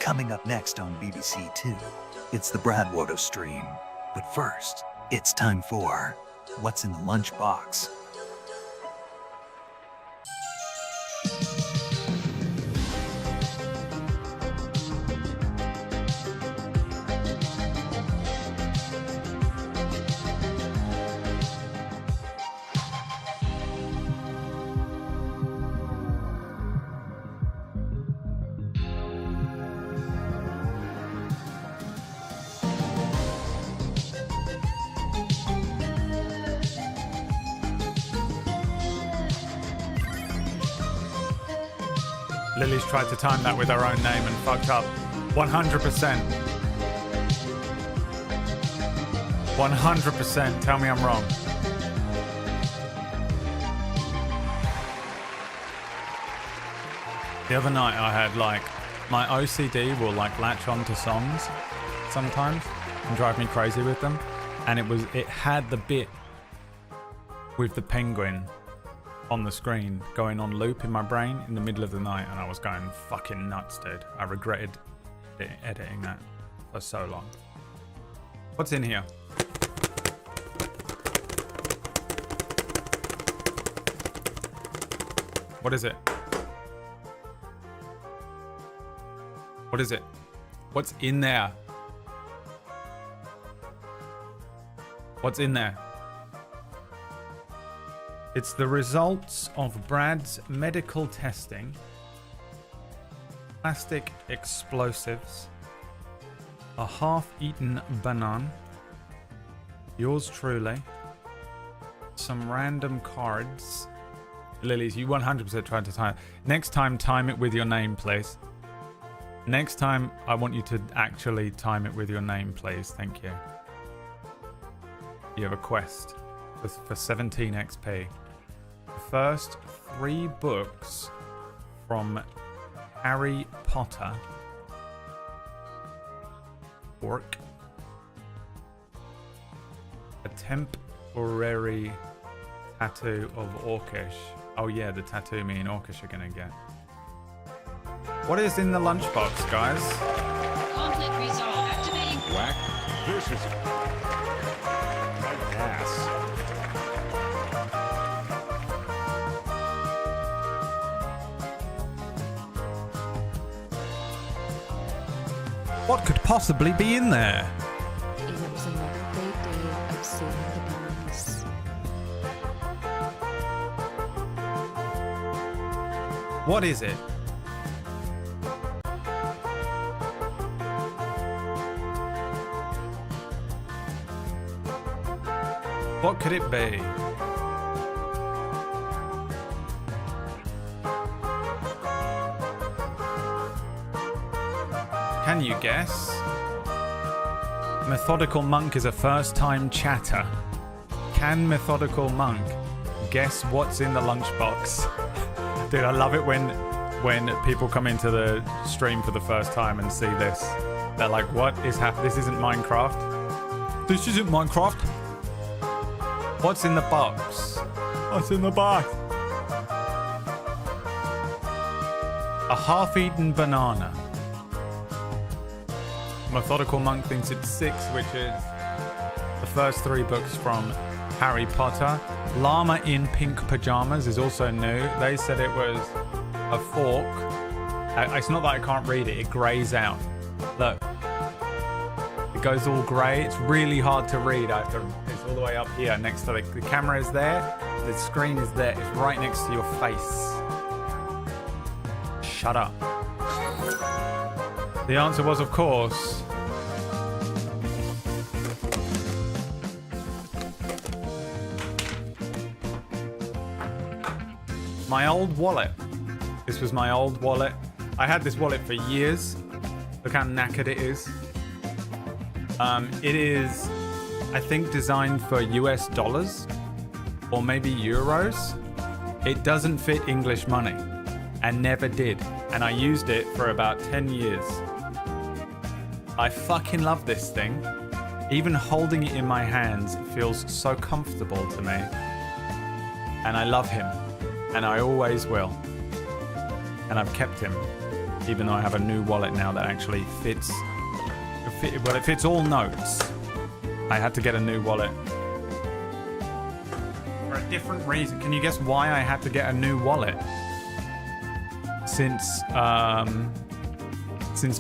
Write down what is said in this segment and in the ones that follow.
Coming up next on BBC Two, it's the BradWOTO stream. But first, it's time for What's in the Lunchbox? Lily's tried to time that with her own name and fucked up. 100%. 100%. Tell me I'm wrong. The other night I had my OCD will latch onto songs sometimes and drive me crazy with them. And it had the bit with the penguin on the screen going on loop in my brain in the middle of the night, and I was going fucking nuts, dude. I regretted editing that for so long. What's in here? What is it? What is it? What's in there? What's in there? It's the results of Brad's medical testing, plastic explosives, a half-eaten banana, yours truly, some random cards. Lilies, you 100% tried to time it. Next time, time it with your name, please. Next time, I want you to actually time it with your name, please. Thank you. You have a quest for 17 XP. The first 3 books from Harry Potter. Orc. A temporary tattoo of Orcish. Oh yeah, the tattoo me and Orcish are gonna get. What is in the lunchbox, guys? Conflict resolve. Activating. Whack. This is my ass. What could possibly be in there? And it was another great day of saving the bees. What is it? What could it be? Can you guess? Methodical Monk is a first-time chatter. Can Methodical Monk guess what's in the lunchbox? Dude, I love it when people come into the stream for the first time and see this. They're like, what is happening? This isn't Minecraft. This isn't Minecraft. What's in the box? What's in the box? A half-eaten banana. Methodical Monk thinks it's 6, which is the first 3 books from Harry Potter. Llama in Pink Pajamas is also new. They said it was a fork. It's not that I can't read it. It grays out. Look. It goes all grey. It's really hard to read. It's all the way up here next to the camera is there. The screen is there. It's right next to your face. Shut up. The answer was, of course, my old wallet. This was my old wallet. I had this wallet for years. Look how knackered it is. It is, I think, designed for US dollars or maybe euros. It doesn't fit English money and never did. And I used it for about 10 years. I fucking love this thing. Even holding it in my hands feels so comfortable to me. And I love him. And I always will. And I've kept him. Even though I have a new wallet now that actually fits. Well, it fits all notes. I had to get a new wallet. For a different reason. Can you guess why I had to get a new wallet? Since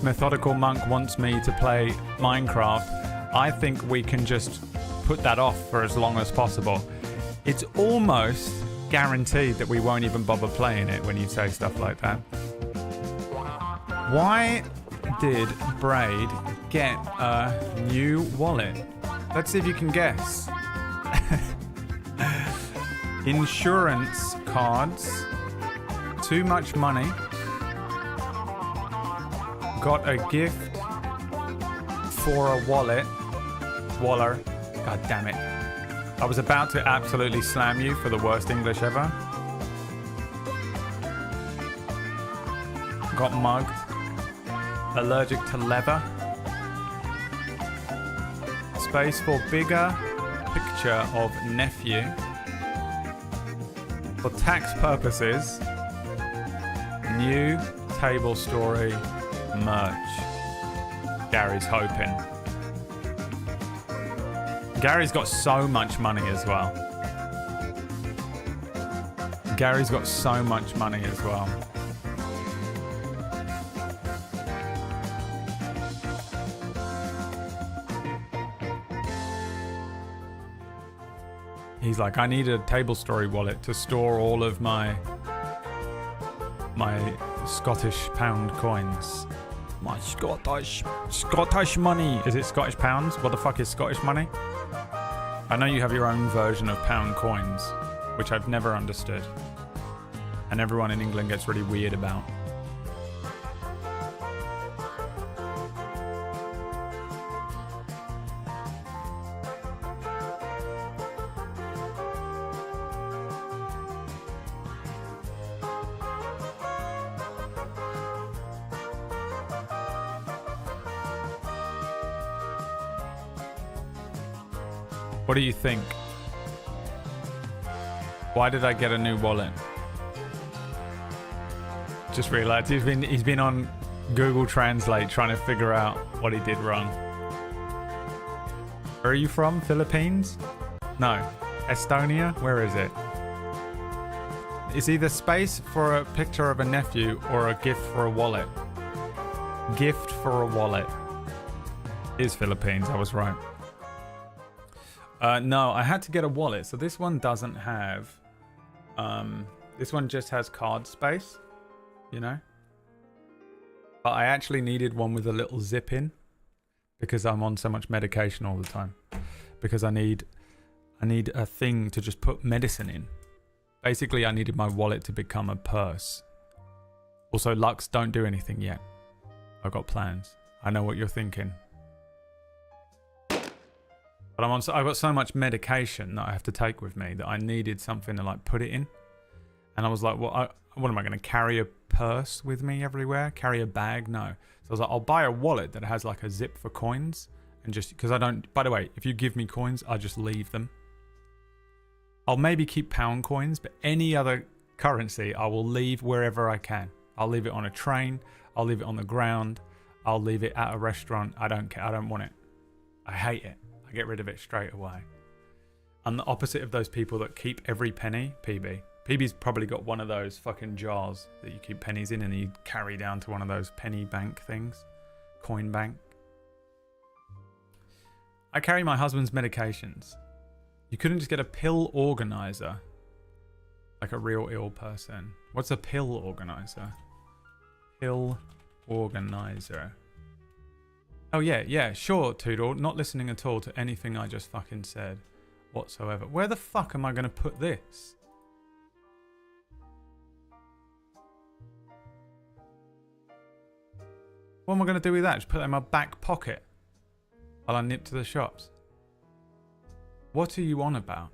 Methodical Monk wants me to play Minecraft, I think we can just put that off for as long as possible. It's almost guaranteed that we won't even bother playing it when you say stuff like that. Why did Braid get a new wallet? Let's see if you can guess. Insurance cards. Too much money. Got a gift for a wallet. Waller. God damn it. I was about to absolutely slam you for the worst English ever. Got mugged. Allergic to leather. Space for bigger picture of nephew. For tax purposes. New table story merch. Gary's hoping. Gary's got so much money as well. Gary's got so much money as well. He's like, I need a table story wallet to store all of my Scottish pound coins. My Scottish money. Is it Scottish pounds? What the fuck is Scottish money? I know you have your own version of pound coins, which I've never understood. And everyone in England gets really weird about. What do you think? Why did I get a new wallet? Just realized he's been on Google Translate trying to figure out what he did wrong. Where are you from? Philippines? No. Estonia? Where is it? It's either space for a picture of a nephew or a gift for a wallet. Gift for a wallet. Is Philippines, I was right. No, I had to get a wallet. So this one doesn't have... this one just has card space, you know? But I actually needed one with a little zip in because I'm on so much medication all the time. Because I need a thing to just put medicine in. Basically, I needed my wallet to become a purse. Also, Lux, don't do anything yet. I've got plans. I know what you're thinking. But I've got so much medication that I have to take with me that I needed something to like put it in. And I was like, what am I going to carry a purse with me everywhere? Carry a bag? No. So I was like, I'll buy a wallet that has like a zip for coins. And just because I don't, by the way, if you give me coins, I just leave them. I'll maybe keep pound coins, but any other currency, I will leave wherever I can. I'll leave it on a train. I'll leave it on the ground. I'll leave it at a restaurant. I don't care. I don't want it. I hate it. I get rid of it straight away. I'm the opposite of those people that keep every penny. PB. PB's probably got one of those fucking jars that you keep pennies in and you carry down to one of those penny bank things. Coin bank. I carry my husband's medications. You couldn't just get a pill organizer. Like a real ill person. What's a pill organizer? Pill organizer. Oh yeah, sure, Toodle. Not listening at all to anything I just fucking said whatsoever. Where the fuck am I going to put this? What am I going to do with that? Just put that in my back pocket while I nip to the shops. What are you on about?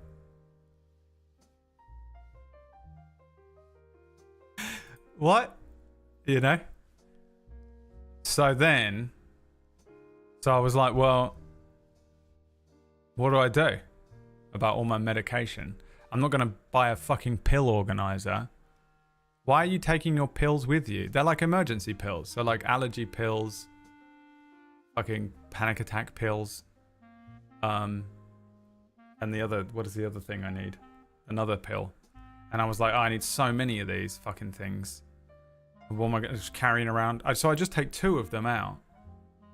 What? You know? So I was like, well, what do I do about all my medication? I'm not going to buy a fucking pill organizer. Why are you taking your pills with you? They're like emergency pills. So like allergy pills, fucking panic attack pills. And the other, what is the other thing I need? Another pill. And I was like, oh, I need so many of these fucking things. What am I just carrying around? So I just take 2 of them out,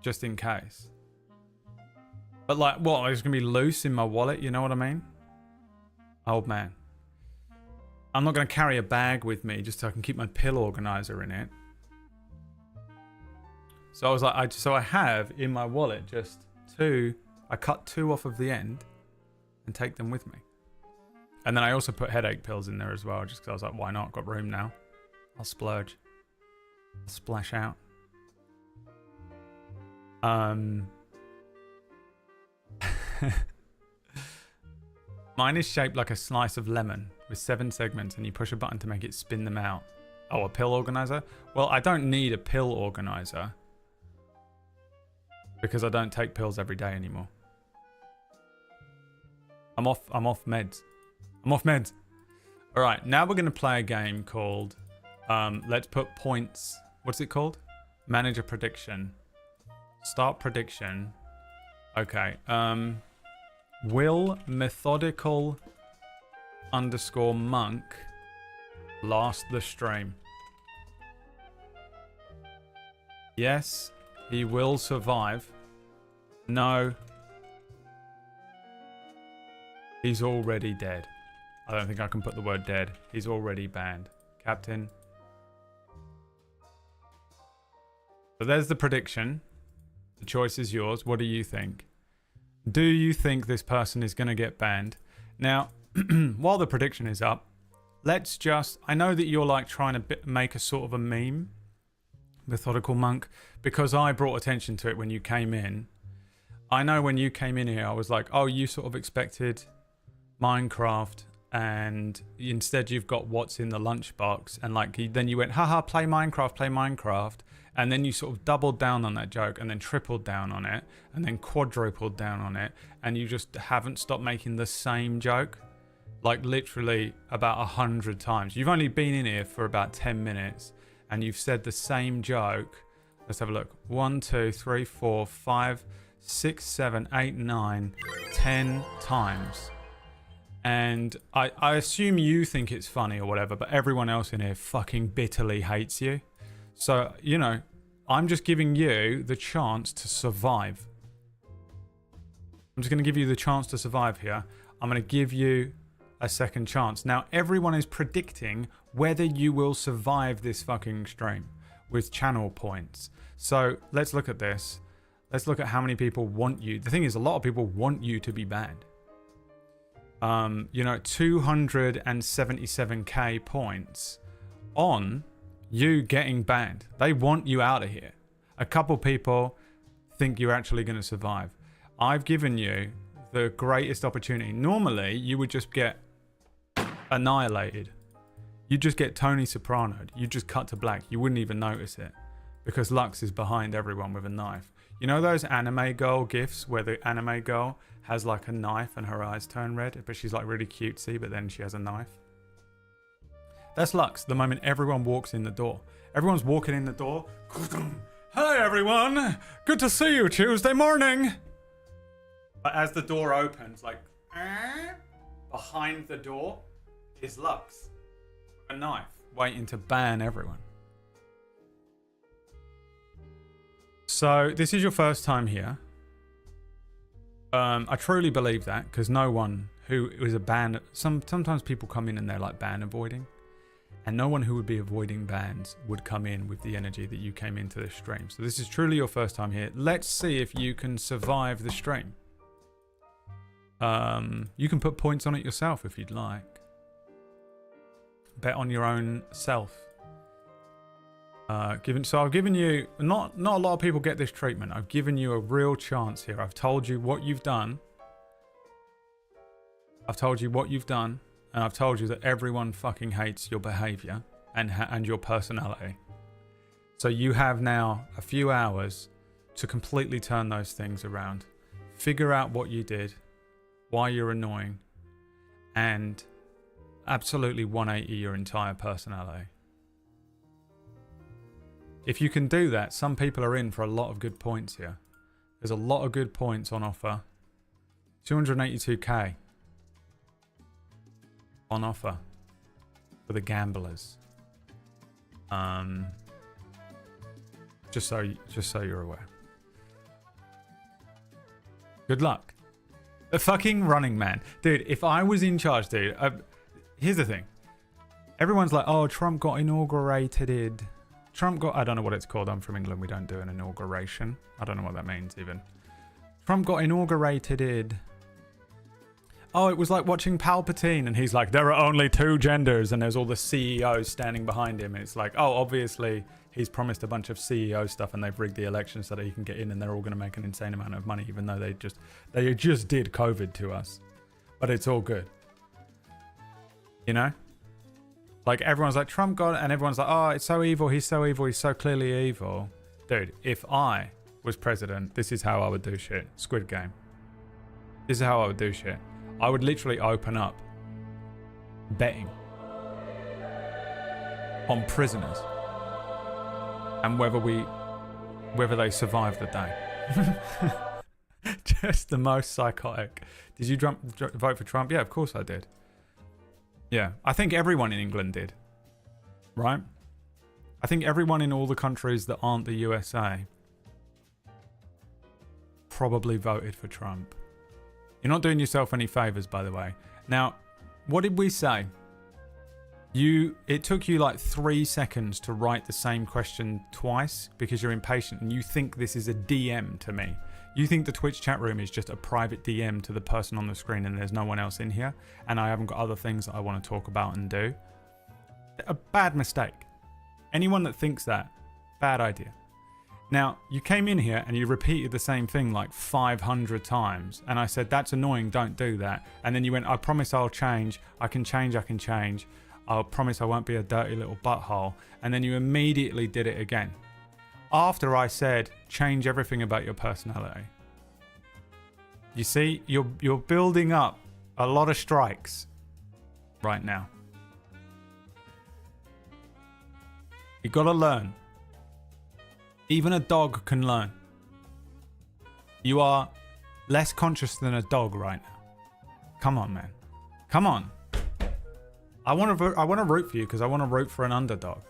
just in case. But like, what? It's gonna be loose in my wallet. You know what I mean? Old man. I'm not gonna carry a bag with me just so I can keep my pill organizer in it. So I was like, I have in my wallet just 2. I cut 2 off of the end and take them with me. And then I also put headache pills in there as well, just because I was like, why not? Got room now. I'll splurge. I'll splash out. Mine is shaped like a slice of lemon with 7 segments, and you push a button to make it spin them out. Oh, a pill organizer? Well, I don't need a pill organizer because I don't take pills every day anymore. I'm off meds. I'm off meds. All right, now we're going to play a game called let's put points. What's it called? Manage a prediction. Start prediction. Okay. Will methodical _ monk last the stream? Yes, he will survive. No, he's already dead. I don't think I can put the word dead. He's already banned. Captain. So there's the prediction. The choice is yours. What do you think? Do you think this person is going to get banned? Now, while the prediction is up, let's just... I know that you're like trying to make a sort of a meme, Methodical Monk, because I brought attention to it when you came in. I know when you came in here, I was like, oh, you sort of expected Minecraft, and instead you've got what's in the lunchbox, and like then you went, haha, play Minecraft, and then you sort of doubled down on that joke, and then tripled down on it, and then quadrupled down on it, and you just haven't stopped making the same joke, like literally about 100 times. You've only been in here for about 10 minutes, and you've said the same joke. Let's have a look. 1, 2, 3, 4, 5, 6, 7, 8, 9, 10 times. And I assume you think it's funny or whatever, but everyone else in here fucking bitterly hates you. So, you know, I'm just giving you the chance to survive. I'm just going to give you the chance to survive here. I'm going to give you a second chance. Now, everyone is predicting whether you will survive this fucking stream with channel points. So let's look at this. Let's look at how many people want you. The thing is, a lot of people want you to be banned. You know, 277k points on you getting banned. They want you out of here. A couple people think you're actually going to survive. I've given you the greatest opportunity. Normally, you would just get annihilated. You just get Tony Soprano'd. You just cut to black. You wouldn't even notice it because Lux is behind everyone with a knife. You know those anime girl gifs where the anime girl has like a knife and her eyes turn red, but she's like really cutesy, but then she has a knife? That's Lux the moment everyone walks in the door. Everyone's walking in the door. Hi everyone! Good to see you Tuesday morning! But as the door opens, like, behind the door is Lux. A knife, waiting to ban everyone. So, this is your first time here. I truly believe that, because no one who is a ban... Sometimes people come in and they're like ban avoiding. And no one who would be avoiding bans would come in with the energy that you came into this stream. So this is truly your first time here. Let's see if you can survive the stream. You can put points on it yourself if you'd like. Bet on your own self. So I've given you... Not a lot of people get this treatment. I've given you a real chance here. I've told you what you've done. And I've told you that everyone fucking hates your behavior and your personality. So you have now a few hours to completely turn those things around. Figure out what you did, why you're annoying, and absolutely 180 your entire personality. If you can do that, some people are in for a lot of good points here. There's a lot of good points on offer. 282k. On offer for the gamblers. Just so you're aware. Good luck. The fucking Running Man, dude. If I was in charge, dude. Here's the thing. Everyone's like, "Oh, Trump got inaugurated." I don't know what it's called. I'm from England. We don't do an inauguration. I don't know what that means even. Trump got inaugurated. Oh, it was like watching Palpatine, and he's like, there are only two genders, and there's all the CEOs standing behind him, and it's like, oh, obviously he's promised a bunch of CEO stuff, and they've rigged the election so that he can get in, and they're all going to make an insane amount of money, even though they just did COVID to us, but it's all good, you know? Like everyone's like Trump got it, and everyone's like, oh, it's so evil, he's so clearly evil, dude. If I was president, this is how I would do shit. Squid Game. This is how I would do shit. I would literally open up betting on prisoners and whether they survive the day. Just the most psychotic. Did you vote for Trump? Yeah, of course I did. Yeah, I think everyone in England did. Right? I think everyone in all the countries that aren't the USA probably voted for Trump. You're not doing yourself any favors, by the way. Now, what did we say? It took you like 3 seconds to write the same question twice because you're impatient and you think this is a DM to me. You think the Twitch chat room is just a private DM to the person on the screen and there's no one else in here and I haven't got other things that I want to talk about and do. A bad mistake. Anyone that thinks that, bad idea. Now, you came in here and you repeated the same thing like 500 times. And I said, that's annoying, don't do that. And then you went, I promise I'll change. I can change. I'll promise I won't be a dirty little butthole. And then you immediately did it again. After I said, change everything about your personality. You see, you're building up a lot of strikes right now. You gotta learn. Even a dog can learn. You are less conscious than a dog right now. Come on, man. Come on. I want to root for you because I want to root for an underdog.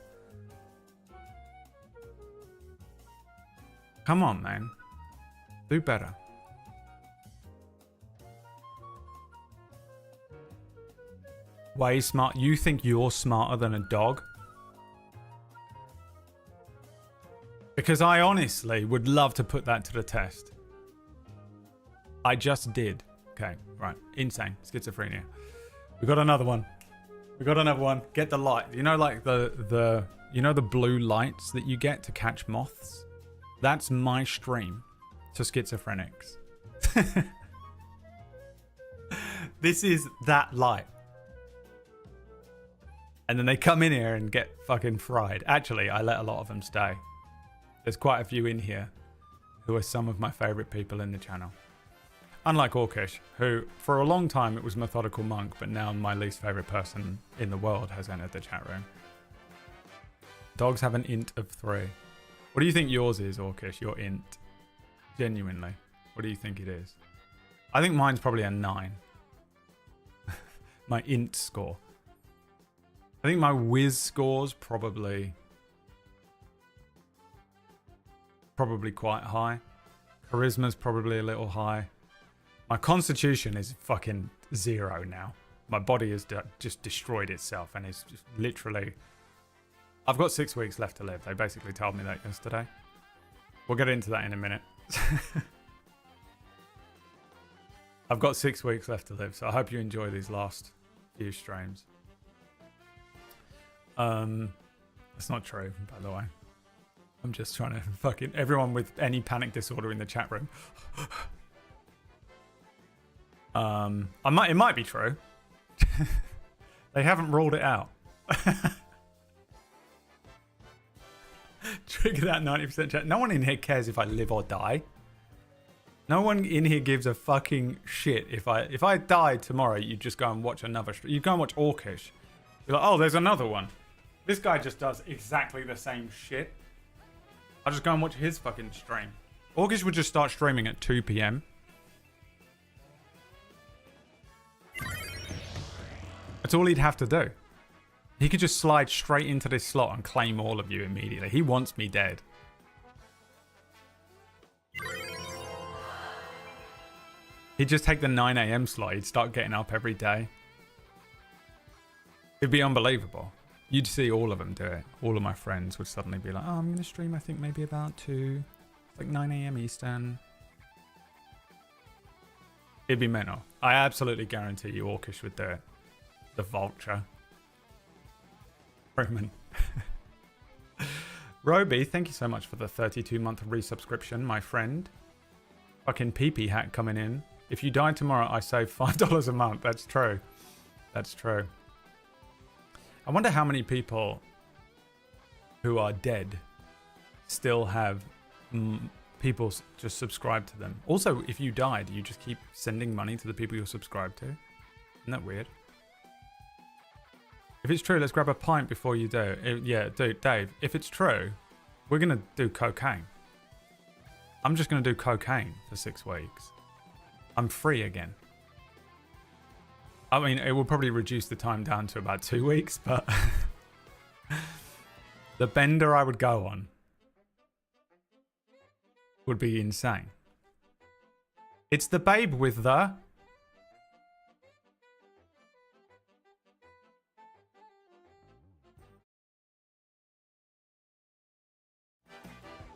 Come on, man. Do better. Way smart. You think you're smarter than a dog? Because I honestly would love to put that to the test. I just did. Okay, right. Insane. Schizophrenia. We got another one. Get the light. You know, like the blue lights that you get to catch moths? That's my stream to schizophrenics. This is that light. And then they come in here and get fucking fried. Actually, I let a lot of them stay. There's quite a few in here who are some of my favorite people in the channel. Unlike Orkish, who for a long time it was Methodical Monk, but now my least favorite person in the world has entered the chat room. Dogs have an int of 3. What do you think yours is, Orkish? Your int? Genuinely. What do you think it is? I think mine's probably a 9. My int score. I think my whiz score's probably quite high. Charisma's probably a little high. My constitution is fucking 0 now. My body has just destroyed itself and is just literally... I've got 6 weeks left to live. They basically told me that yesterday. We'll get into that in a minute. I've got 6 weeks left to live, so I hope you enjoy these last few streams. That's not true, by the way. I'm just trying to fucking... Everyone with any panic disorder in the chat room. It might be true. They haven't ruled it out. Trigger that 90% chat. No one in here cares if I live or die. No one in here gives a fucking shit. If I die tomorrow, you just go and watch another stream. You go and watch Orkish. You're like, oh, there's another one. This guy just does exactly the same shit. I'll just go and watch his fucking stream. Orkish would just start streaming at 2 p.m. That's all he'd have to do. He could just slide straight into this slot and claim all of you immediately. He wants me dead. He'd just take the 9 a.m. slot. He'd start getting up every day. It'd be unbelievable. You'd see all of them do it. All of my friends would suddenly be like, oh, I'm going to stream, I think, maybe about 2. It's like 9 a.m. Eastern. It'd be mental. I absolutely guarantee you Orkish would do it. The vulture. Roman. Roby, thank you so much for the 32-month resubscription, my friend. Fucking pee-pee hat coming in. If you die tomorrow, I save $5 a month. That's true. That's true. I wonder how many people who are dead still have people just subscribe to them. Also, if you die, do you just keep sending money to the people you're subscribed to? Isn't that weird? If it's true, let's grab a pint before you do. Yeah, dude, Dave, if it's true, we're going to do cocaine. I'm just going to do cocaine for 6 weeks. I'm free again. I mean, it will probably reduce the time down to about 2 weeks, but the bender I would go on would be insane. It's the babe with the...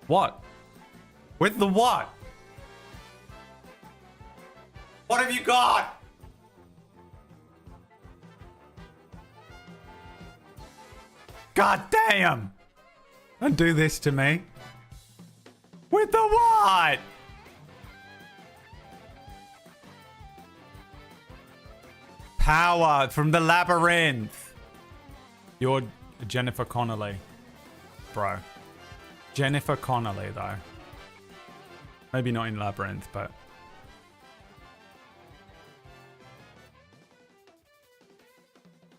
What? With the what? What have you got? God damn! Don't do this to me. With the what? Power from the labyrinth. You're Jennifer Connelly, bro. Jennifer Connelly, though. Maybe not in Labyrinth, but...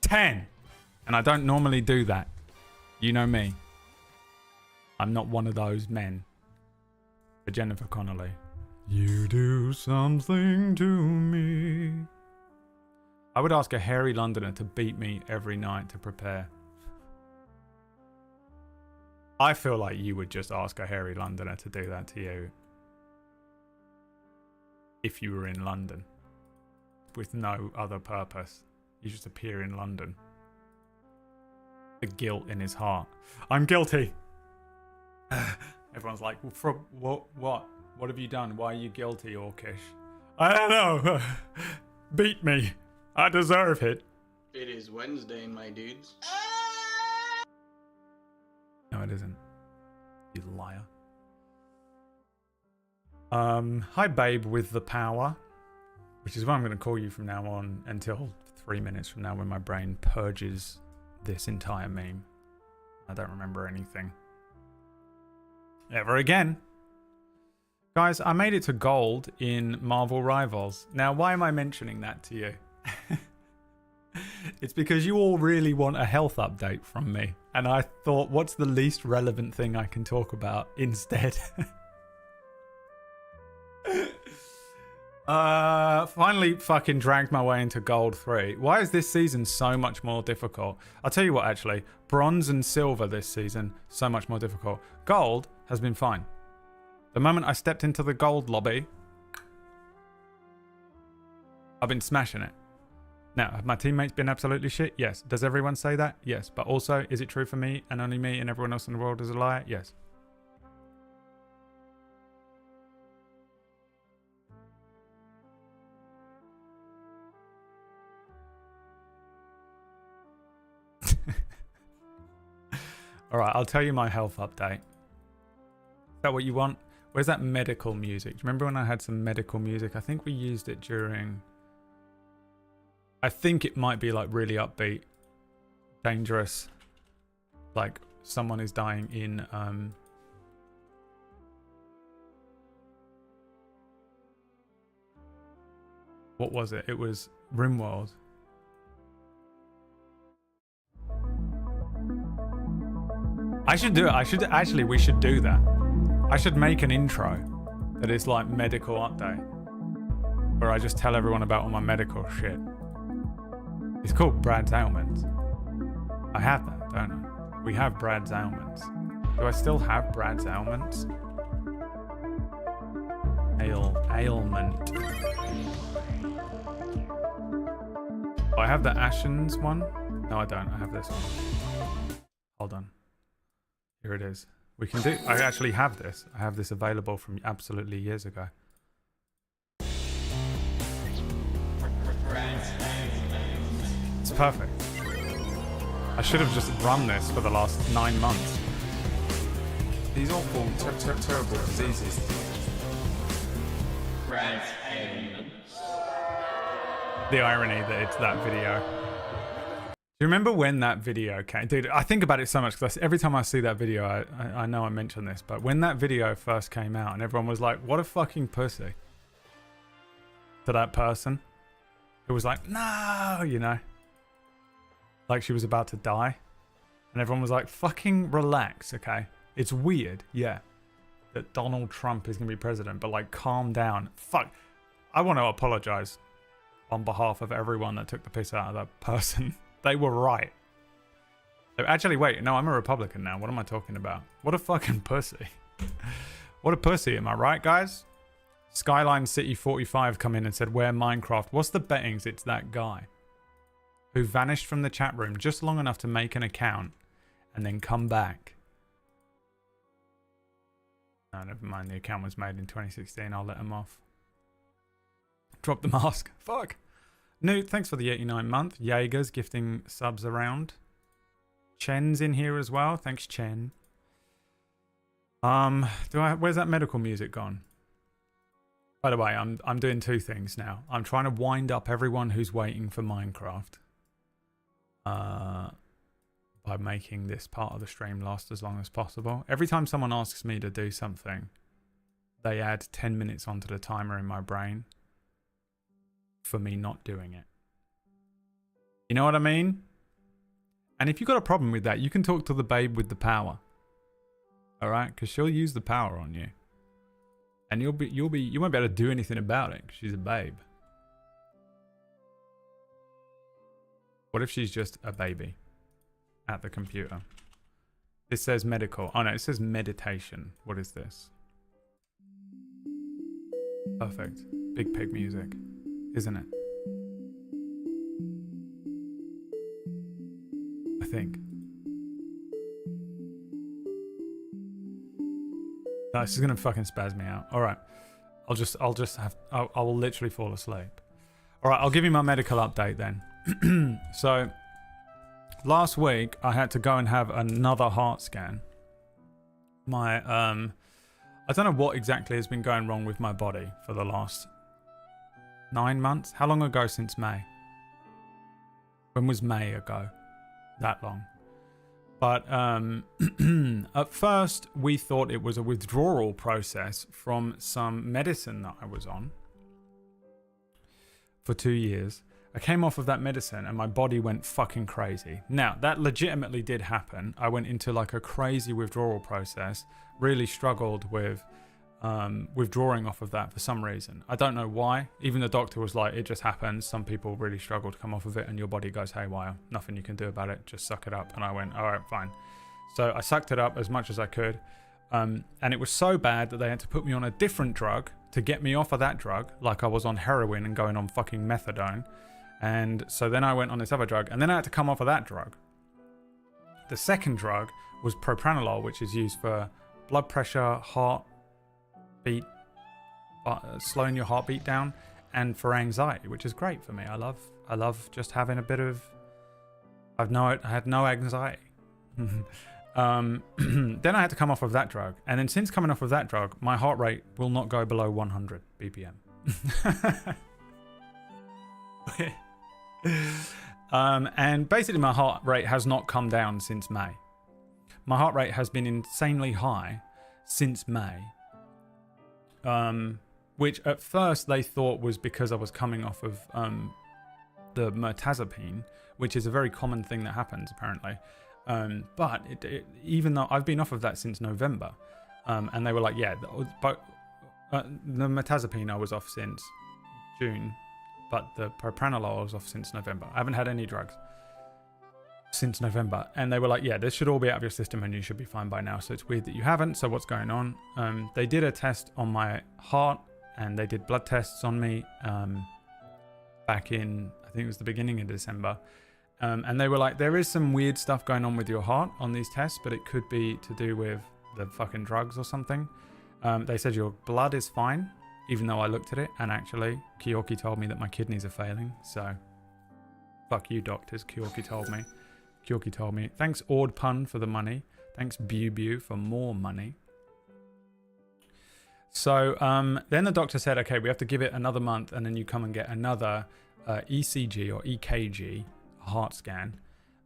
$10! And I don't normally do that. You know me. I'm not one of those men. For Jennifer Connelly. You do something to me. I would ask a hairy Londoner to beat me every night to prepare. I feel like you would just ask a hairy Londoner to do that to you if you were in London with no other purpose. You just appear in London. The guilt in his heart. I'm guilty. Everyone's like, well, what have you done? Why are you guilty, Orkish? I don't know. Beat me. I deserve it. It is Wednesday, my dudes. No, it isn't. You liar. Hi, babe with the power, which is what I'm going to call you from now on until 3 minutes from now when my brain purges this entire meme. I don't remember anything ever again. Guys, I made it to gold in Marvel Rivals. Now, why am I mentioning that to you? It's because you all really want a health update from me. And I thought, what's the least relevant thing I can talk about instead? Finally fucking dragged my way into gold 3. Why is this season so much more difficult? I'll tell you what, actually. Bronze and silver this season, so much more difficult. Gold has been fine. The moment I stepped into the gold lobby, I've been smashing it. Now, have my teammates been absolutely shit? Yes. Does everyone say that? Yes. But also, is it true for me and only me and everyone else in the world is a liar? Yes. Alright, I'll tell you my health update. Is that what you want? Where's that medical music? Do you remember when I had some medical music? I think we used it during... I think it might be like really upbeat, dangerous, like someone is dying in what was it? It was RimWorld. I should do it. We should do that. I should make an intro that is like medical update, where I just tell everyone about all my medical shit. It's called Brad's Ailments. I have that, don't I? We have Brad's Ailments. Do I still have Brad's Ailments? Ailment. Oh, I have the Ashens one? No, I don't. I have this one. Hold on. Here it is. We can do... I actually have this. I have this available from absolutely years ago. It's perfect. I should have just run this for the last 9 months. These awful, terrible diseases. The irony that it's that video. Do you remember when that video came? Dude, I think about it so much because every time I see that video, I know I mentioned this, but when that video first came out and everyone was like, what a fucking pussy. To that person who was like, no, you know. Like she was about to die. And everyone was like, fucking relax, okay? It's weird, yeah, that Donald Trump is going to be president, but like calm down. Fuck. I want to apologize on behalf of everyone that took the piss out of that person. They were right. Actually, wait, no, I'm a Republican now. What am I talking about? What a fucking pussy. What a pussy, am I right, guys? Skyline City 45 come in and said, where Minecraft? What's the bettings? It's that guy who vanished from the chat room just long enough to make an account and then come back. No, never mind. The account was made in 2016. I'll let him off. Drop the mask. Fuck. Newt, thanks for the 89 month. Jaeger's gifting subs around. Chen's in here as well. Thanks, Chen. Where's that medical music gone? By the way, I'm doing two things now. I'm trying to wind up everyone who's waiting for Minecraft. By making this part of the stream last as long as possible. Every time someone asks me to do something, they add 10 minutes onto the timer in my brain for me not doing it. You know what I mean? And if you've got a problem with that, you can talk to the babe with the power. Alright? Because she'll use the power on you. And you won't be able to do anything about it because she's a babe. What if she's just a baby at the computer? This says medical. Oh no, it says meditation. What is this? Perfect. Big pig music. Isn't it? I think. No, this is gonna fucking spaz me out. Alright. I will literally fall asleep. Alright, I'll give you my medical update then. So last week I had to go and have another heart scan. I don't know what exactly has been going wrong with my body for the last 9 months. How long ago since May? When was May ago? That long. But at first we thought it was a withdrawal process from some medicine that I was on for 2 years. I came off of that medicine and my body went fucking crazy. Now, that legitimately did happen. I went into like a crazy withdrawal process, really struggled with withdrawing off of that for some reason. I don't know why. Even the doctor was like, it just happens. Some people really struggle to come off of it and your body goes haywire. Nothing you can do about it. Just suck it up. And I went, all right, fine. So I sucked it up as much as I could. And it was so bad that they had to put me on a different drug to get me off of that drug, like I was on heroin and going on fucking methadone. And so then I went on this other drug, and then I had to come off of that drug. The second drug was propranolol, which is used for blood pressure, heartbeat, slowing your heartbeat down, and for anxiety, which is great for me. I love just having a bit of. I had no anxiety. Then I had to come off of that drug, and then since coming off of that drug, my heart rate will not go below 100 BPM. And basically my heart rate has not come down since May. My heart rate has been insanely high since May, which at first they thought was because I was coming off of the mirtazapine, which is a very common thing that happens apparently. But even though I've been off of that since November, and they were like, yeah, but the mirtazapine I was off since June, but the propranolol I was off since November. I haven't had any drugs since November. And they were like, yeah, this should all be out of your system and you should be fine by now. So it's weird that you haven't. So what's going on? They did a test on my heart and they did blood tests on me back in, I think it was the beginning of December. And they were like, there is some weird stuff going on with your heart on these tests, but it could be to do with the fucking drugs or something. They said your blood is fine. Even though I looked at it, and actually, Kyoki told me that my kidneys are failing, so fuck you, doctors. Kyoki told me. Kyoki told me. Thanks, Ord Pun, for the money. Thanks, Bew Bew, for more money. So then the doctor said, okay, we have to give it another month, and then you come and get another ECG or EKG, heart scan,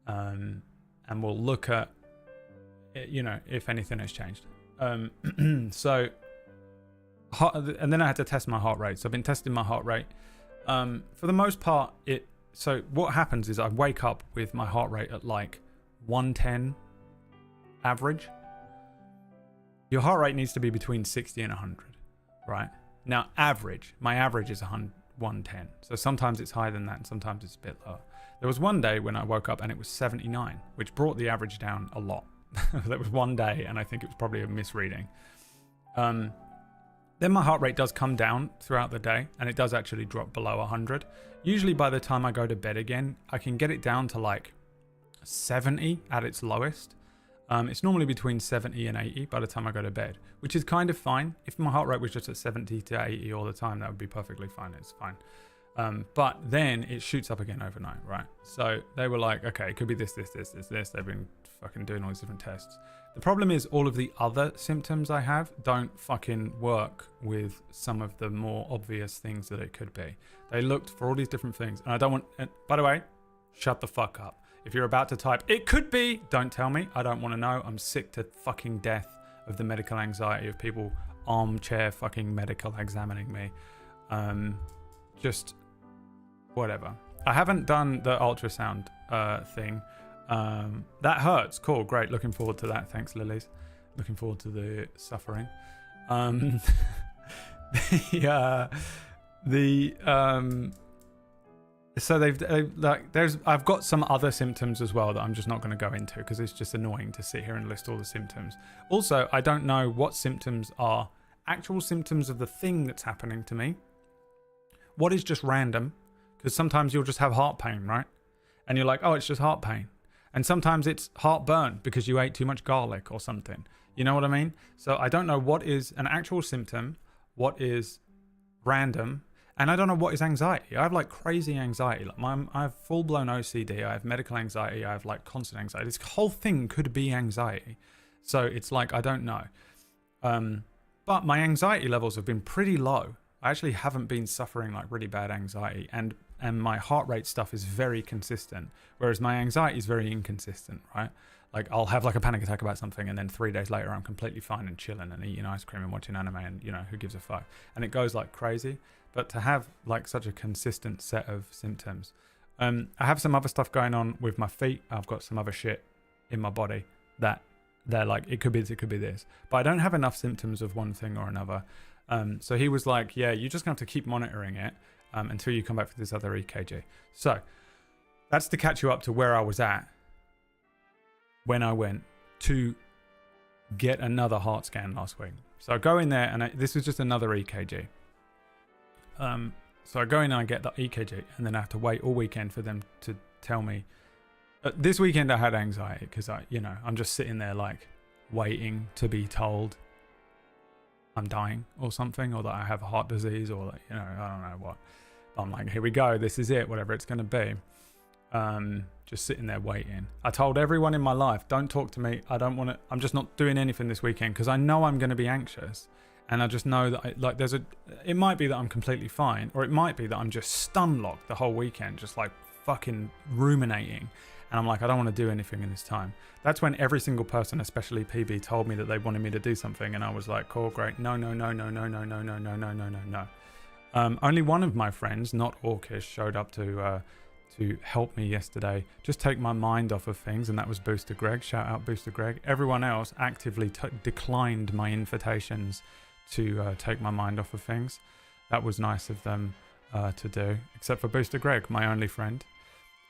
and we'll look at, if anything has changed. So. And then I had to test my heart rate. So I've been testing my heart rate. For the most part, so what happens is I wake up with my heart rate at like 110 average. Your heart rate needs to be between 60 and 100, right? Now, my average is 110. So sometimes it's higher than that and sometimes it's a bit lower. There was one day when I woke up and it was 79, which brought the average down a lot. That was one day and I think it was probably a misreading. Then my heart rate does come down throughout the day and it does actually drop below 100. Usually by the time I go to bed again, I can get it down to like 70 at its lowest. It's normally between 70 and 80 by the time I go to bed, which is kind of fine. If my heart rate was just at 70 to 80 all the time, that would be perfectly fine. It's fine. But then it shoots up again overnight, right? So they were like, okay, it could be this. They've been fucking doing all these different tests. The problem is all of the other symptoms I have don't fucking work with some of the more obvious things that it could be. They looked for all these different things. And I don't want... by the way, shut the fuck up. If you're about to type, it could be, don't tell me. I don't want to know. I'm sick to fucking death of the medical anxiety of people armchair fucking medical examining me. Just whatever. I haven't done the ultrasound thing. That hurts. Cool, great. Looking forward to that. Thanks, Lilies. Looking forward to the suffering. So I've got some other symptoms as well that I'm just not going to go into because it's just annoying to sit here and list all the symptoms. Also, I don't know what symptoms are actual symptoms of the thing that's happening to me. What is just random? Because sometimes you'll just have heart pain, right? And you're like, oh, it's just heart pain. And sometimes it's heartburn because you ate too much garlic or something. You know what I mean? So I don't know what is an actual symptom, what is random, and I don't know what is anxiety. I have like crazy anxiety. Like I have full-blown OCD. I have medical anxiety. I have like constant anxiety. This whole thing could be anxiety. So it's like, I don't know. But my anxiety levels have been pretty low. I actually haven't been suffering like really bad anxiety, and my heart rate stuff is very consistent, whereas my anxiety is very inconsistent, right? Like I'll have like a panic attack about something, and then 3 days later I'm completely fine and chilling and eating ice cream and watching anime, and who gives a fuck? And it goes like crazy. But to have like such a consistent set of symptoms, I have some other stuff going on with my feet. I've got some other shit in my body that they're like, it could be this, but I don't have enough symptoms of one thing or another. So he was like, yeah, you're just gonna have to keep monitoring it until you come back for this other EKG. So that's to catch you up to where I was at when I went to get another heart scan last week. So I go in there, and this was just another EKG. So I go in and I get the EKG, and then I have to wait all weekend for them to tell me. This weekend I had anxiety because I'm just sitting there like waiting to be told I'm dying or something, or that I have heart disease, or like, I don't know what. I'm like, here we go, this is it, whatever it's going to be. Just sitting there waiting. I told everyone in my life, don't talk to me. I don't want to. I'm just not doing anything this weekend because I know I'm going to be anxious, and I just know that it might be that I'm completely fine, or it might be that I'm just stun locked the whole weekend, just like fucking ruminating. And I'm like, I don't want to do anything in this time. That's when every single person, especially PB, told me that they wanted me to do something, and I was like, cool, great. No. Only one of my friends, not Orcish, showed up to help me yesterday, just take my mind off of things, and that was Booster Greg. Shout out Booster Greg. Everyone else actively declined my invitations to take my mind off of things. That was nice of them to do, except for Booster Greg, my only friend,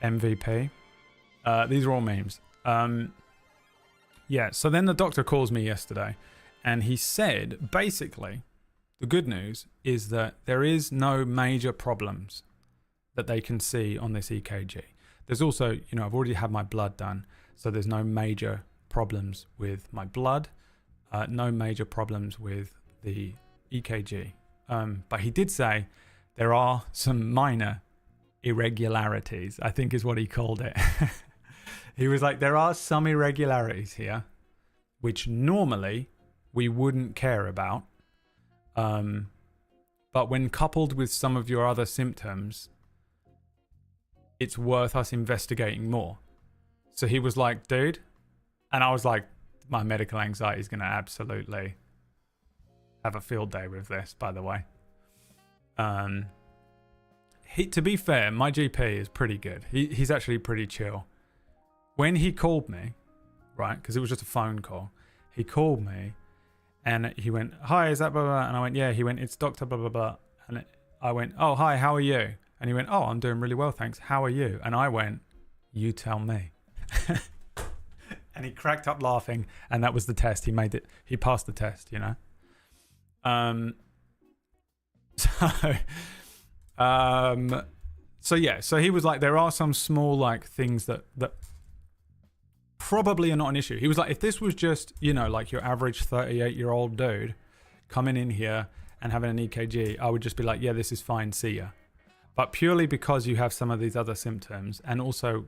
MVP. These are all memes. Yeah, so then the doctor calls me yesterday, and he said, basically, the good news is that there is no major problems that they can see on this EKG. There's also, I've already had my blood done, so there's no major problems with my blood, no major problems with the EKG. But he did say there are some minor irregularities, I think is what he called it. He was like, there are some irregularities here, which normally we wouldn't care about. But when coupled with some of your other symptoms, it's worth us investigating more. So he was like, dude, and I was like, my medical anxiety is going to absolutely have a field day with this, by the way. To be fair, my GP is pretty good. He's actually pretty chill. When he called me, right, because it was just a phone call, he called me and he went, hi, is that blah, blah, blah? And I went, yeah. He went, it's Dr. blah, blah, blah. And I went, oh, hi, how are you? And he went, oh, I'm doing really well, thanks. How are you? And I went, you tell me. And he cracked up laughing, and that was the test. He passed the test, So yeah, so he was like, there are some small like things that probably are not an issue. He was like, if this was just, like your average 38-year-old dude coming in here and having an EKG, I would just be like, yeah, this is fine, see ya. But purely because you have some of these other symptoms, and also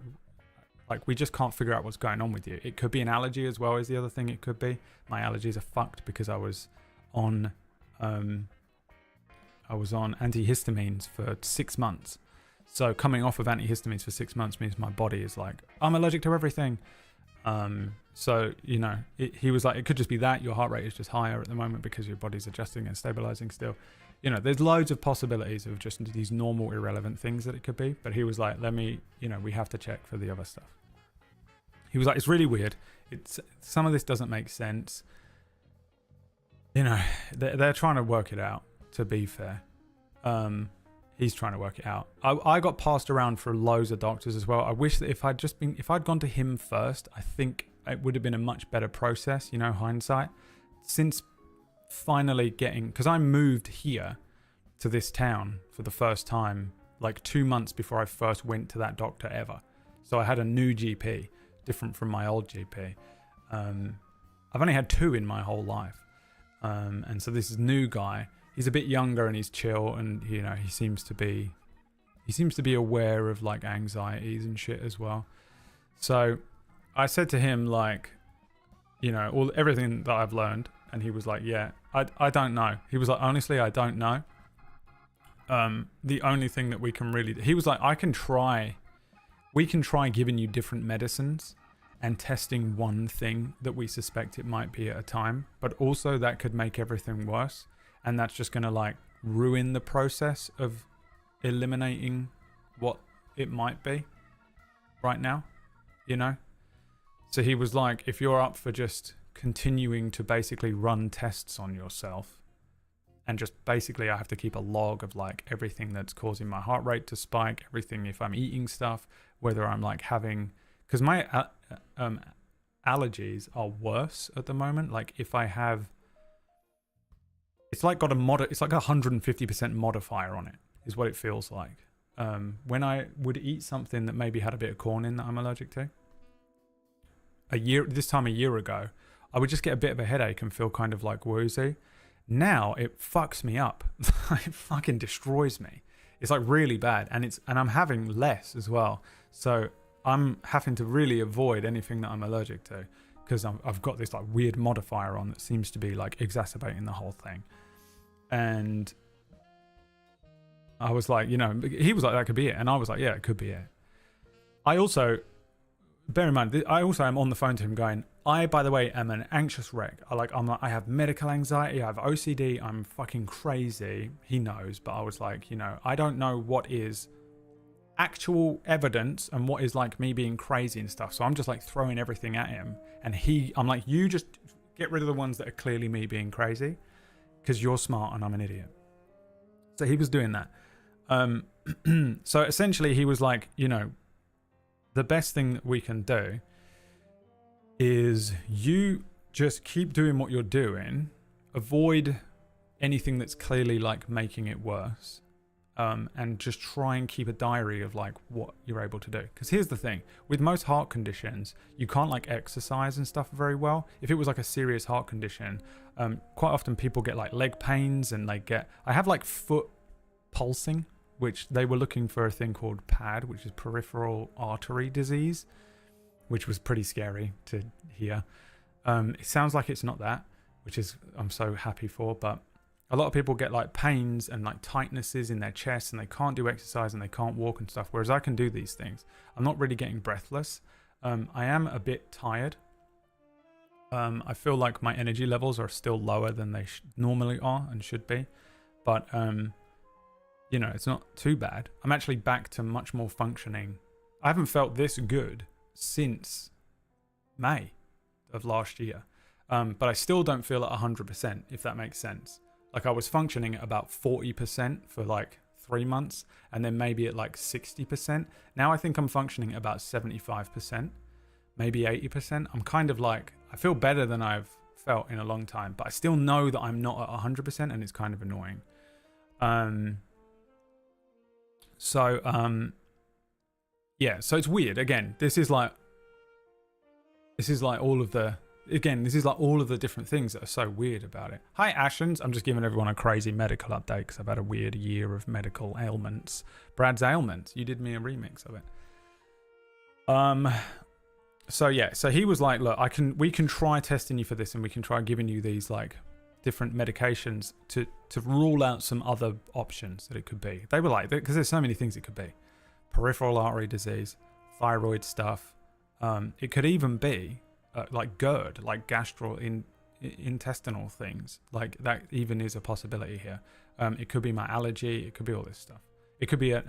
like we just can't figure out what's going on with you. It could be an allergy as well as the other thing it could be. My allergies are fucked because I was on antihistamines for 6 months. So coming off of antihistamines for 6 months means my body is like, I'm allergic to everything. So, he was like, it could just be that your heart rate is just higher at the moment because your body's adjusting and stabilizing still. There's loads of possibilities of just these normal irrelevant things that it could be. But he was like, we have to check for the other stuff. He was like, it's really weird. Some of this doesn't make sense. They're trying to work it out, to be fair. He's trying to work it out. I got passed around for loads of doctors as well. I wish that if I'd gone to him first, I think it would have been a much better process, hindsight. Since finally because I moved here to this town for the first time, like 2 months before I first went to that doctor ever. So I had a new GP, different from my old GP. I've only had 2 in my whole life. And so this new guy, he's a bit younger and he's chill, and he seems to be aware of like anxieties and shit as well. So I said to him like, everything that I've learned And he was like, yeah, I don't know. He was like, honestly, I don't know. The only thing that we can really, he was like, we can try giving you different medicines and testing one thing that we suspect it might be at a time, but also that could make everything worse. And that's just going to like ruin the process of eliminating what it might be right now, you know? So he was like, if you're up for just continuing to basically run tests on yourself, and just basically I have to keep a log of like everything that's causing my heart rate to spike, everything if I'm eating stuff, whether I'm like having, because my allergies are worse at the moment. Like if I have, it's like got it's like 150% modifier on it is what it feels like. When I would eat something that maybe had a bit of corn in that I'm allergic to, this time a year ago, I would just get a bit of a headache and feel kind of like woozy. Now it fucks me up. It fucking destroys me. It's like really bad, and I'm having less as well. So I'm having to really avoid anything that I'm allergic to because I've got this like weird modifier on that seems to be like exacerbating the whole thing. And I was like, you know, he was like, that could be it, and I was like, yeah, it could be it. I also, bear in mind, I also am on the phone to him going, I, by the way, am an anxious wreck. I have medical anxiety. I have OCD. I'm fucking crazy. He knows, but I was like, you know, I don't know what is actual evidence and what is like me being crazy and stuff. So I'm just like throwing everything at him. And I'm like, you just get rid of the ones that are clearly me being crazy because you're smart and I'm an idiot. So he was doing that. So essentially he was like, you know, the best thing that we can do is you just keep doing what you're doing, avoid anything that's clearly like making it worse, and just try and keep a diary of like what you're able to do. Because here's the thing, with most heart conditions, you can't like exercise and stuff very well. If it was like a serious heart condition, quite often people get like leg pains and I have like foot pulsing, which they were looking for a thing called PAD, which is peripheral artery disease, which was pretty scary to hear. It sounds like it's not that, which is I'm so happy for, but a lot of people get like pains and like tightnesses in their chest and they can't do exercise and they can't walk and stuff, whereas I can do these things. I'm not really getting breathless. I am a bit tired. I feel like my energy levels are still lower than they normally are and should be, but you know, it's not too bad. I'm actually back to much more functioning. I haven't felt this good since May of last year, but I still don't feel at 100%, if that makes sense. Like I was functioning at about 40% for like 3 months, and then maybe at like 60%. Now I think I'm functioning at about 75%, maybe 80%. I'm kind of like, I feel better than I've felt in a long time, but I still know that I'm not at 100%, and it's kind of annoying. Yeah, so it's weird. Again, this is like all of the different things that are so weird about it. Hi, Ashens. I'm just giving everyone a crazy medical update because I've had a weird year of medical ailments. Brad's ailments. You did me a remix of it. So yeah, so he was like, look, we can try testing you for this, and we can try giving you these like different medications to rule out some other options that it could be. They were like, because there's so many things it could be. Peripheral artery disease, thyroid stuff. It could even be like GERD, like gastrointestinal things. Like that even is a possibility here. It could be my allergy. It could be all this stuff. It could be a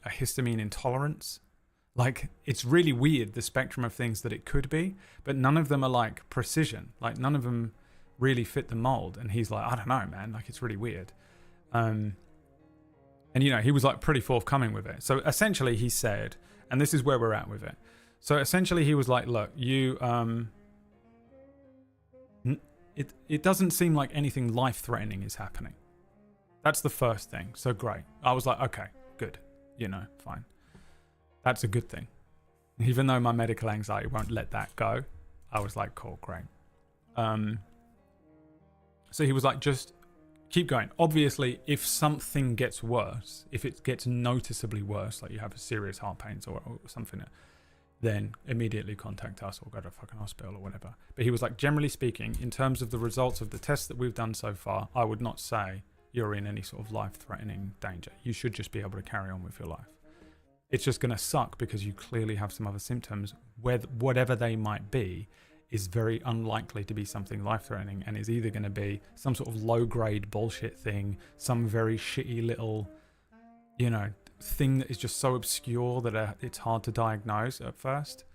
histamine intolerance. Like it's really weird, the spectrum of things that it could be, but none of them are like precision. Like none of them really fit the mold. And he's like, I don't know, man. Like it's really weird. And you know, he was like pretty forthcoming with it. So essentially he said, and this is where we're at with it. So essentially he was like, look, you, it doesn't seem like anything life-threatening is happening. That's the first thing. So great. I was like, okay, good. You know, fine. That's a good thing. Even though my medical anxiety won't let that go, I was like, cool, great. So he was like, just keep going. Obviously, if something gets worse, if it gets noticeably worse, like you have serious heart pains or something, then immediately contact us or go to a fucking hospital or whatever. But he was like, generally speaking, in terms of the results of the tests that we've done so far, I would not say you're in any sort of life-threatening danger. You should just be able to carry on with your life. It's just going to suck because you clearly have some other symptoms, whatever they might be, is very unlikely to be something life-threatening, and is either going to be some sort of low-grade bullshit thing, some very shitty little, you know, thing that is just so obscure that it's hard to diagnose at first,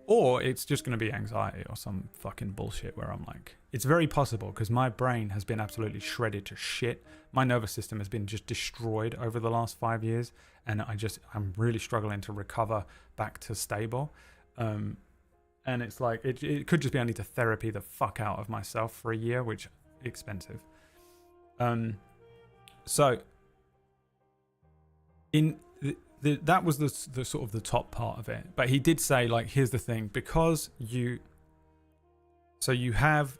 or it's just going to be anxiety or some fucking bullshit where I'm like, it's very possible because my brain has been absolutely shredded to shit. My nervous system has been just destroyed over the last 5 years, and I'm really struggling to recover back to stable. And it's like, it could just be I need to therapy the fuck out of myself for a year, which is expensive. So in that was the sort of the top part of it. But he did say, like, here's the thing, because you have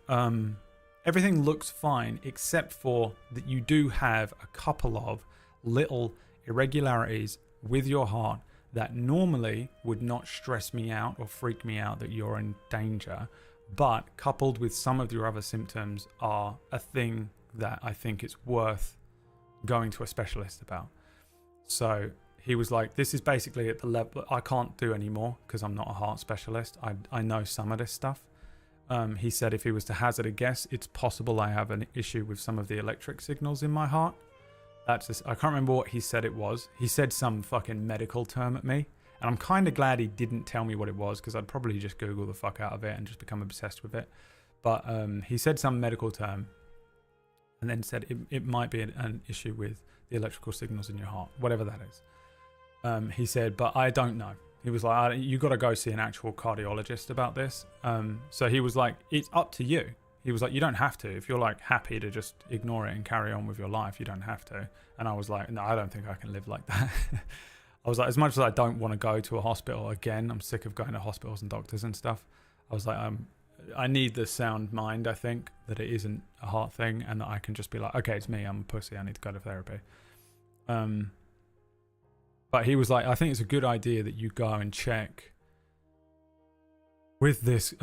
everything looks fine except for that you do have a couple of little irregularities with your heart that normally would not stress me out or freak me out that you're in danger, but coupled with some of your other symptoms are a thing that I think it's worth going to a specialist about. So he was like, this is basically at the level I can't do anymore because I'm not a heart specialist. I know some of this stuff. He said if he was to hazard a guess, it's possible I have an issue with some of the electric signals in my heart. That's just, I can't remember what he said it was. He said some fucking medical term at me, and I'm kind of glad he didn't tell me what it was because I'd probably just Google the fuck out of it and just become obsessed with it. But he said some medical term, and then said it might be an issue with the electrical signals in your heart, whatever that is. He said, but I don't know. He was like, you got to go see an actual cardiologist about this. So he was like, it's up to you. He was like, you don't have to. If you're like happy to just ignore it and carry on with your life, you don't have to. And I was like, no, I don't think I can live like that. I was like, as much as I don't want to go to a hospital again, I'm sick of going to hospitals and doctors and stuff. I was like, I need the sound mind, I think, that it isn't a heart thing and that I can just be like, okay, it's me, I'm a pussy, I need to go to therapy. But he was like, I think it's a good idea that you go and check with this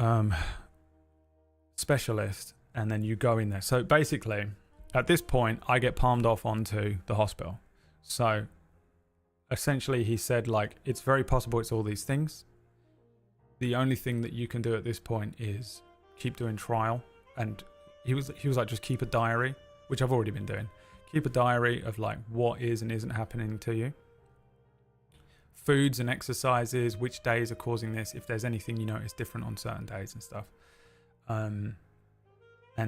specialist, and then you go in there. So basically, at this point, I get palmed off onto the hospital. So essentially, he said, like, it's very possible it's all these things. The only thing that you can do at this point is keep doing trial. And he was like, just keep a diary, which I've already been doing. Keep a diary of like what is and isn't happening to you. Foods and exercises, which days are causing this, if there's anything you notice different on certain days and stuff. And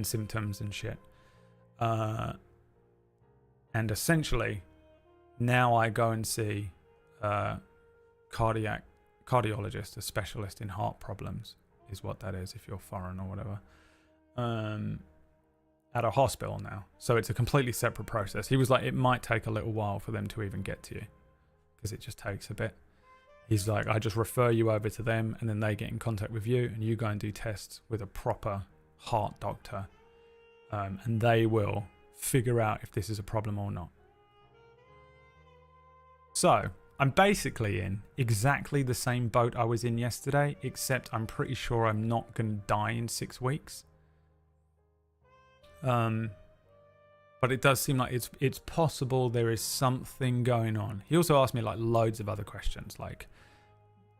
symptoms and shit. And essentially, now I go and see a cardiologist, a specialist in heart problems, is what that is if you're foreign or whatever. At a hospital now. So it's a completely separate process. He was like, it might take a little while for them to even get to you, because it just takes a bit. He's like, I just refer you over to them, and then they get in contact with you, and you go and do tests with a proper heart doctor, and they will figure out if this is a problem or not. So I'm basically in exactly the same boat I was in yesterday, except I'm pretty sure I'm not going to die in 6 weeks. But it does seem like it's possible there is something going on. He also asked me like loads of other questions, like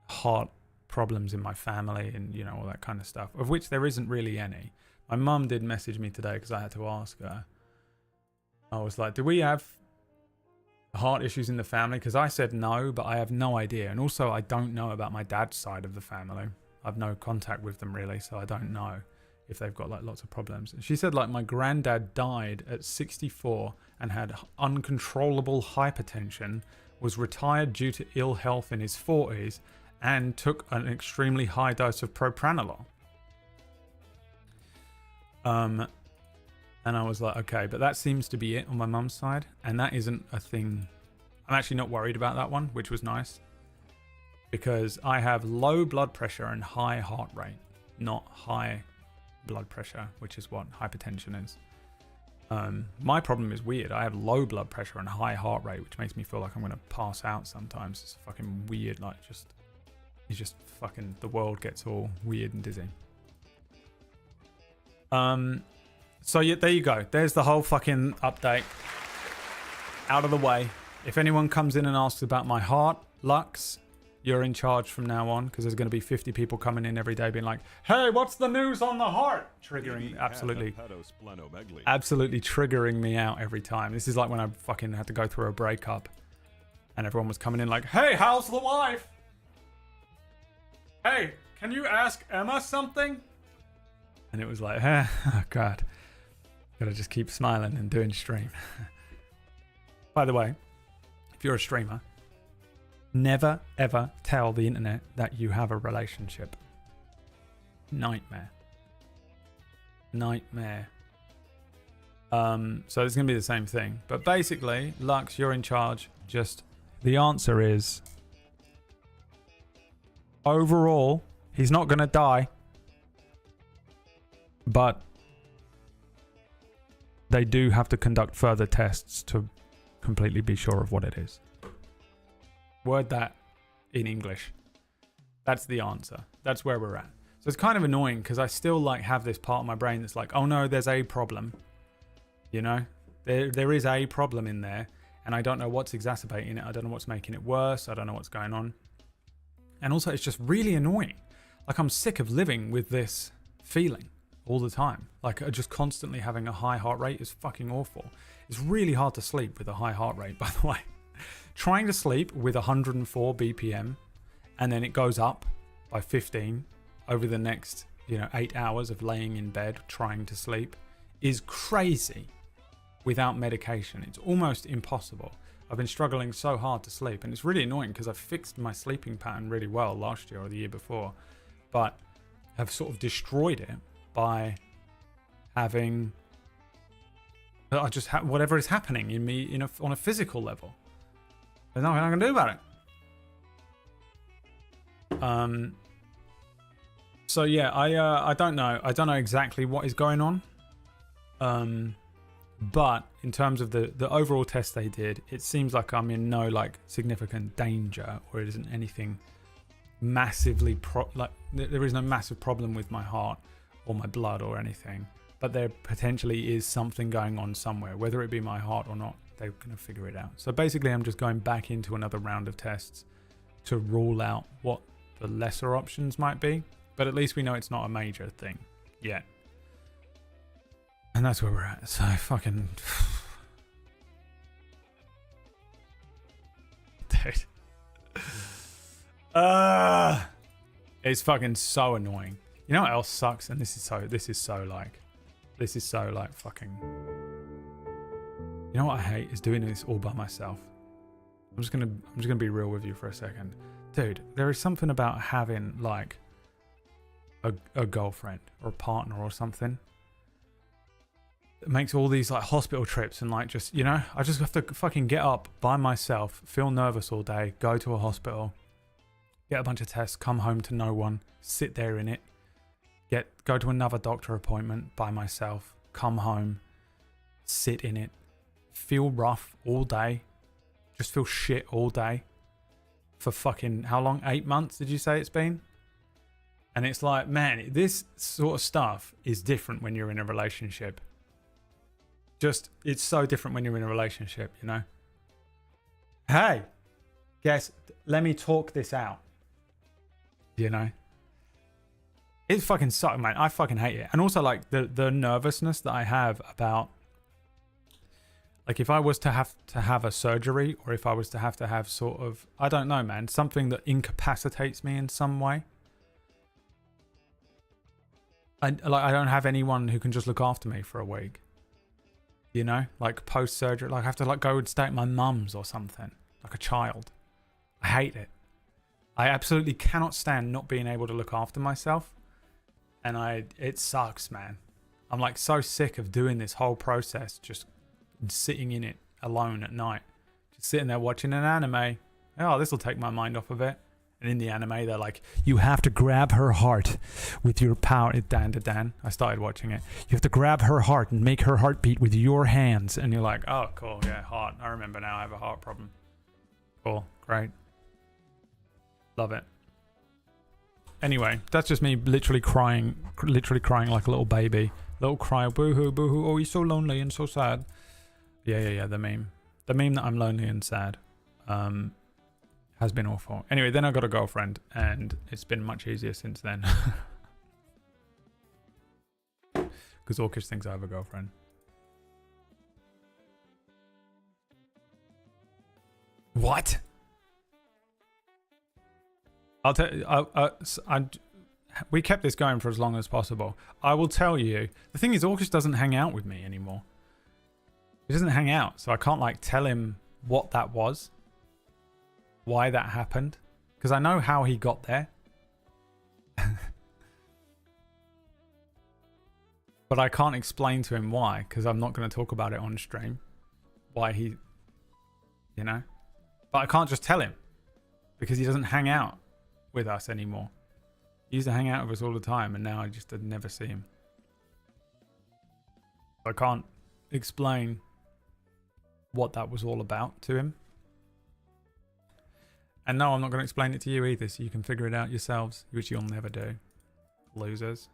heart problems in my family and, you know, all that kind of stuff, of which there isn't really any. My mum did message me today because I had to ask her. I was like, do we have heart issues in the family? Because I said no, but I have no idea. And also I don't know about my dad's side of the family. I've no contact with them really, so I don't know if they've got like lots of problems. And she said like my granddad died at 64 and had uncontrollable hypertension, was retired due to ill health in his 40s, and took an extremely high dose of propranolol. And I was like, okay, but that seems to be it on my mum's side, and that isn't a thing. I'm actually not worried about that one, which was nice, because I have low blood pressure and high heart rate, not high blood pressure, which is what hypertension is. My problem is weird. I have low blood pressure and high heart rate, which makes me feel like I'm going to pass out sometimes. It's fucking weird, like just He's just fucking, the world gets all weird and dizzy. So yeah, there you go. There's the whole fucking update. Out of the way. If anyone comes in and asks about my heart, Lux, you're in charge from now on, because there's going to be 50 people coming in every day being like, hey, what's the news on the heart? Triggering, absolutely triggering me out every time. This is like when I fucking had to go through a breakup and everyone was coming in like, hey, how's the wife? Hey, can you ask Emma something? And it was like, oh God, gotta just keep smiling and doing stream. By the way, if you're a streamer, never ever tell the internet that you have a relationship. Nightmare. Nightmare. So it's gonna be the same thing. But basically, Lux, you're in charge. Just the answer is overall, he's not gonna die. But they do have to conduct further tests to completely be sure of what it is. Word that in English. That's the answer. That's where we're at. So it's kind of annoying because I still like have this part of my brain that's like, oh no, there's a problem. You know, there is a problem in there, and I don't know what's exacerbating it. I don't know what's making it worse. I don't know what's going on. And also, it's just really annoying. Like, I'm sick of living with this feeling all the time. Like, just constantly having a high heart rate is fucking awful. It's really hard to sleep with a high heart rate, by the way. Trying to sleep with 104 BPM and then it goes up by 15 over the next, 8 hours of laying in bed trying to sleep is crazy without medication. It's almost impossible. I've been struggling so hard to sleep, and it's really annoying because I've fixed my sleeping pattern really well last year or the year before, but have sort of destroyed it by having whatever is happening in me on a physical level. There's nothing I can do about it. So yeah, I don't know. I don't know exactly what is going on. But in terms of the overall test they did, it seems like I'm in no significant danger, or it isn't anything massively there is no massive problem with my heart or my blood or anything. But there potentially is something going on somewhere, whether it be my heart or not. They're going to figure it out. So basically, I'm just going back into another round of tests to rule out what the lesser options might be. But at least we know it's not a major thing yet. And that's where we're at. So fucking... Dude. It's fucking so annoying. You know what else sucks? And this is so fucking... You know what I hate is doing this all by myself. I'm just gonna be real with you for a second. Dude, there is something about having a girlfriend or a partner or something. It makes all these hospital trips and I just have to fucking get up by myself, feel nervous all day, go to a hospital, get a bunch of tests, come home to no one, sit there in it, go to another doctor appointment by myself, come home, sit in it, feel rough all day, just feel shit all day for fucking how long? 8 months did you say it's been? And it's like, man, this sort of stuff is different when you're in a relationship. It's so different when you're in a relationship, Hey, let me talk this out. It's fucking sucks, man. I fucking hate it. And also the nervousness that I have about if I was to have a surgery, or if I was to have sort of, I don't know, man, something that incapacitates me in some way. I don't have anyone who can just look after me for a week. Post surgery, I have to go and stay at my mum's or something, like a child. I hate it. I absolutely cannot stand not being able to look after myself, and it sucks, man. I'm so sick of doing this whole process, just sitting in it alone at night, just sitting there watching an anime. Oh, this will take my mind off of it. And in the anime, they're like, you have to grab her heart with your power. Dan. I started watching it. You have to grab her heart and make her heart beat with your hands. And you're like, oh, cool. Yeah, heart. I remember now. I have a heart problem. Cool. Great. Love it. Anyway, that's just me literally crying like a little baby. Little cry, boo-hoo, boo-hoo. Oh, he's so lonely and so sad. Yeah, the meme. The meme that I'm lonely and sad has been awful. Anyway, then I got a girlfriend, and it's been much easier since then. Because Orcish thinks I have a girlfriend. What? I'll tell you, we kept this going for as long as possible. I will tell you. The thing is, Orcish doesn't hang out with me anymore. He doesn't hang out, so I can't like tell him what that was, why that happened, because I know how he got there. But I can't explain to him why, because I'm not going to talk about it on stream. Why he, you know. But I can't just tell him, because he doesn't hang out with us anymore. He used to hang out with us all the time, and now I just never see him. I can't explain what that was all about to him. And no, I'm not going to explain it to you either, so you can figure it out yourselves, which you'll never do. Losers.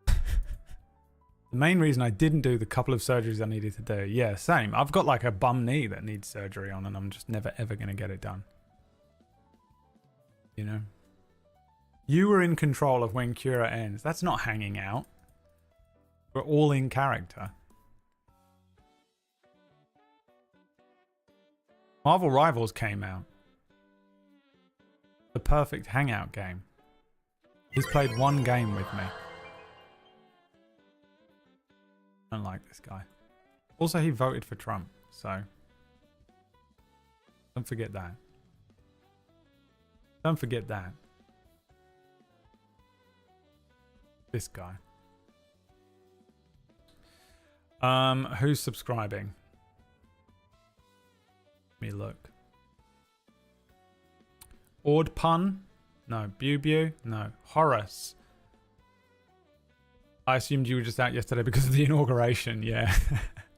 The main reason I didn't do the couple of surgeries I needed to do, yeah, same. I've got like a bum knee that needs surgery on, and I'm just never ever going to get it done. You know? You were in control of when Cura ends. That's not hanging out. We're all in character. Marvel Rivals came out. The perfect hangout game. He's played one game with me. I don't like this guy. Also, he voted for Trump, so don't forget that. Don't forget that. This guy. Who's subscribing? Let me look. Ord Pun? No. Bew? No. Horace. I assumed you were just out yesterday because of the inauguration. Yeah.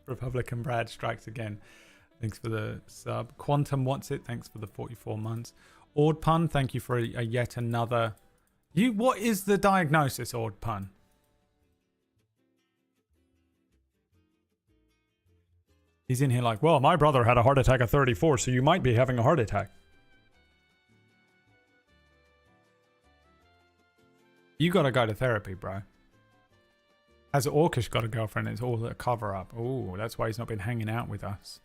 Republican Brad strikes again. Thanks for the sub. Quantum What's It? Thanks for the 44 months. Ord Pun, thank you for a yet another. What is the diagnosis, Ord Pun? He's in here like, well, my brother had a heart attack at 34, so you might be having a heart attack. You gotta go to therapy, bro. Has Orcish got a girlfriend? It's all a cover up. Oh, that's why he's not been hanging out with us.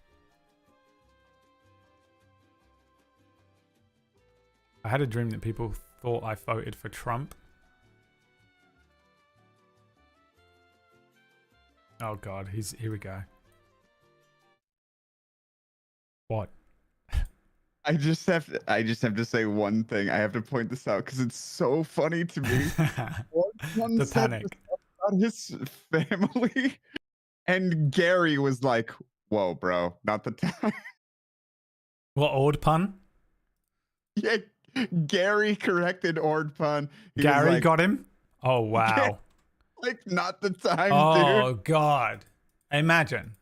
I had a dream that people thought I voted for Trump. Oh God, here we go. What? I just have to say one thing. I have to point this out because it's so funny to me. One The said panic. about his family, and Gary was like, "Whoa, bro, not the time." What, Ord Pun? Yeah, Gary corrected Ord Pun. He was Gary like, got him? Oh, wow. like, not the time, Oh, dude. God. Imagine.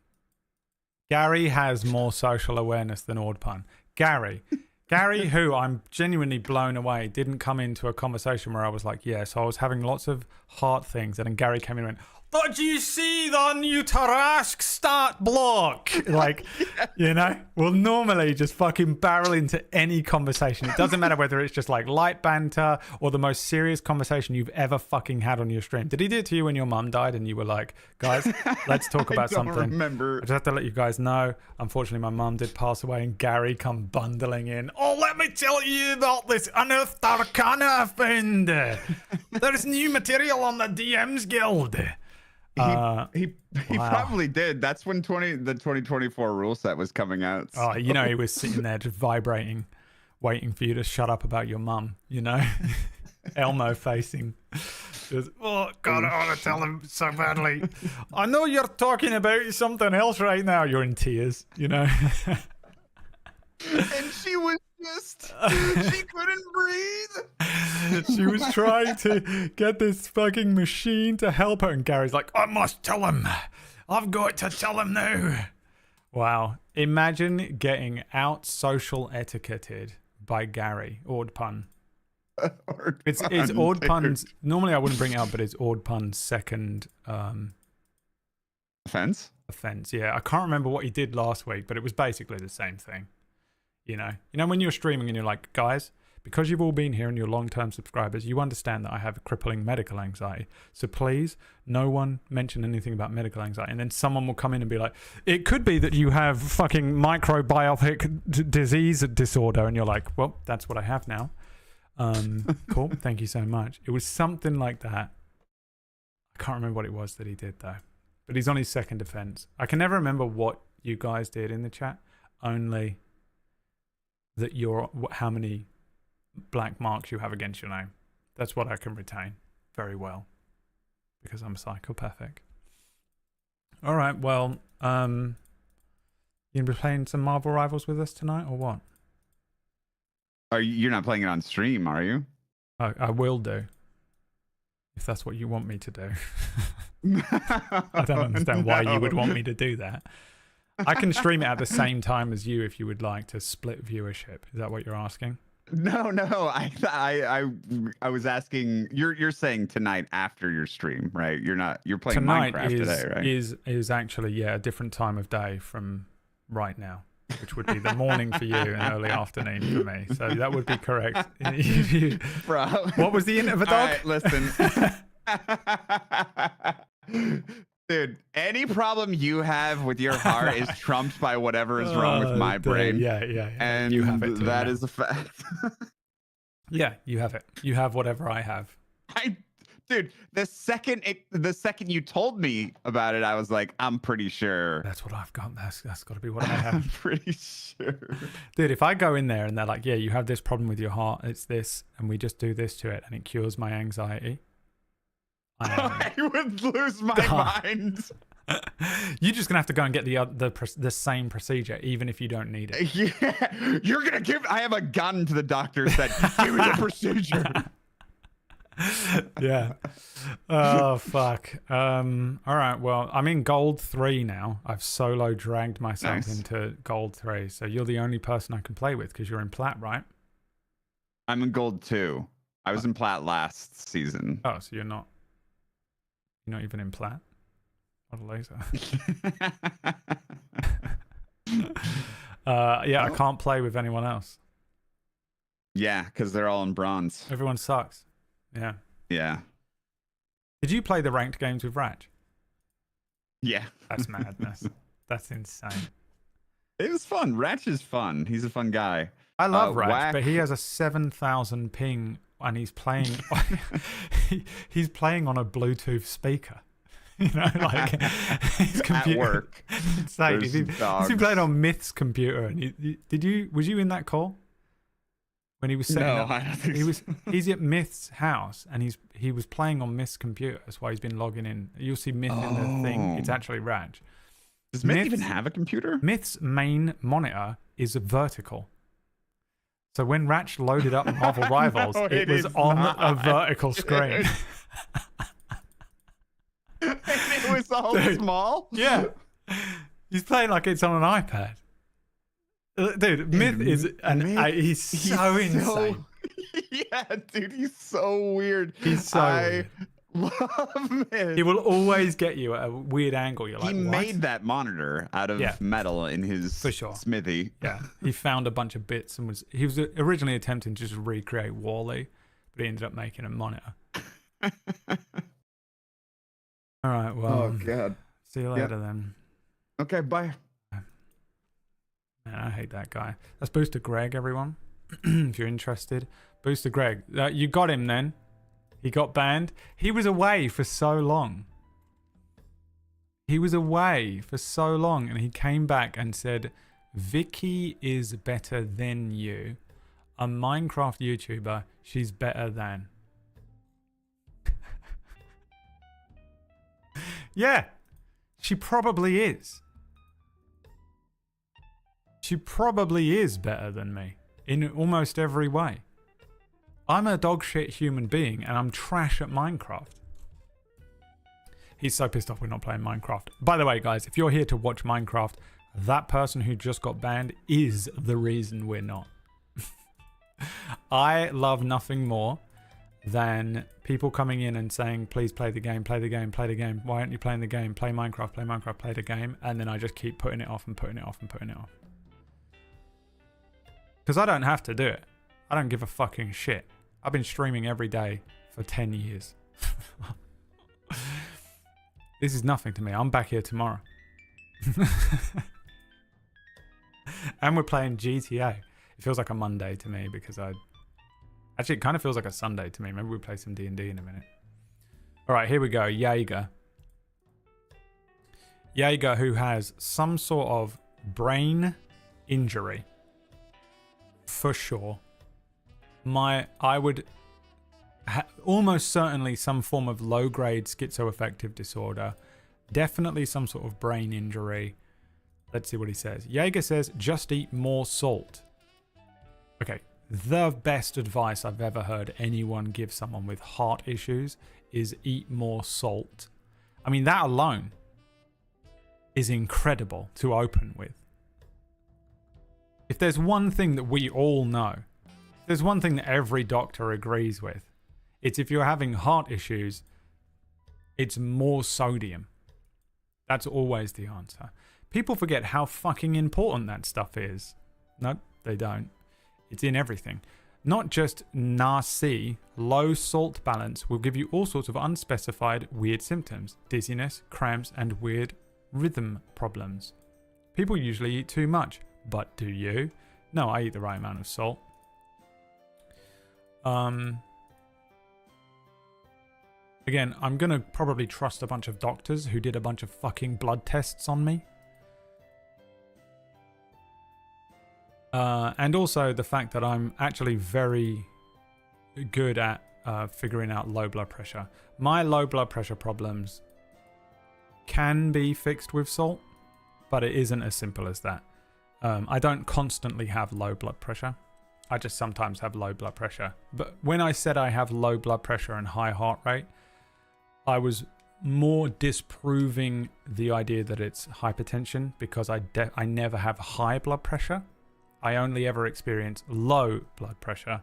Gary has more social awareness than Ord Pun. Gary, who I'm genuinely blown away, didn't come into a conversation where I was like, yeah, so I was having lots of heart things, and then Gary came in and went, did you see the new Tarask start block? Like, you know, we'll normally just fucking barrel into any conversation. It doesn't matter whether it's just like light banter or the most serious conversation you've ever fucking had on your stream. Did he do it to you when your mum died and you were like, guys, let's talk about I don't something? remember. I just have to let you guys know, unfortunately, my mum did pass away, and Gary come bundling in. Oh, let me tell you about this Unearthed Arcana I found. There's new material on the DMs Guild. He wow. probably did. That's when the 2024 rule set was coming out. Oh, you know, he was sitting there just vibrating, waiting for you to shut up about your mum, you know? Elmo facing. Just, oh, God, I want to tell him so badly. I know you're talking about something else right now. You're in tears, you know? And she was just, she couldn't breathe. She was trying to get this fucking machine to help her, and Gary's like, I must tell him. I've got to tell him now. Wow. Imagine getting out social etiquetted by Gary, Ord Pun. It's Ord Pun's. Normally I wouldn't bring it up, but it's Ord Pun's second offense. offense. Yeah, I can't remember what he did last week, but it was basically the same thing. You know when you're streaming and you're like, guys, because you've all been here and you're long-term subscribers, you understand that I have crippling medical anxiety. So please, no one mention anything about medical anxiety. And then someone will come in and be like, it could be that you have fucking microbiotic disease disorder. And you're like, well, that's what I have now. Cool. Thank you so much. It was something like that. I can't remember what it was that he did though. But he's on his second offense. I can never remember what you guys did in the chat. Only that how many black marks you have against your name. That's what I can retain very well because I'm psychopathic. All right, well, you gonna be playing some Marvel Rivals with us tonight or what? You're not playing it on stream, are you? I will do if that's what you want me to do. I don't understand why you would want me to do that. I can stream it at the same time as you if you would like to split viewership. Is that what you're asking? No. I was asking. You're saying tonight after your stream, right? You're playing tonight Minecraft today, right? Is actually a different time of day from right now, which would be the morning for you and early afternoon for me. So that would be correct. Bro, what was the end of a dog? All right, listen. Dude, any problem you have with your heart is trumped by whatever is wrong with my brain. Yeah. And you have it too, that man. is a fact. Yeah, you have it. You have whatever I have. Dude, the second you told me about it, I was like, I'm pretty sure. That's what I've got. That's got to be what I have. I'm pretty sure. Dude, if I go in there and they're like, yeah, you have this problem with your heart, it's this, and we just do this to it, and it cures my anxiety. I would lose my mind. You're just gonna have to go and get the same procedure, even if you don't need it. Yeah, you're gonna give. I have a gun to the doctor. Said, give me the procedure. Yeah. Oh fuck. All right. Well, I'm in gold 3 now. I've solo dragged myself into gold 3. So you're the only person I can play with because you're in plat, right? I'm in gold 2. I was in plat last season. Oh, so you're not even in plat? What a loser. Yeah, I can't play with anyone else. Yeah, because they're all in bronze. Everyone sucks. Yeah. Yeah. Did you play the ranked games with Ratch? Yeah. That's madness. That's insane. It was fun. Ratch is fun. He's a fun guy. I love Ratch, Whack. but he has a 7,000 ping and he's playing he's playing on a Bluetooth speaker. You know, like his computer At work. It's like There's he's dogs. playing on Myth's computer. And was you in that call when he was setting up? I don't think so. He's at Myth's house and he was playing on Myth's computer. That's why he's been logging in. You'll see Myth in the thing. It's actually Raj. Does Myth even have a computer? Myth's main monitor is vertical. So when Ratch loaded up Marvel Rivals, No, it was on a vertical screen. And it was all small? Yeah. He's playing like it's on an iPad. Dude, Myth is he's so insane. Yeah, dude, he's so weird. He's so weird. Love Myth. He will always get you at a weird angle. You're like, he what? made that monitor out of metal in his For sure. smithy. Yeah, he found a bunch of bits and he was originally attempting to just recreate Wall-E, but he ended up making a monitor. All right, well, Oh god. see you later then. Okay, bye. Man, I hate that guy. That's Booster Greg, everyone. If you're interested, Booster Greg, you got him then. He got banned. He was away for so long. And he came back and said, Vicky is better than you. A Minecraft YouTuber, she's better than. Yeah, she probably is. She probably is better than me in almost every way. I'm a dogshit human being and I'm trash at Minecraft. He's so pissed off we're not playing Minecraft. By the way, guys, if you're here to watch Minecraft, that person who just got banned is the reason we're not. I love nothing more than people coming in and saying, please play the game, play the game, play the game. Why aren't you playing the game? Play Minecraft, play the game. And then I just keep putting it off and putting it off and putting it off. Because I don't have to do it. I don't give a fucking shit. I've been streaming every day for 10 years. This is nothing to me. I'm back here tomorrow. And we're playing GTA. It feels like a Monday to me because actually, it kind of feels like a Sunday to me. Maybe we'll play some D&D in a minute. All right, here we go. Jaeger. Jaeger, who has some sort of brain injury. For sure. I would almost certainly some form of low-grade schizoaffective disorder. Definitely some sort of brain injury. Let's see what he says. Jaeger says, just eat more salt. Okay, the best advice I've ever heard anyone give someone with heart issues is eat more salt. I mean, that alone is incredible to open with. If there's one thing that we all know, there's one thing that every doctor agrees with, it's if you're having heart issues, it's more sodium. That's always the answer. People forget how fucking important that stuff is. No, they don't. It's in everything. Not just NAC, low salt balance will give you all sorts of unspecified weird symptoms. Dizziness, cramps, and weird rhythm problems. People usually eat too much. But do you? No, I eat the right amount of salt. Again, I'm going to probably trust a bunch of doctors who did a bunch of fucking blood tests on me. And also the fact that I'm actually very good at figuring out low blood pressure. My low blood pressure problems can be fixed with salt, but it isn't as simple as that. I don't constantly have low blood pressure. I just sometimes have low blood pressure. But when I said I have low blood pressure and high heart rate, I was more disproving the idea that it's hypertension because I never have high blood pressure. I only ever experience low blood pressure,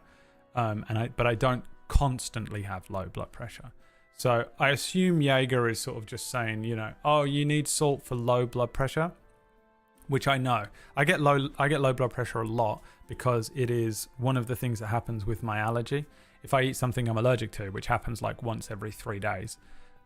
but I don't constantly have low blood pressure. So I assume Jaeger is sort of just saying, you know, oh, you need salt for low blood pressure, which I know. I get low blood pressure a lot because it is one of the things that happens with my allergy. If I eat something I'm allergic to, which happens like once every 3 days,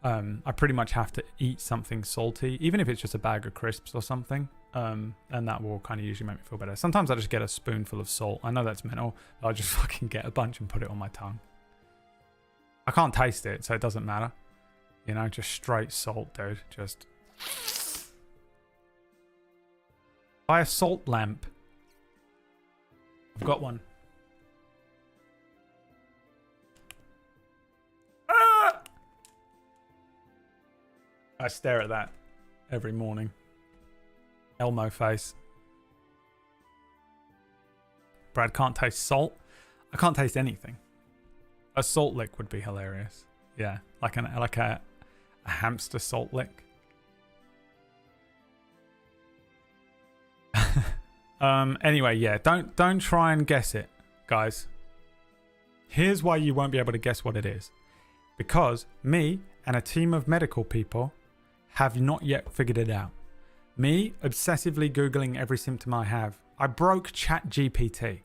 I pretty much have to eat something salty, even if it's just a bag of crisps or something. And that will kind of usually make me feel better. Sometimes I just get a spoonful of salt. I know that's mental, but I'll just fucking get a bunch and put it on my tongue. I can't taste it, so it doesn't matter. You know, just straight salt, dude. Just buy a salt lamp. I've got one. Ah! I stare at that every morning. Elmo face. Brad can't taste salt. I can't taste anything. A salt lick would be hilarious. Yeah, like a hamster salt lick. Anyway, yeah, don't try and guess it, guys. Here's why you won't be able to guess what it is. Because me and a team of medical people have not yet figured it out. Me obsessively Googling every symptom I have. I broke ChatGPT.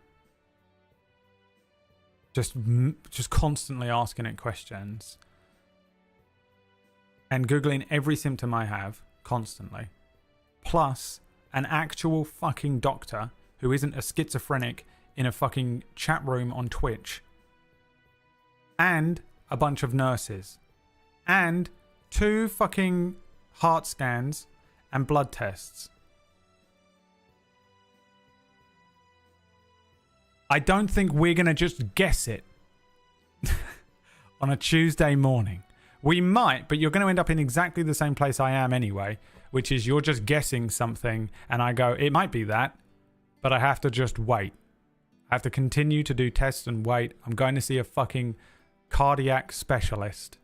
Just constantly asking it questions. And Googling every symptom I have constantly. Plus an actual fucking doctor who isn't a schizophrenic in a fucking chat room on Twitch. And a bunch of nurses. And 2 fucking heart scans and blood tests. I don't think we're going to just guess it on a Tuesday morning. We might, but you're going to end up in exactly the same place I am anyway, which is you're just guessing something and I go, it might be that, but I have to just wait. I have to continue to do tests and wait. I'm going to see a fucking cardiac specialist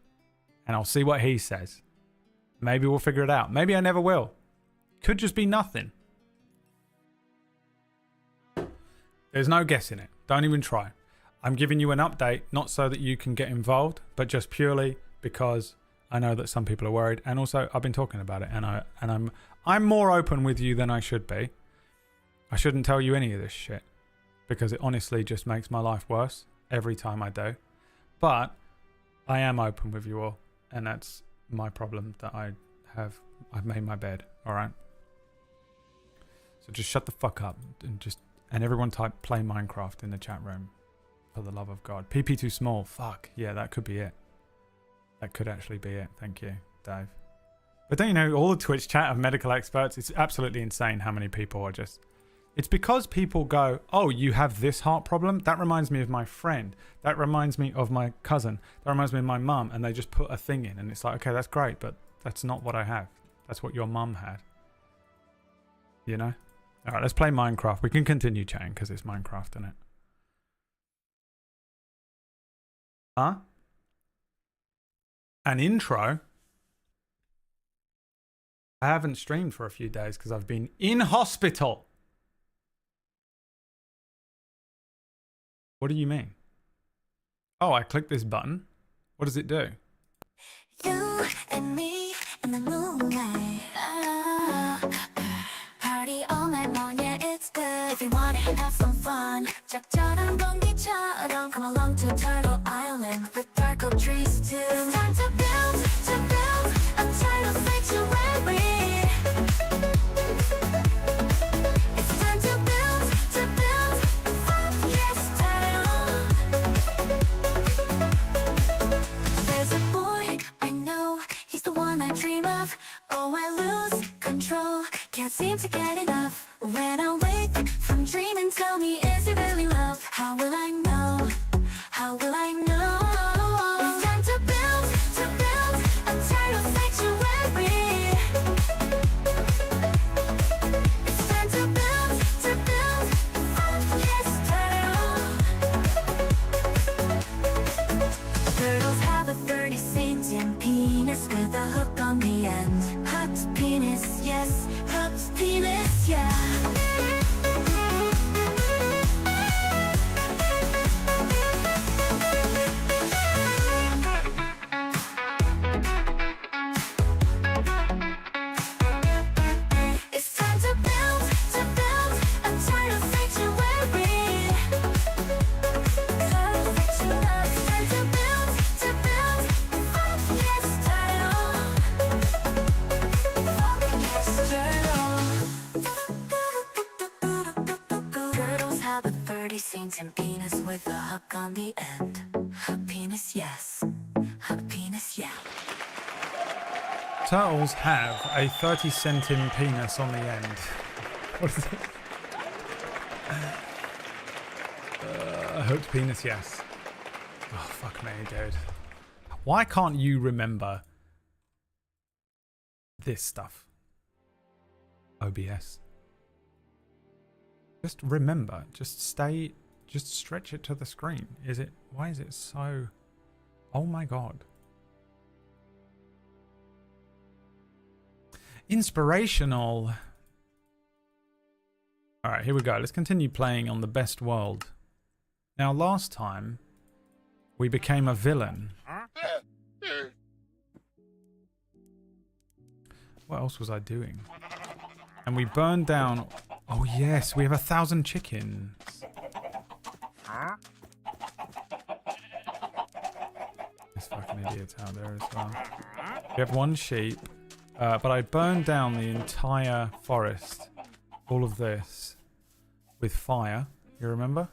and I'll see what he says. Maybe we'll figure it out. Maybe I never will. Could just be nothing. There's no guessing it. Don't even try. I'm giving you an update, not so that you can get involved, but just purely because I know that some people are worried, and also I've been talking about it, and I'm more open with you than I should be. I shouldn't tell you any of this shit because it honestly just makes my life worse every time I do. But I am open with you all, and that's my problem that I've made my bed, all right? So just shut the fuck up and everyone type play Minecraft in the chat room. For the love of God. PP too small. Fuck. Yeah, that could be it. That could actually be it. Thank you, Dave. But don't you know, all the Twitch chat of medical experts, it's absolutely insane how many people are just... It's because people go, oh, you have this heart problem? That reminds me of my friend. That reminds me of my cousin. That reminds me of my mum. And they just put a thing in. And it's like, okay, that's great, but that's not what I have. That's what your mum had. You know? All right, let's play Minecraft. We can continue chatting because it's Minecraft, isn't it? Huh? An intro? I haven't streamed for a few days because I've been in hospital. What do you mean? Oh, I click this button. What does it do? You and me in the moonlight. Party all night long, yeah, it's good. If you wanna have some fun, 적절한 공기처럼 come along to Turtle Island with dark oak trees too. It's time to build a tidal sanctuary. It's time to build, yes, tidal. There's a boy I know, he's the one I dream of. Oh, I lose control, can't seem to get enough. When I wake from dreaming, tell me, is it really love? How will I know? How will I know? It's time to build a tidal sanctuary. It's time to build, yes, tidal. Turtles have a 30-centimeter penis with a hook on the end. Hooked penis, yes, hooked penis, yeah. It's time to build a tidal sanctuary. Tidal sanctuary. It's time to build, yes, tidal. Yes, turtle. Turtles have a 30-centimeter penis with a hook on the end. Hook penis, yes. Hook penis, yeah. Turtles have a 30-centimeter penis on the end. What is it? A hooked penis, yes. Oh, fuck me, dude. Why can't you remember this stuff? OBS. Just remember. Just stay. Just stretch it to the screen. Why is it so... Oh my god. Inspirational. Alright, here we go. Let's continue playing on the best world. Now, last time, we became a villain. What else was I doing? And we burned down... Oh yes, we have 1,000 chickens. There's fucking idiots out there as well. We have 1 sheep. But I burned down the entire forest, all of this, with fire, you remember?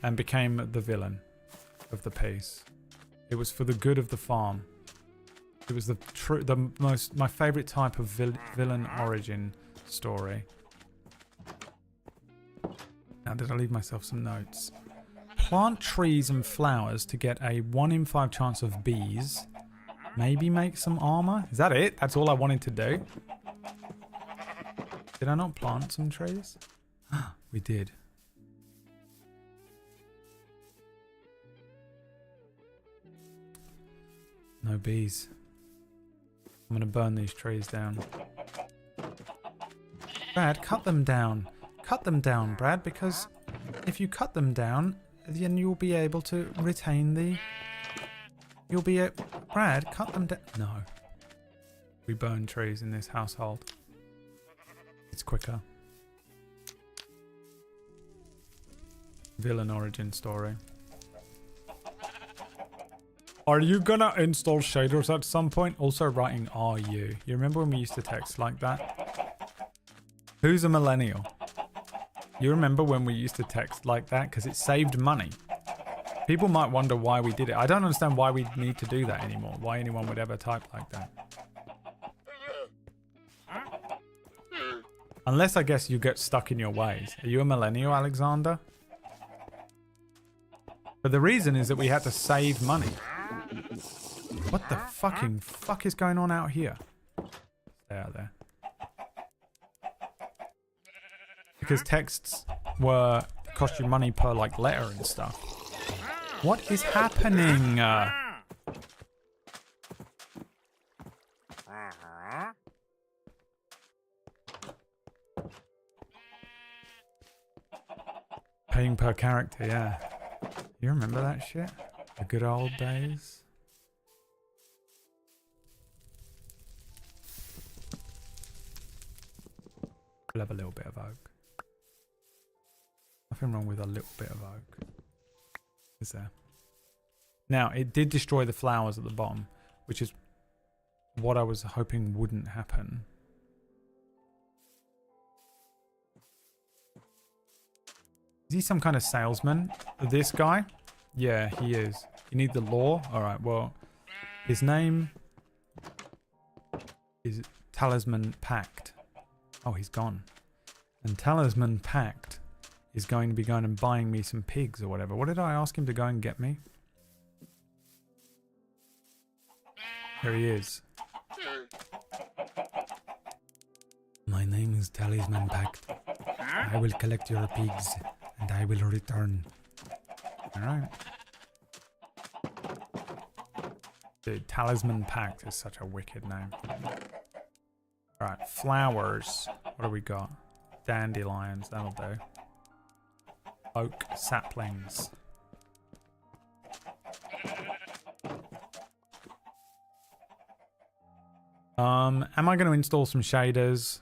And became the villain of the piece. It was for the good of the farm. It was my favourite type of villain origin story. Now, did I leave myself some notes? Plant trees and flowers to get a 1 in 5 chance of bees. Maybe make some armor? Is that it? That's all I wanted to do? Did I not plant some trees? We did. No bees. I'm gonna burn these trees down. Brad, cut them down. Cut them down, Brad, because if you cut them down, then you'll be able to retain the... You'll be a... Brad, cut them down. No. We burn trees in this household. It's quicker. Villain origin story. Are you gonna install shaders at some point? Also writing, are you? You remember when we used to text like that? Who's a millennial? You remember when we used to text like that? Because it saved money. People might wonder why we did it. I don't understand why we need to do that anymore. Why anyone would ever type like that. Unless I guess you get stuck in your ways. Are you a millennial, Alexander? But the reason is that we had to save money. What the fucking fuck is going on out here? Stay out there. Because texts were cost you money per like letter and stuff. What is happening? Paying per character, yeah. You remember that shit? The good old days? We'll have a little bit of oak. Nothing wrong with a little bit of oak. Is there? Now, it did destroy the flowers at the bottom, which is what I was hoping wouldn't happen. Is he some kind of salesman? This guy? Yeah, he is. You need the lore? Alright, well, his name is Talisman Pact. Oh, he's gone. And Talisman Pact is going to be going and buying me some pigs or whatever. What did I ask him to go and get me? There he is. My name is Talisman Pact. I will collect your pigs and I will return. Alright. Dude, Talisman Pact is such a wicked name. Alright, flowers. What do we got? Dandelions, that'll do. Oak saplings. Am I going to install some shaders?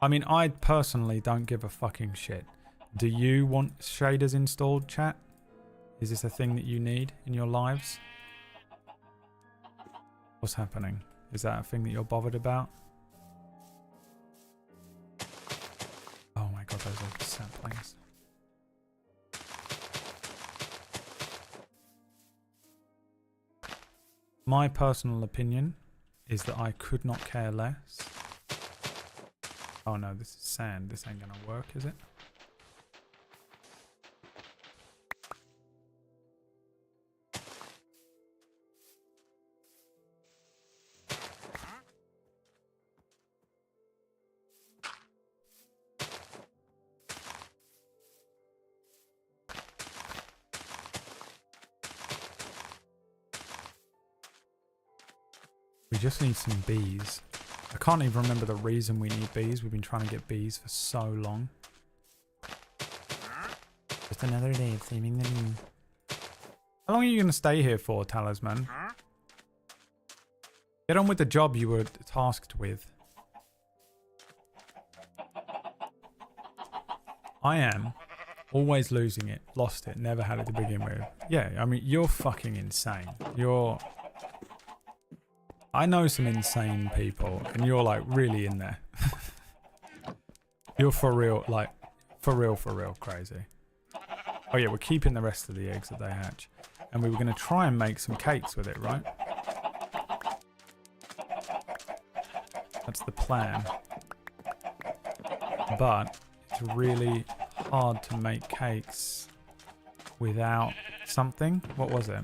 I mean, I personally don't give a fucking shit. Do you want shaders installed, chat? Is this a thing that you need in your lives? What's happening? Is that a thing that you're bothered about? Oh my god, those are saplings. My personal opinion is that I could not care less. Oh no, this is sand. This ain't gonna work, is it? We just need some bees. I can't even remember the reason we need bees. We've been trying to get bees for so long. Just another day of saving the moon. How long are you going to stay here for, Talisman? Get on with the job you were tasked with. I am always losing it. Lost it. Never had it to begin with. Yeah, I mean, you're fucking insane. I know some insane people, and you're like really in there. You're for real, like for real crazy. Oh yeah, we're keeping the rest of the eggs that they hatch. And we were going to try and make some cakes with it, right? That's the plan. But it's really hard to make cakes without something. What was it?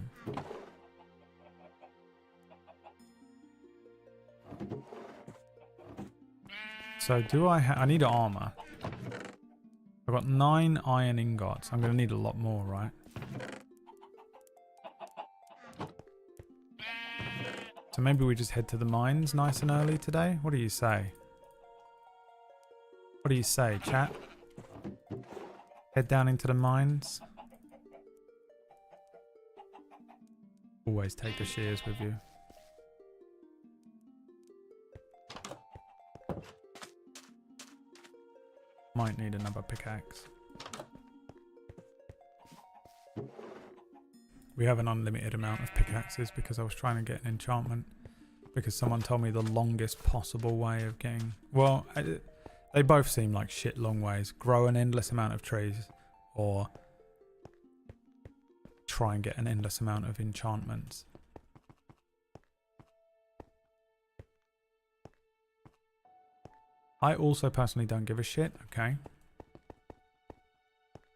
So do I need armor. I've got 9 iron ingots. I'm going to need a lot more, right? So maybe we just head to the mines nice and early today? What do you say? What do you say, chat? Head down into the mines. Always take the shears with you. Might need another pickaxe. We have an unlimited amount of pickaxes because I was trying to get an enchantment. Because someone told me the longest possible way of getting... Well, they both seem like shit long ways. Grow an endless amount of trees or try and get an endless amount of enchantments. I also personally don't give a shit, okay?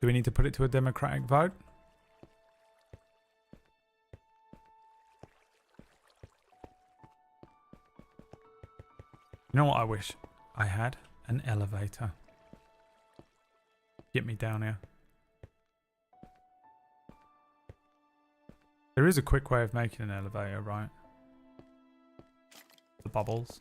Do we need to put it to a democratic vote? You know what I wish I had? An elevator. Get me down here. There is a quick way of making an elevator, right? The bubbles.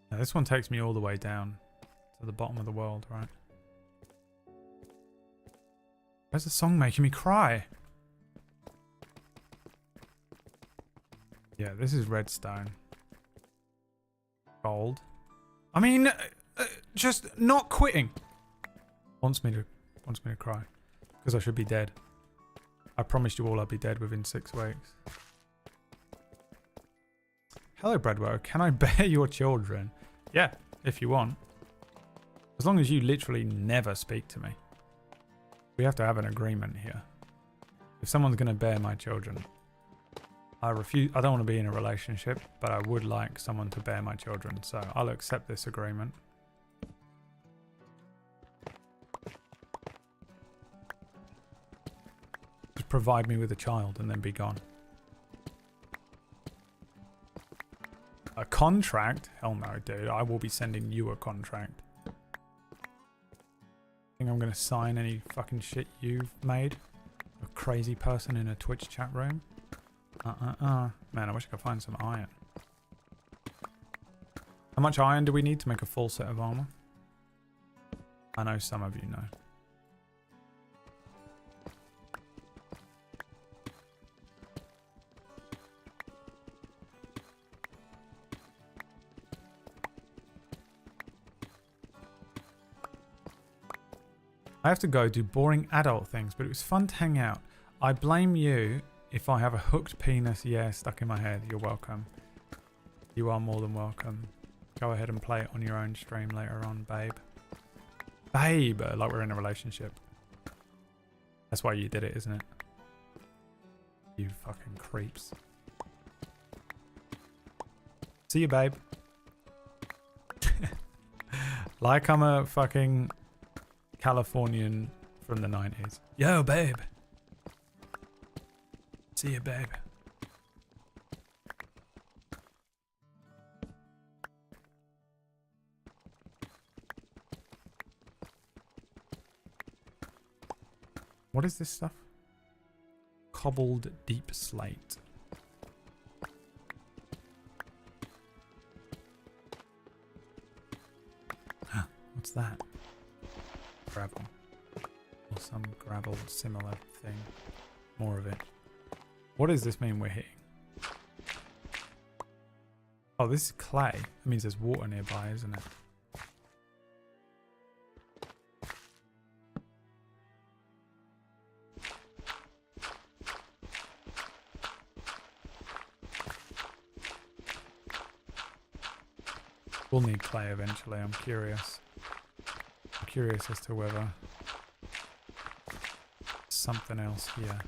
Now this one takes me all the way down to the bottom of the world, right? Where's the song making me cry? Yeah, this is redstone. Gold. I mean, just not quitting. Wants me to cry. Because I should be dead. I promised you all I'd be dead within 6 weeks. Hello, BradWOTO. Can I bear your children? Yeah, if you want. As long as you literally never speak to me. We have to have an agreement here. If someone's going to bear my children, I refuse. I don't want to be in a relationship, but I would like someone to bear my children. So I'll accept this agreement. Just provide me with a child and then be gone. A contract? Hell no, dude. I will be sending you a contract. Think I'm gonna sign any fucking shit you've made? A crazy person in a Twitch chat room? Man, I wish I could find some iron. How much iron do we need to make a full set of armor? I know some of you know. I have to go do boring adult things, but it was fun to hang out. I blame you if I have a hooked penis, stuck in my head. You're welcome. You are more than welcome. Go ahead and play it on your own stream later on, babe. Babe! Like we're in a relationship. That's why you did it, isn't it? You fucking creeps. See you, babe. Like I'm a fucking Californian from the 90s. Yo, babe. See you, babe. What is this stuff? Cobbled deep slate. What's that? Gravel. Or some gravel similar thing. More of it. What does this mean we're hitting? Oh, this is clay. That means there's water nearby, isn't it? We'll need clay eventually, I'm curious. I'm curious as to whether something else here.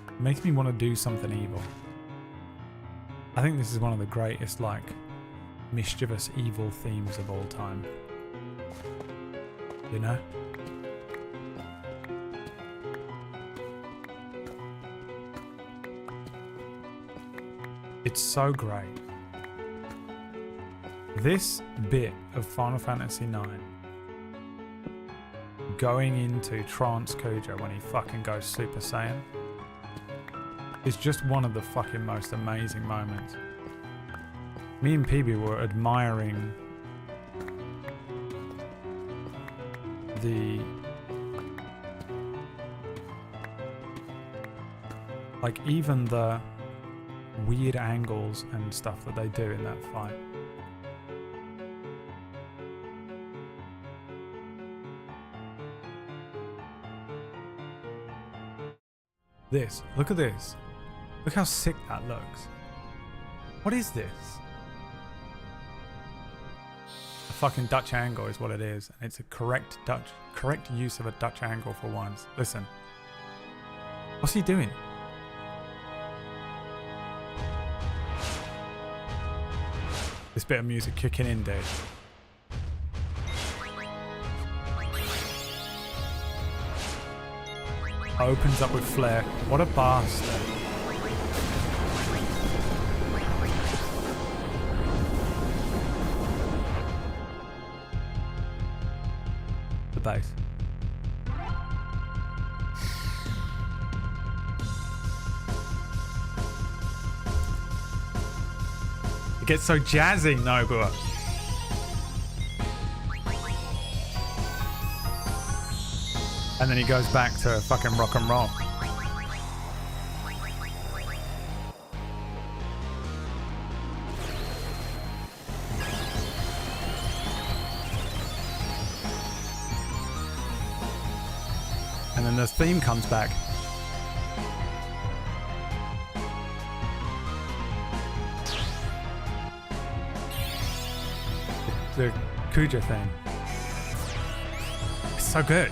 It makes me want to do something evil. I think this is one of the greatest, like, mischievous evil themes of all time. You know? It's so great. This bit of Final Fantasy IX going into Trance Kuja when he fucking goes Super Saiyan is just one of the fucking most amazing moments. Me and PB were admiring the like even the weird angles and stuff that they do in that fight. This, look at this. Look how sick that looks. What is this? A fucking Dutch angle is what it is. And it's a correct use of a Dutch angle for once. Listen. What's he doing? This bit of music kicking in, dude. Opens up with flair. What a bastard. The bass. It gets so jazzy, Nogura. And then he goes back to fucking rock and roll. And then the theme comes back. The Kuja theme. It's so good.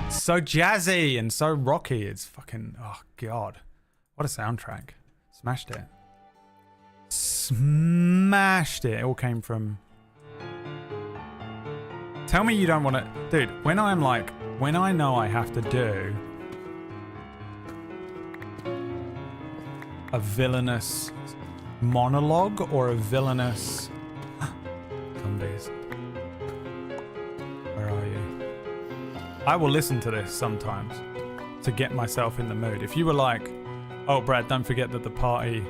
So jazzy and so rocky. It's fucking, oh god, what a soundtrack. Smashed it. Smashed it. It all came from, tell me you don't want to, dude, when I'm like, when I know I have to do a villainous monologue or a villainous zombies, where are you? I will listen to this sometimes to get myself in the mood. If you were like, oh, Brad, don't forget that the party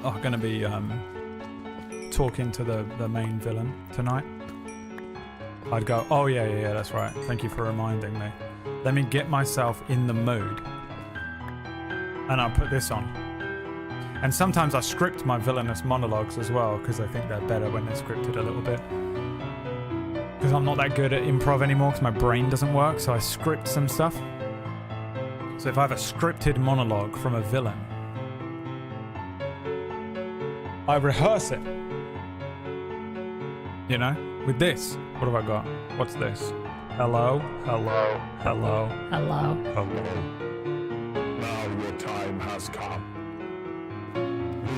are going to be talking to the main villain tonight, I'd go, oh, yeah, that's right. Thank you for reminding me. Let me get myself in the mood. And I'll put this on. And sometimes I script my villainous monologues as well, because I think they're better when they're scripted a little bit. Because I'm not that good at improv anymore because my brain doesn't work, so I script some stuff. So if I have a scripted monologue from a villain, I rehearse it. You know? With this, what have I got? What's this? Hello, hello, hello, Hello. hello. Now your time has come.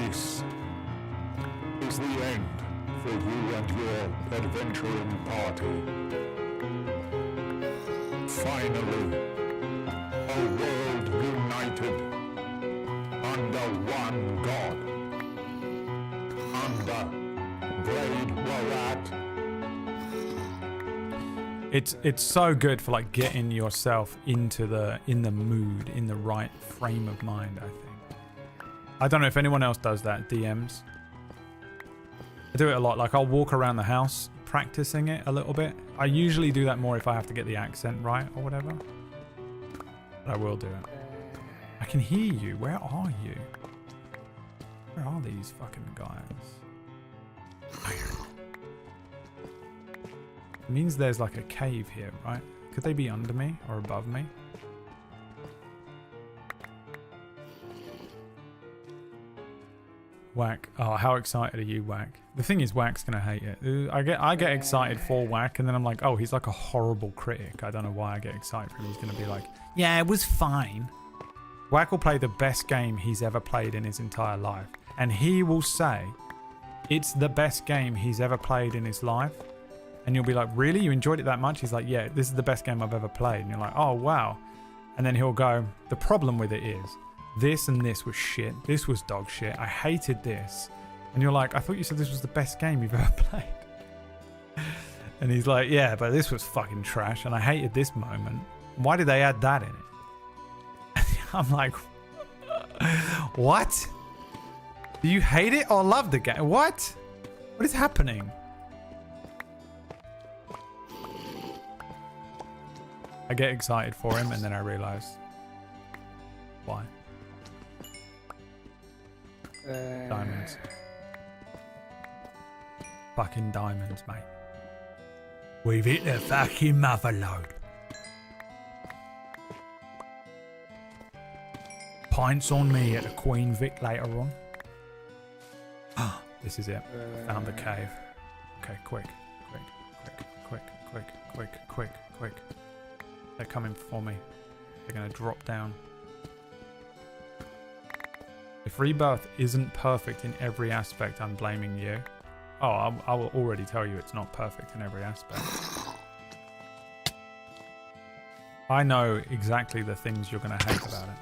This is the end for you and your adventuring party. Finally, a world united under one god. Under BradWOTO. It's so good for like getting yourself in the mood, in the right frame of mind, I think. I don't know if anyone else does that, DMs. I do it a lot. Like I'll walk around the house practicing it a little bit. I usually do that more if I have to get the accent right or whatever. But I will do it. I can hear you. Where are you? Where are these fucking guys? It means there's like a cave here, right? Could they be under me or above me? Whack. Oh, how excited are you, Whack? The thing is, Whack's gonna hate it. Ooh, I get excited for Whack, and then I'm like, oh, he's like a horrible critic. I don't know why I get excited for him. He's gonna be like, yeah, it was fine. Whack will play the best game he's ever played in his entire life, and he will say it's the best game he's ever played in his life. And you'll be like, really? You enjoyed it that much? He's like, yeah, this is the best game I've ever played. And you're like, oh, wow. And then he'll go, the problem with it is this and this was shit. This was dog shit. I hated this. And you're like, I thought you said this was the best game you've ever played. And he's like, yeah, but this was fucking trash. And I hated this moment. Why did they add that in it? I'm like, what? Do you hate it or love the game? What? What is happening? I get excited for him and then I realize why. Diamonds. Fucking diamonds, mate. We've hit the fucking mother load. Pints on me at the Queen Vic later on. This is it. Found the cave. Okay, quick. They're coming for me. They're gonna drop down. If Rebirth isn't perfect in every aspect, I'm blaming you. Oh, I will already tell you it's not perfect in every aspect. I know exactly the things you're gonna hate about it.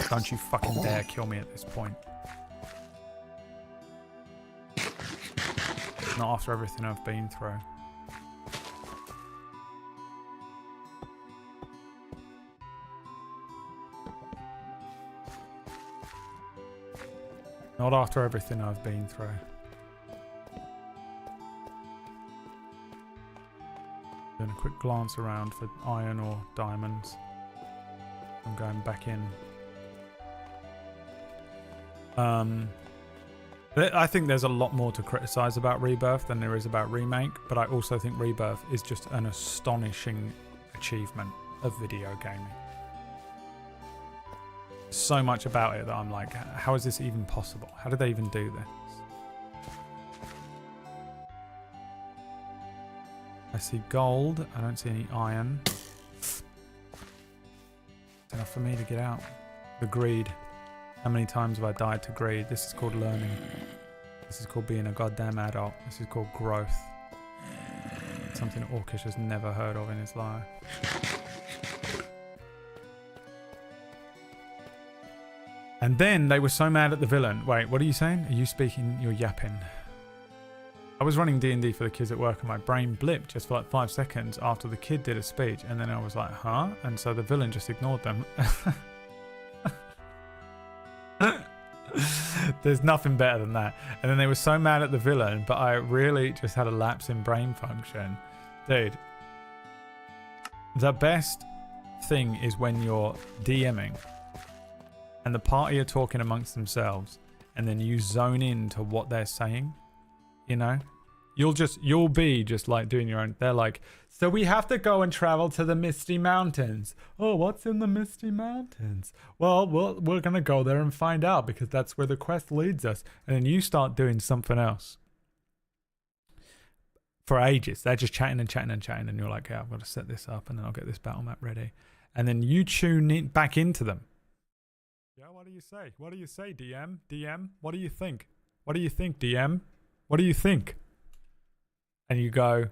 Don't you fucking dare kill me at this point. Not after everything I've been through. Not after everything I've been through. Doing a quick glance around for iron or diamonds. I'm going back in. I think there's a lot more to criticize about Rebirth than there is about Remake, but I also think Rebirth is just an astonishing achievement of video gaming. So much about it that I'm like, how is this even possible? How did they even do this? I see gold. I don't see any iron. It's enough for me to get out. The greed. How many times have I died to greed? This is called learning. This is called being a goddamn adult. This is called growth. Something Orcish has never heard of in his life. And then they were so mad at the villain. Wait, what are you saying? Are you speaking? You're yapping. I was running D&D for the kids at work and my brain blipped just for like 5 seconds after the kid did a speech. And then I was like, huh? And so the villain just ignored them. There's nothing better than that. And then they were so mad at the villain, but I really just had a lapse in brain function. Dude, the best thing is when you're DMing and the party are talking amongst themselves and then you zone into what they're saying, you know? You'll be just like doing your own. They're like, so we have to go and travel to the Misty Mountains. Oh, what's in the Misty Mountains? Well, we're going to go there and find out because that's where the quest leads us. And then you start doing something else. For ages. They're just chatting and chatting and chatting. And you're like, yeah, I've got to set this up and then I'll get this battle map ready. And then you tune in back into them. Yeah, what do you say? What do you say, DM? DM, what do you think? What do you think, DM? What do you think? And you go,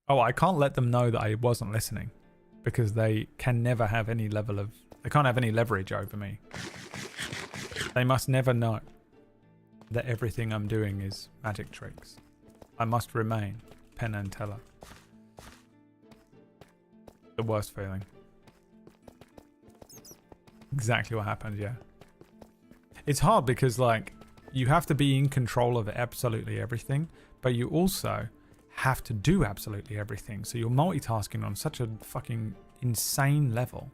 oh, I can't let them know that I wasn't listening because they can never have any level of, they can't have any leverage over me. They must never know that everything I'm doing is magic tricks. I must remain Penn and Teller. The worst feeling. Exactly what happened, yeah. It's hard because, like, you have to be in control of absolutely everything, but you also have to do absolutely everything. So you're multitasking on such a fucking insane level.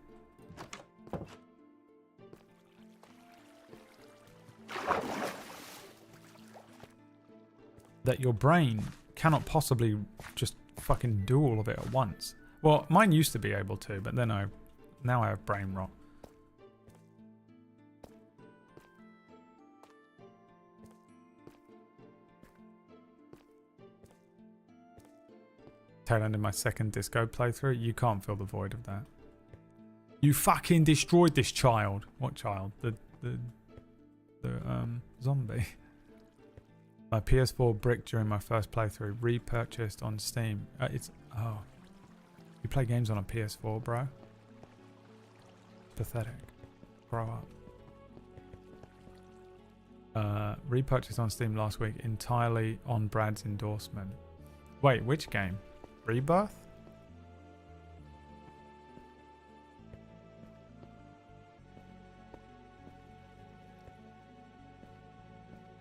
That your brain cannot possibly just fucking do all of it at once. Well, mine used to be able to, but then now I have brain rot. Tail end of my second disco playthrough. You can't fill the void of that. You fucking destroyed this child. What child? The zombie. My PS4 brick during my first playthrough. Repurchased on Steam. Oh. You play games on a PS4, bro? Pathetic. Grow up. Repurchased on Steam last week entirely on Brad's endorsement. Wait, which game? Rebirth?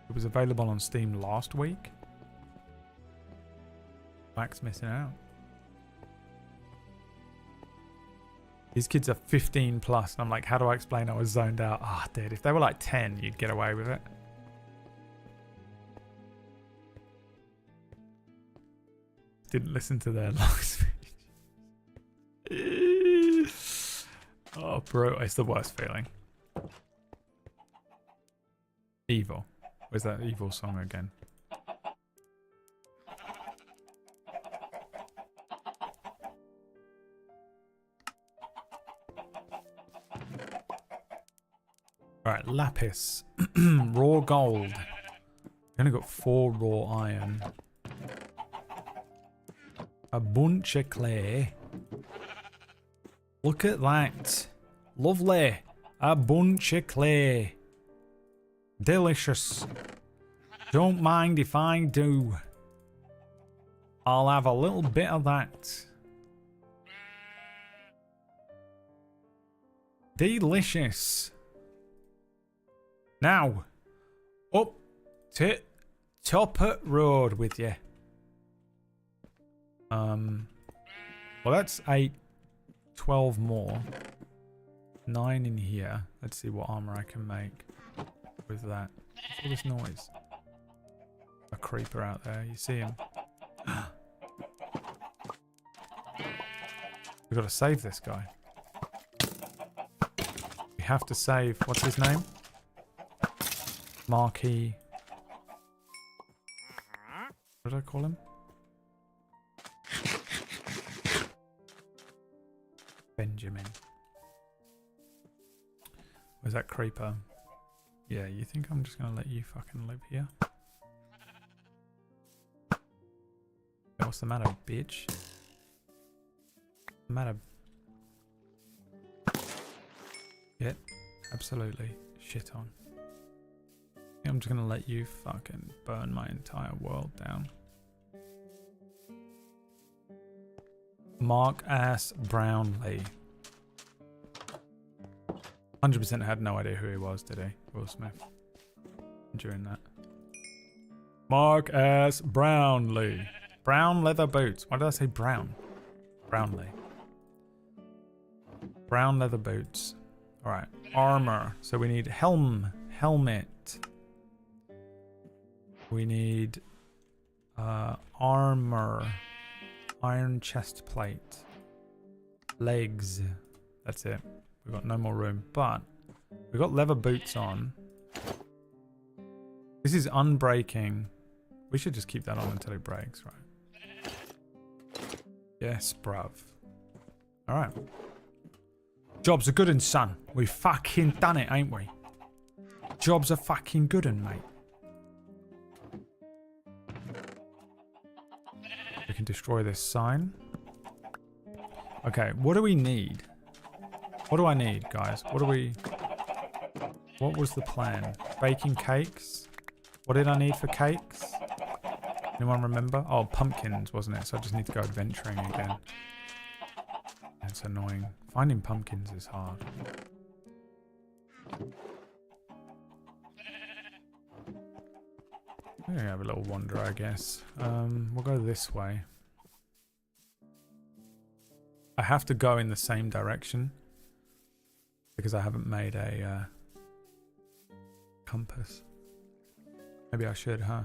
It was available on Steam last week. Mac's missing out. These kids are 15 plus, and I'm like, how do I explain I was zoned out? Ah, dude, if they were like 10, you'd get away with it. Didn't listen to their long speech. Oh, bro, it's the worst feeling. Evil. Where's that evil song again? Alright, lapis. Raw gold. Only got 4 raw iron. A bunch of clay. Look at that. Lovely. A bunch of clay. Delicious. Don't mind if I do. I'll have a little bit of that. Delicious. Now, up to Toppet Road with you. Well, that's 8, 12 more. 9 in here. Let's see what armor I can make with that. What's all this noise? A creeper out there. You see him? We've got to save this guy. We have to save. What's his name? Marquis. What did I call him? Benjamin. Where's that creeper? Yeah, you think I'm just gonna let you fucking live here? Hey, what's the matter, bitch? What's the matter? Yeah, absolutely. Shit on. I'm just gonna let you fucking burn my entire world down. Mark Ass Brownlee. 100% had no idea who he was, did he? Will Smith. During that. Mark Ass Brownlee. Brown leather boots. Why did I say brown? Brownlee. Brown leather boots. Alright. Armor. So we need helmet. We need armor. Iron chest plate. Legs. That's it. We've got no more room. But we've got leather boots on. This is unbreaking. We should just keep that on until it breaks, right? Yes, bruv. Alright. Jobs are good and son. We fucking done it, ain't we? Jobs are fucking good and mate. We can destroy this sign. Okay, what do we need? What do I need, guys? What was the plan? Baking cakes? What did I need for cakes? Anyone remember? Oh, pumpkins, wasn't it? So I just need to go adventuring again. That's annoying. Finding pumpkins is hard. We're gonna have a little wander, I guess. We'll go this way. I have to go in the same direction because I haven't made a compass. Maybe I should, huh?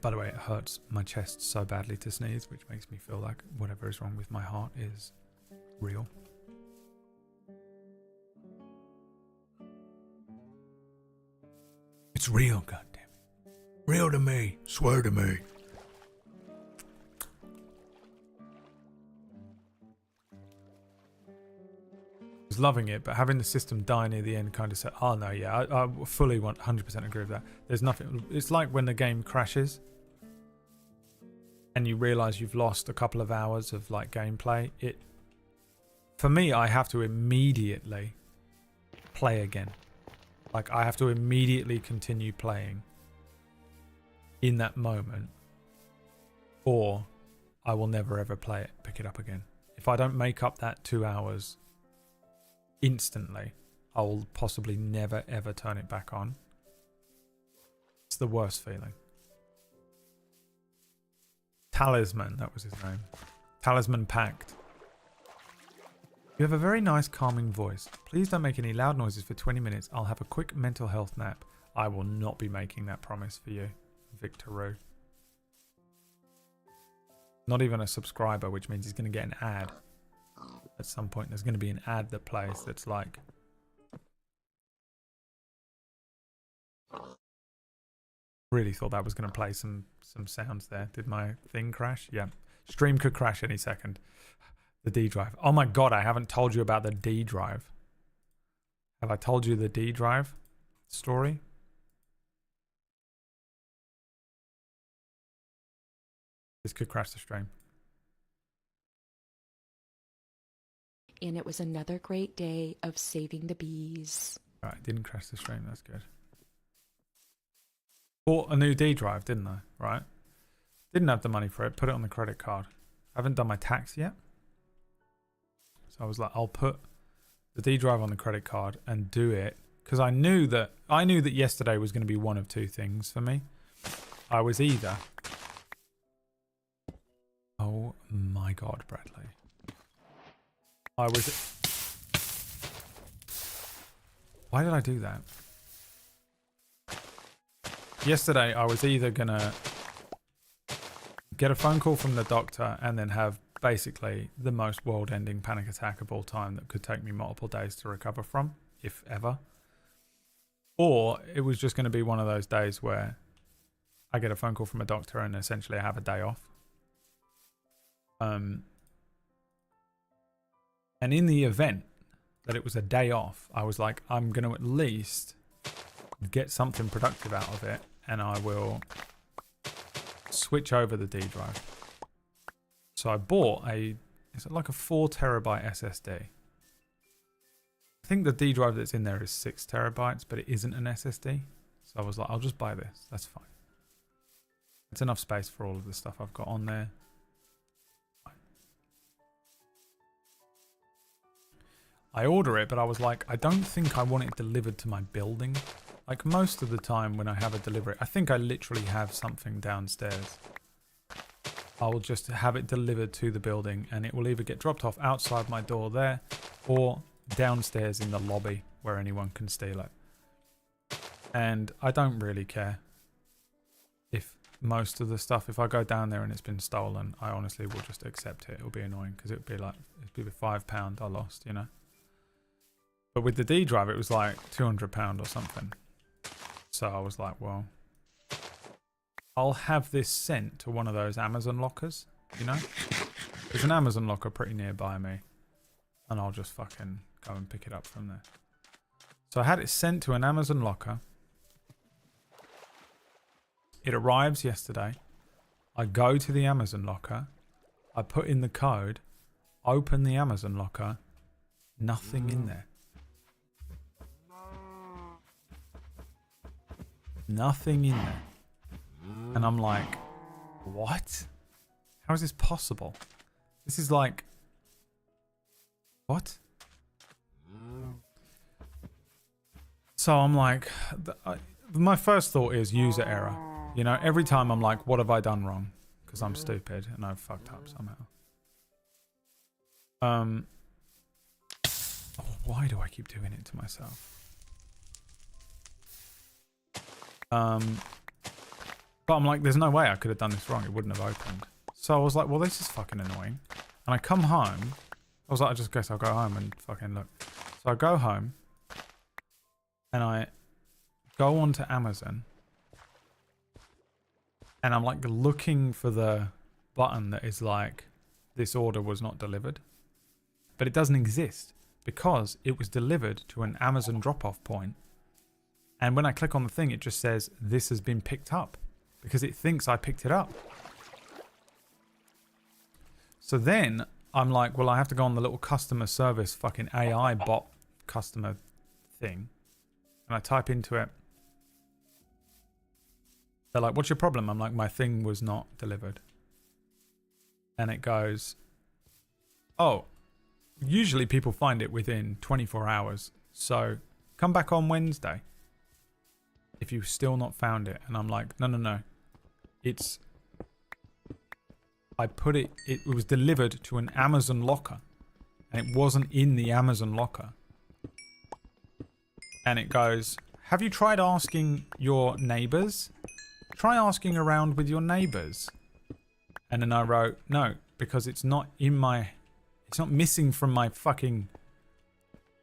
By the way, it hurts my chest so badly to sneeze, which makes me feel like whatever is wrong with my heart is real. It's real, goddammit. Real to me. Swear to me. was loving it, but having the system die near the end kind of said, oh no, yeah, I fully 100% agree with that. There's nothing. It's like when the game crashes and you realize you've lost a couple of hours of like gameplay. For me, I have to immediately play again. Like I have to immediately continue playing in that moment, or I will never ever pick it up again. If I don't make up that 2 hours instantly, I will possibly never ever turn it back on. It's the worst feeling. Talisman, that was his name. Talisman Pact. You have a very nice calming voice. Please don't make any loud noises for 20 minutes. I'll have a quick mental health nap. I will not be making that promise for you, Victor Rue. Not even a subscriber, which means he's going to get an ad. At some point, there's going to be an ad that plays that's like... Really thought that was going to play some sounds there. Did my thing crash? Yeah. Stream could crash any second. The D drive. Oh my god, I haven't told you about the D drive. Have I told you the D drive story? This could crash the stream. And it was another great day of saving the bees. Alright, didn't crash the stream, that's good. Bought a new D drive, didn't I? Right? Didn't have the money for it, put it on the credit card. Haven't done my tax yet. So I was like, I'll put the D drive on the credit card and do it. Because I knew that yesterday was going to be one of two things for me. I was either... Oh my god, Bradley. I was... Why did I do that? Yesterday, I was either going to get a phone call from the doctor and then have basically the most world-ending panic attack of all time that could take me multiple days to recover from, if ever. Or it was just going to be one of those days where I get a phone call from a doctor and essentially I have a day off. And in the event that it was a day off, I was like, I'm going to at least get something productive out of it, and I will switch over the D drive. So I bought is it like a 4 terabyte SSD? I think the D drive that's in there is 6 terabytes, but it isn't an SSD. So I was like, I'll just buy this. That's fine. It's enough space for all of the stuff I've got on there. I order it, but I was like, I don't think I want it delivered to my building. Like most of the time when I have a delivery, I think I literally have something downstairs. I'll just have it delivered to the building and it will either get dropped off outside my door there or downstairs in the lobby where anyone can steal it. And I don't really care if most of the stuff, if I go down there and it's been stolen, I honestly will just accept it. It'll be annoying because it'd be like, it'd be £5 I lost, you know. But with the D drive, it was like £200 or something. So I was like, well, I'll have this sent to one of those Amazon lockers, you know? There's an Amazon locker pretty nearby me. And I'll just fucking go and pick it up from there. So I had it sent to an Amazon locker. It arrives yesterday. I go to the Amazon locker. I put in the code. Open the Amazon locker. Nothing in there. Nothing in there. And I'm like, what? How is this possible? This is like... What? So I'm like... my first thought is user error. You know, every time I'm like, what have I done wrong? Because I'm stupid and I've fucked up somehow. Oh, why do I keep doing it to myself? But I'm like, there's no way I could have done this wrong. It wouldn't have opened. So I was like, well, this is fucking annoying. And I come home. I was like, I just guess I'll go home and fucking look. So I go home. And I go onto Amazon. And I'm like looking for the button that is like, this order was not delivered. But it doesn't exist. because it was delivered to an Amazon drop-off point. And when I click on the thing, it just says, this has been picked up because it thinks I picked it up. So then I'm like, well, I have to go on the little customer service fucking AI bot customer thing. And I type into it. They're like, what's your problem? I'm like, my thing was not delivered. And it goes, oh, usually people find it within 24 hours. So come back on Wednesday if you've still not found it. And I'm like, no. It was delivered to an Amazon locker. And it wasn't in the Amazon locker. And it goes, have you tried asking your neighbors? Try asking around with your neighbors. And then I wrote, no, because it's not missing from my fucking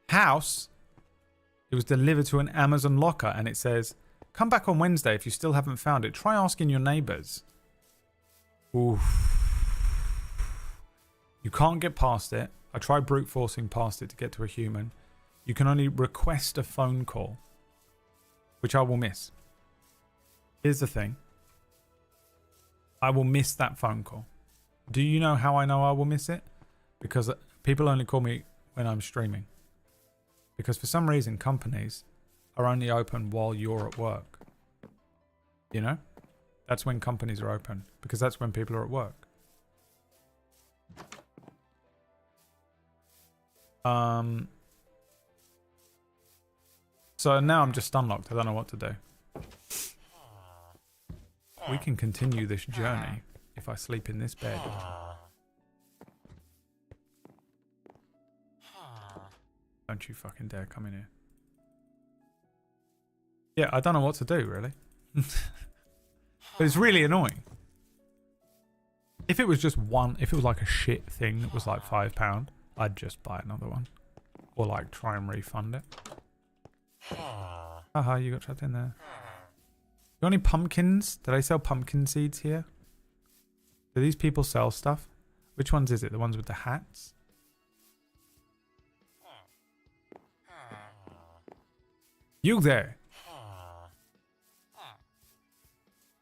house. It was delivered to an Amazon locker, and it says, come back on Wednesday if you still haven't found it. Try asking your neighbors. Oof. You can't get past it. I tried brute forcing past it to get to a human. You can only request a phone call, which I will miss. Here's the thing. I will miss that phone call. Do you know how I know I will miss it? Because people only call me when I'm streaming. Because for some reason, companies are only open while you're at work. You know? That's when companies are open. Because that's when people are at work. So now I'm just unlocked. I don't know what to do. We can continue this journey if I sleep in this bed. Don't you fucking dare come in here. Yeah, I don't know what to do, really. But it's really annoying. If it was just one, if it was like a shit thing that was like £5, I'd just buy another one. Or like try and refund it. Haha, you got trapped in there. You got any pumpkins? Do they sell pumpkin seeds here? Do these people sell stuff? Which ones is it? The ones with the hats? You there.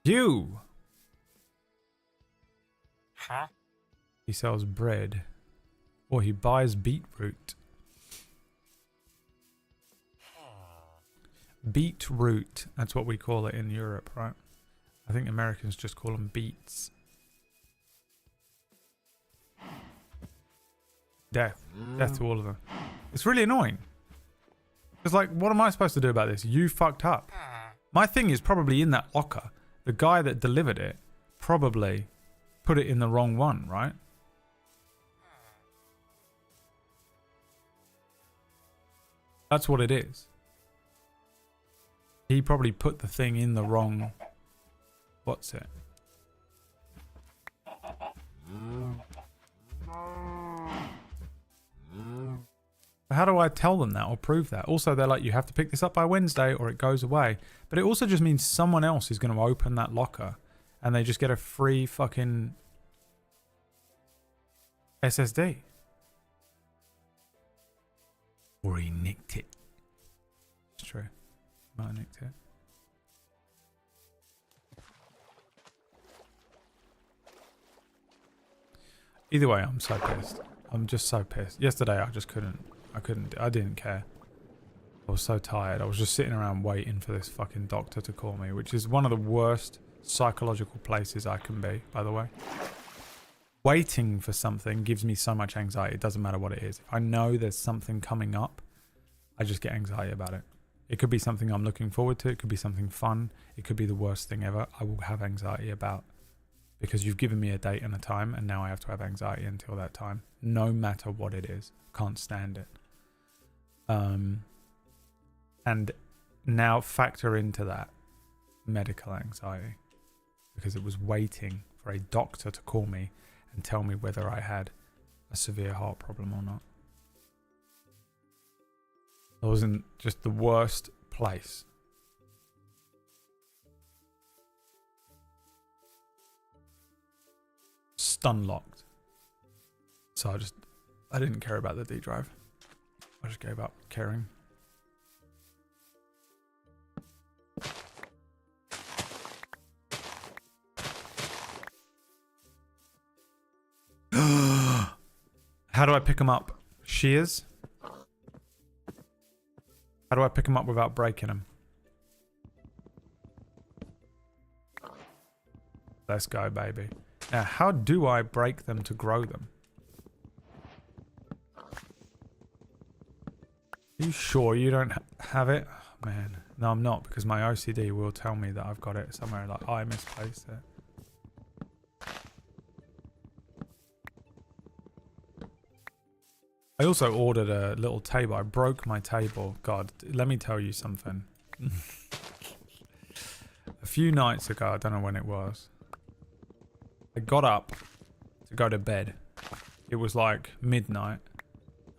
You. Huh? He sells bread. Or he buys beetroot. Beetroot. That's what we call it in Europe, right? I think Americans just call them beets. Death. Death to all of them. It's really annoying. It's like, what am I supposed to do about this? You fucked up. My thing is probably in that locker. The guy that delivered it probably put it in the wrong one, right? That's what it is. He probably put the thing in the wrong... What's it? How do I tell them that or prove that? Also, they're like, you have to pick this up by Wednesday or it goes away. But it also just means someone else is going to open that locker and they just get a free fucking SSD. Or he nicked it. It's true. Might have nicked it. Either way, I'm so pissed. I'm just so pissed. Yesterday, I just couldn't. I didn't care. I was so tired. I was just sitting around waiting for this fucking doctor to call me, which is one of the worst psychological places I can be, by the way. Waiting for something gives me so much anxiety. It doesn't matter what it is. If I know there's something coming up, I just get anxiety about it. It could be something I'm looking forward to. It could be something fun. It could be the worst thing ever. I will have anxiety about because you've given me a date and a time and now I have to have anxiety until that time. No matter what it is. Can't stand it. And now factor into that medical anxiety because it was waiting for a doctor to call me and tell me whether I had a severe heart problem or not. I was in just the worst place. Stun locked. So I didn't care about the D drive. I just gave up caring. How do I pick them up? Shears? How do I pick them up without breaking them? Let's go, baby. Now, how do I break them to grow them? Are you sure you don't have it? Oh, man. No, I'm not, because my OCD will tell me that I've got it somewhere. Like, oh, I misplaced it. I also ordered a little table. I broke my table. God, let me tell you something. A few nights ago, I don't know when it was, I got up to go to bed. It was like midnight.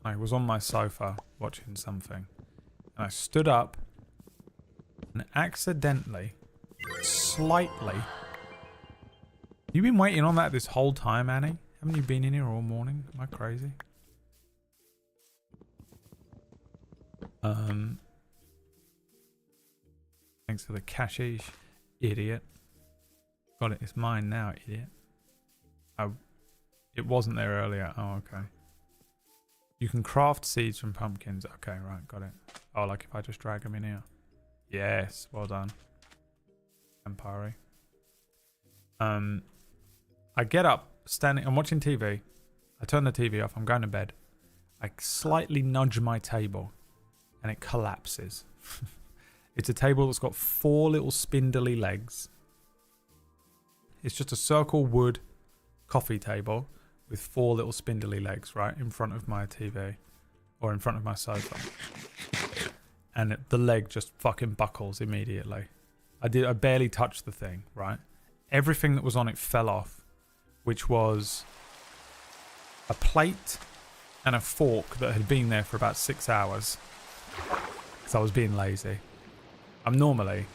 I was on my sofa watching something. And I stood up and accidentally, slightly... You been waiting on that this whole time, Annie? Haven't you been in here all morning? Am I crazy? Thanks for the cashish, idiot. Got it, it's mine now, idiot. Oh, it wasn't there earlier. Oh, okay. You can craft seeds from pumpkins. Okay, right, got it. Oh, like if I just drag them in here. Yes, well done. Empire. I get up, standing, I'm watching TV. I turn the TV off, I'm going to bed. I slightly nudge my table and it collapses. It's a table that's got 4 little spindly legs. It's just a circle wood coffee table with 4 little spindly legs, right, in front of my TV or in front of my sofa. And the leg just fucking buckles immediately. I barely touched the thing, right? Everything that was on it fell off, which was a plate and a fork that had been there for about 6 hours because I was being lazy. I'm normally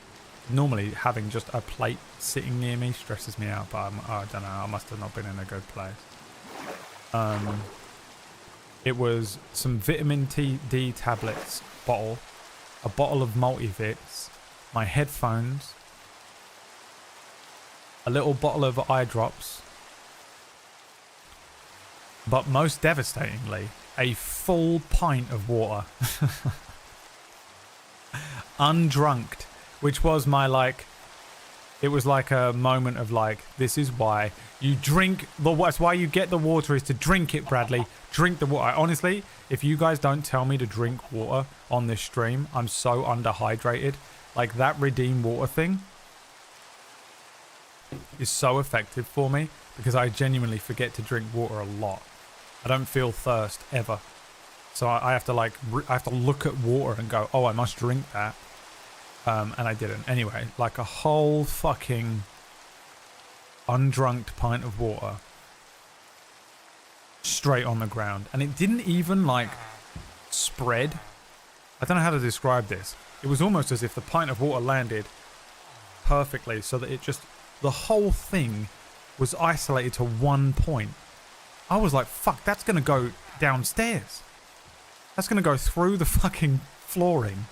having just a plate sitting near me stresses me out, but I don't know, I must have not been in a good place. It was some vitamin D tablets bottle, a bottle of multivits, my headphones, a little bottle of eye drops, but most devastatingly, a full pint of water. Undrunked, which was my like, it was like a moment of like, this is why you drink that's why you get the water, is to drink it, Bradley. Drink the water. Honestly, if you guys don't tell me to drink water on this stream, I'm so underhydrated. Like that redeem water thing is so effective for me because I genuinely forget to drink water a lot. I don't feel thirst ever. So I have to like, I have to look at water and go, oh, I must drink that. And I didn't. Anyway, like a whole fucking undrunked pint of water straight on the ground. And it didn't even like spread. I don't know how to describe this. It was almost as if the pint of water landed perfectly so that it just, the whole thing was isolated to one point. I was like, fuck, that's going to go downstairs. That's going to go through the fucking flooring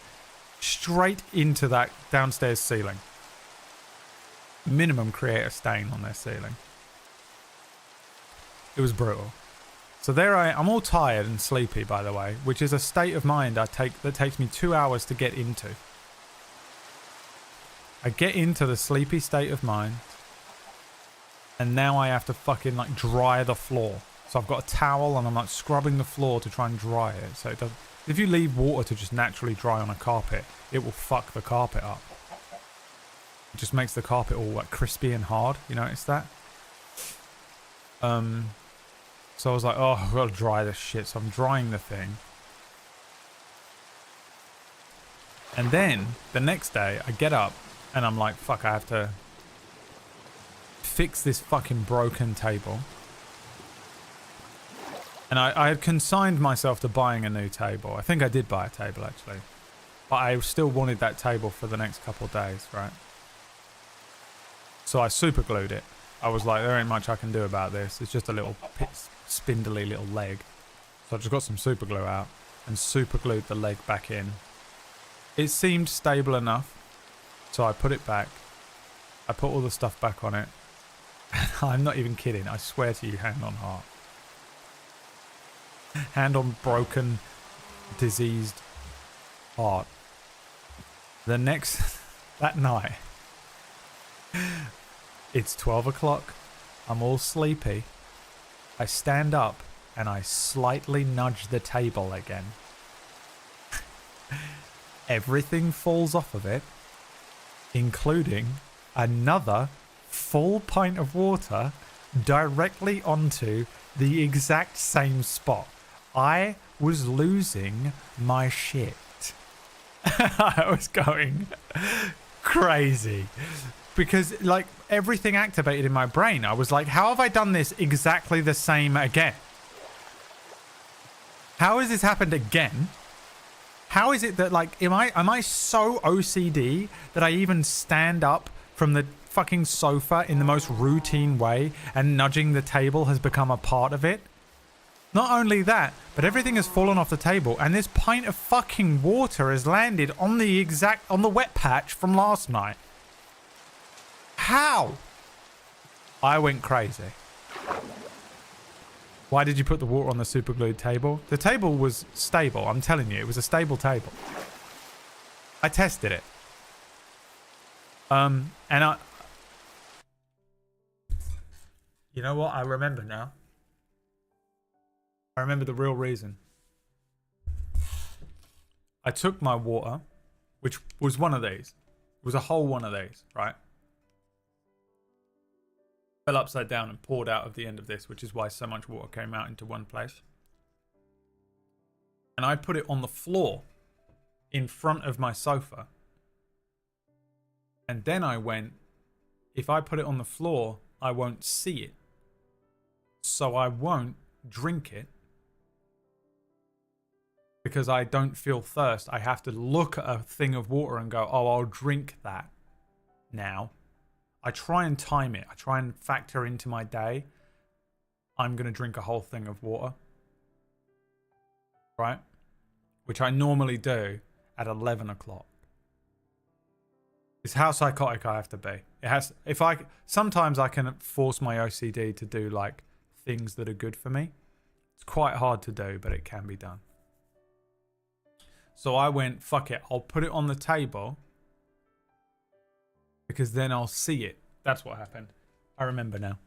straight into that downstairs ceiling. Minimum create a stain on their ceiling. It was brutal. So there I'm all tired and sleepy, by the way, which is a state of mind that takes me 2 hours to get into. I get into the sleepy state of mind, and now I have to fucking like dry the floor. So I've got a towel and I'm like scrubbing the floor to try and dry it. So it doesn't. If you leave water to just naturally dry on a carpet, it will fuck the carpet up. It just makes the carpet all like crispy and hard. You notice that? So I was like, oh, I've got to dry this shit. So I'm drying the thing. And then the next day I get up and I'm like, fuck, I have to fix this fucking broken table. And I had consigned myself to buying a new table. I think I did buy a table, actually. But I still wanted that table for the next couple of days, right? So I super glued it. I was like, there ain't much I can do about this. It's just a little spindly little leg. So I just got some super glue out. and super glued the leg back in. It seemed stable enough, so I put it back. I put all the stuff back on it. I'm not even kidding. I swear to you, hand on heart. Hand on broken, diseased heart. That night, it's 12 o'clock. I'm all sleepy. I stand up and I slightly nudge the table again. Everything falls off of it, including another full pint of water directly onto the exact same spot. I was losing my shit. I was going crazy because like everything activated in my brain. I was like, how have I done this exactly the same again? How has this happened again? How is it that like, am I so OCD that I even stand up from the fucking sofa in the most routine way and nudging the table has become a part of it? Not only that, but everything has fallen off the table and this pint of fucking water has landed on the wet patch from last night. How? I went crazy. Why did you put the water on the super glued table? The table was stable, I'm telling you, it was a stable table. I tested it. And you know what? I remember now. I remember the real reason. I took my water, which was one of these. It was a whole one of these, right? Fell upside down and poured out of the end of this, which is why so much water came out into one place. And I put it on the floor in front of my sofa. And then I went, if I put it on the floor, I won't see it. So I won't drink it. Because I don't feel thirst. I have to look at a thing of water and go, oh, I'll drink that now. I try and time it. I try and factor into my day. I'm going to drink a whole thing of water. Right? Which I normally do at 11 o'clock. It's how psychotic I have to be. Sometimes I can force my OCD to do like things that are good for me. It's quite hard to do, but it can be done. So I went, fuck it, I'll put it on the table because then I'll see it. That's what happened. I remember now.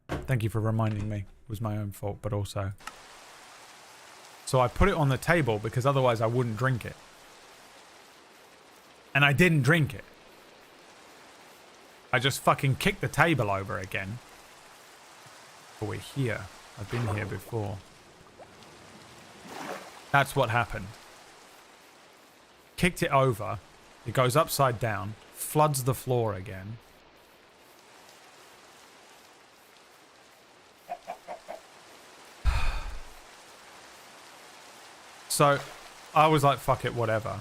Thank you for reminding me. It was my own fault, but also. So I put it on the table because otherwise I wouldn't drink it. And I didn't drink it. I just fucking kicked the table over again. But we're here. I've been here before. That's what happened. Kicked it over. It goes upside down. Floods the floor again. So I was like, fuck it, whatever.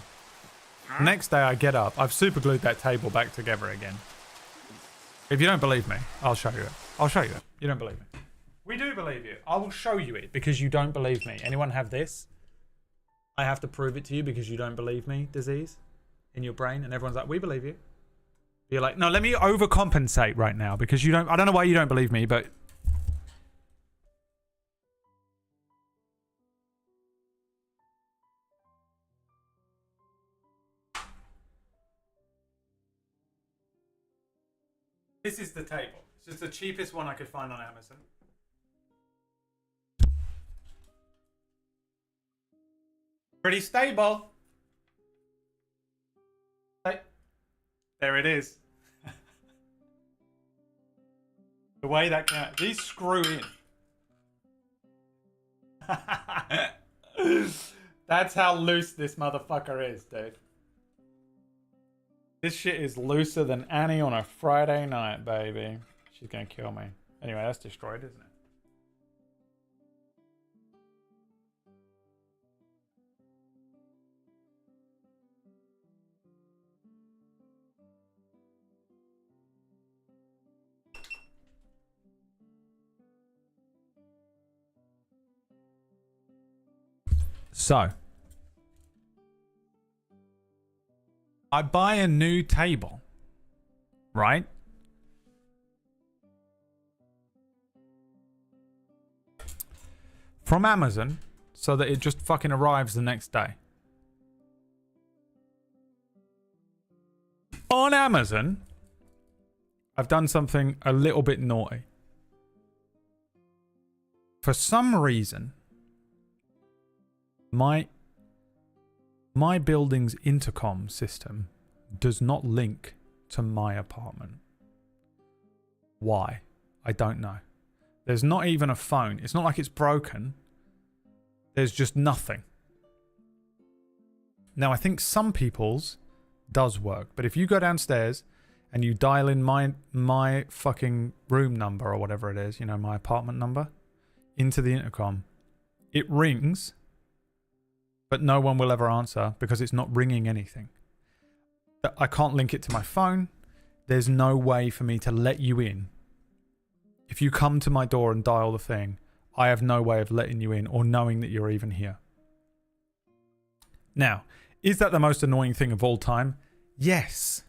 Next day I get up. I've super glued that table back together again. If you don't believe me, I'll show you it. I'll show you it. You don't believe me. We do believe you. I will show you it because you don't believe me. Anyone have this? I have to prove it to you because you don't believe me, disease in your brain. And everyone's like, we believe you. You're like, no, let me overcompensate right now because you don't, I don't know why you don't believe me, but. This is the table. It's just the cheapest one I could find on Amazon. Pretty stable. There it is. The way that can... These screw in. That's how loose this motherfucker is, dude. This shit is looser than Annie on a Friday night, baby. She's gonna kill me. Anyway, that's destroyed, isn't it? So, I buy a new table, right? From Amazon, so that it just fucking arrives the next day. On Amazon, I've done something a little bit naughty. For some reason, my building's intercom system does not link to my apartment. Why? I don't know. There's not even a phone. It's not like it's broken. There's just nothing. Now, I think some people's does work, but if you go downstairs and you dial in my fucking room number or whatever it is, you know, my apartment number, into the intercom, it rings, but no one will ever answer because it's not ringing anything. I can't link it to my phone. There's no way for me to let you in. If you come to my door and dial the thing, I have no way of letting you in or knowing that you're even here. Now, is that the most annoying thing of all time? Yes.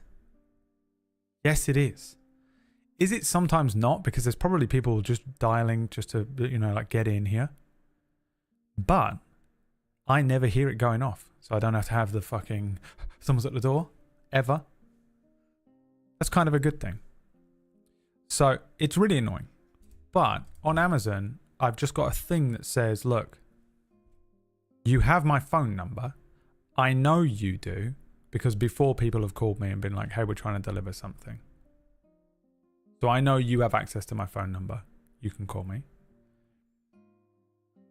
Yes, it is. Is it sometimes not? Because there's probably people just dialing just to, you know, like get in here. But I never hear it going off. So I don't have to have the fucking someone's at the door ever. That's kind of a good thing. So it's really annoying. But on Amazon, I've just got a thing that says, look, you have my phone number. I know you do, because before people have called me and been like, hey, we're trying to deliver something. So I know you have access to my phone number. You can call me.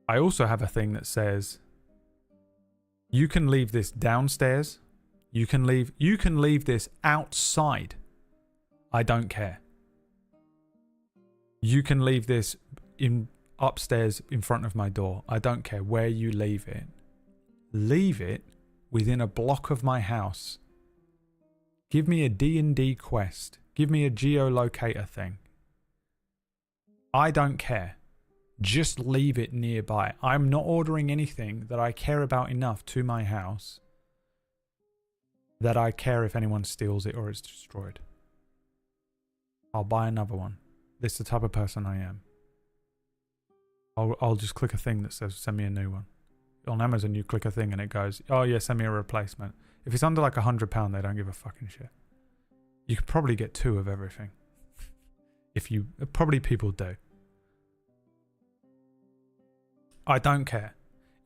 I also have a thing that says, you can leave this downstairs. You can leave this outside. I don't care. You can leave this upstairs in front of my door. I don't care where you leave it. Leave it within a block of my house. Give me a D&D quest. Give me a geolocator thing. I don't care. Just leave it nearby. I'm not ordering anything that I care about enough to my house that I care if anyone steals it or it's destroyed. I'll buy another one. This is the type of person I am. I'll just click a thing that says send me a new one. On Amazon, you click a thing and it goes, oh yeah, send me a replacement. If it's under like £100, they don't give a fucking shit. You could probably get 2 of everything. Probably people do. I don't care.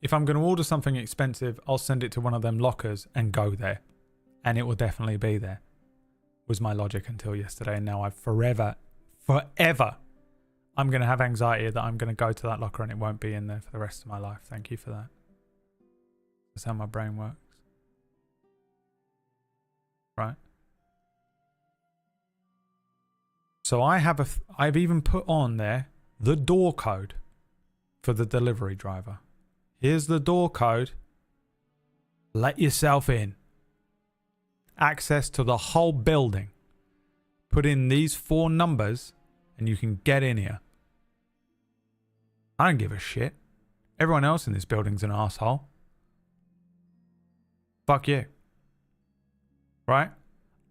If I'm going to order something expensive, I'll send it to one of them lockers and go there. And it will definitely be there. Was my logic until yesterday. And now I've forever, I'm going to have anxiety that I'm going to go to that locker and it won't be in there for the rest of my life. Thank you for that. That's how my brain works. Right? So I've even put on there the door code for the delivery driver. Here's the door code. Let yourself in. Access to the whole building. Put in these 4 numbers and you can get in here. I don't give a shit. Everyone else in this building's an asshole. Fuck you. Right?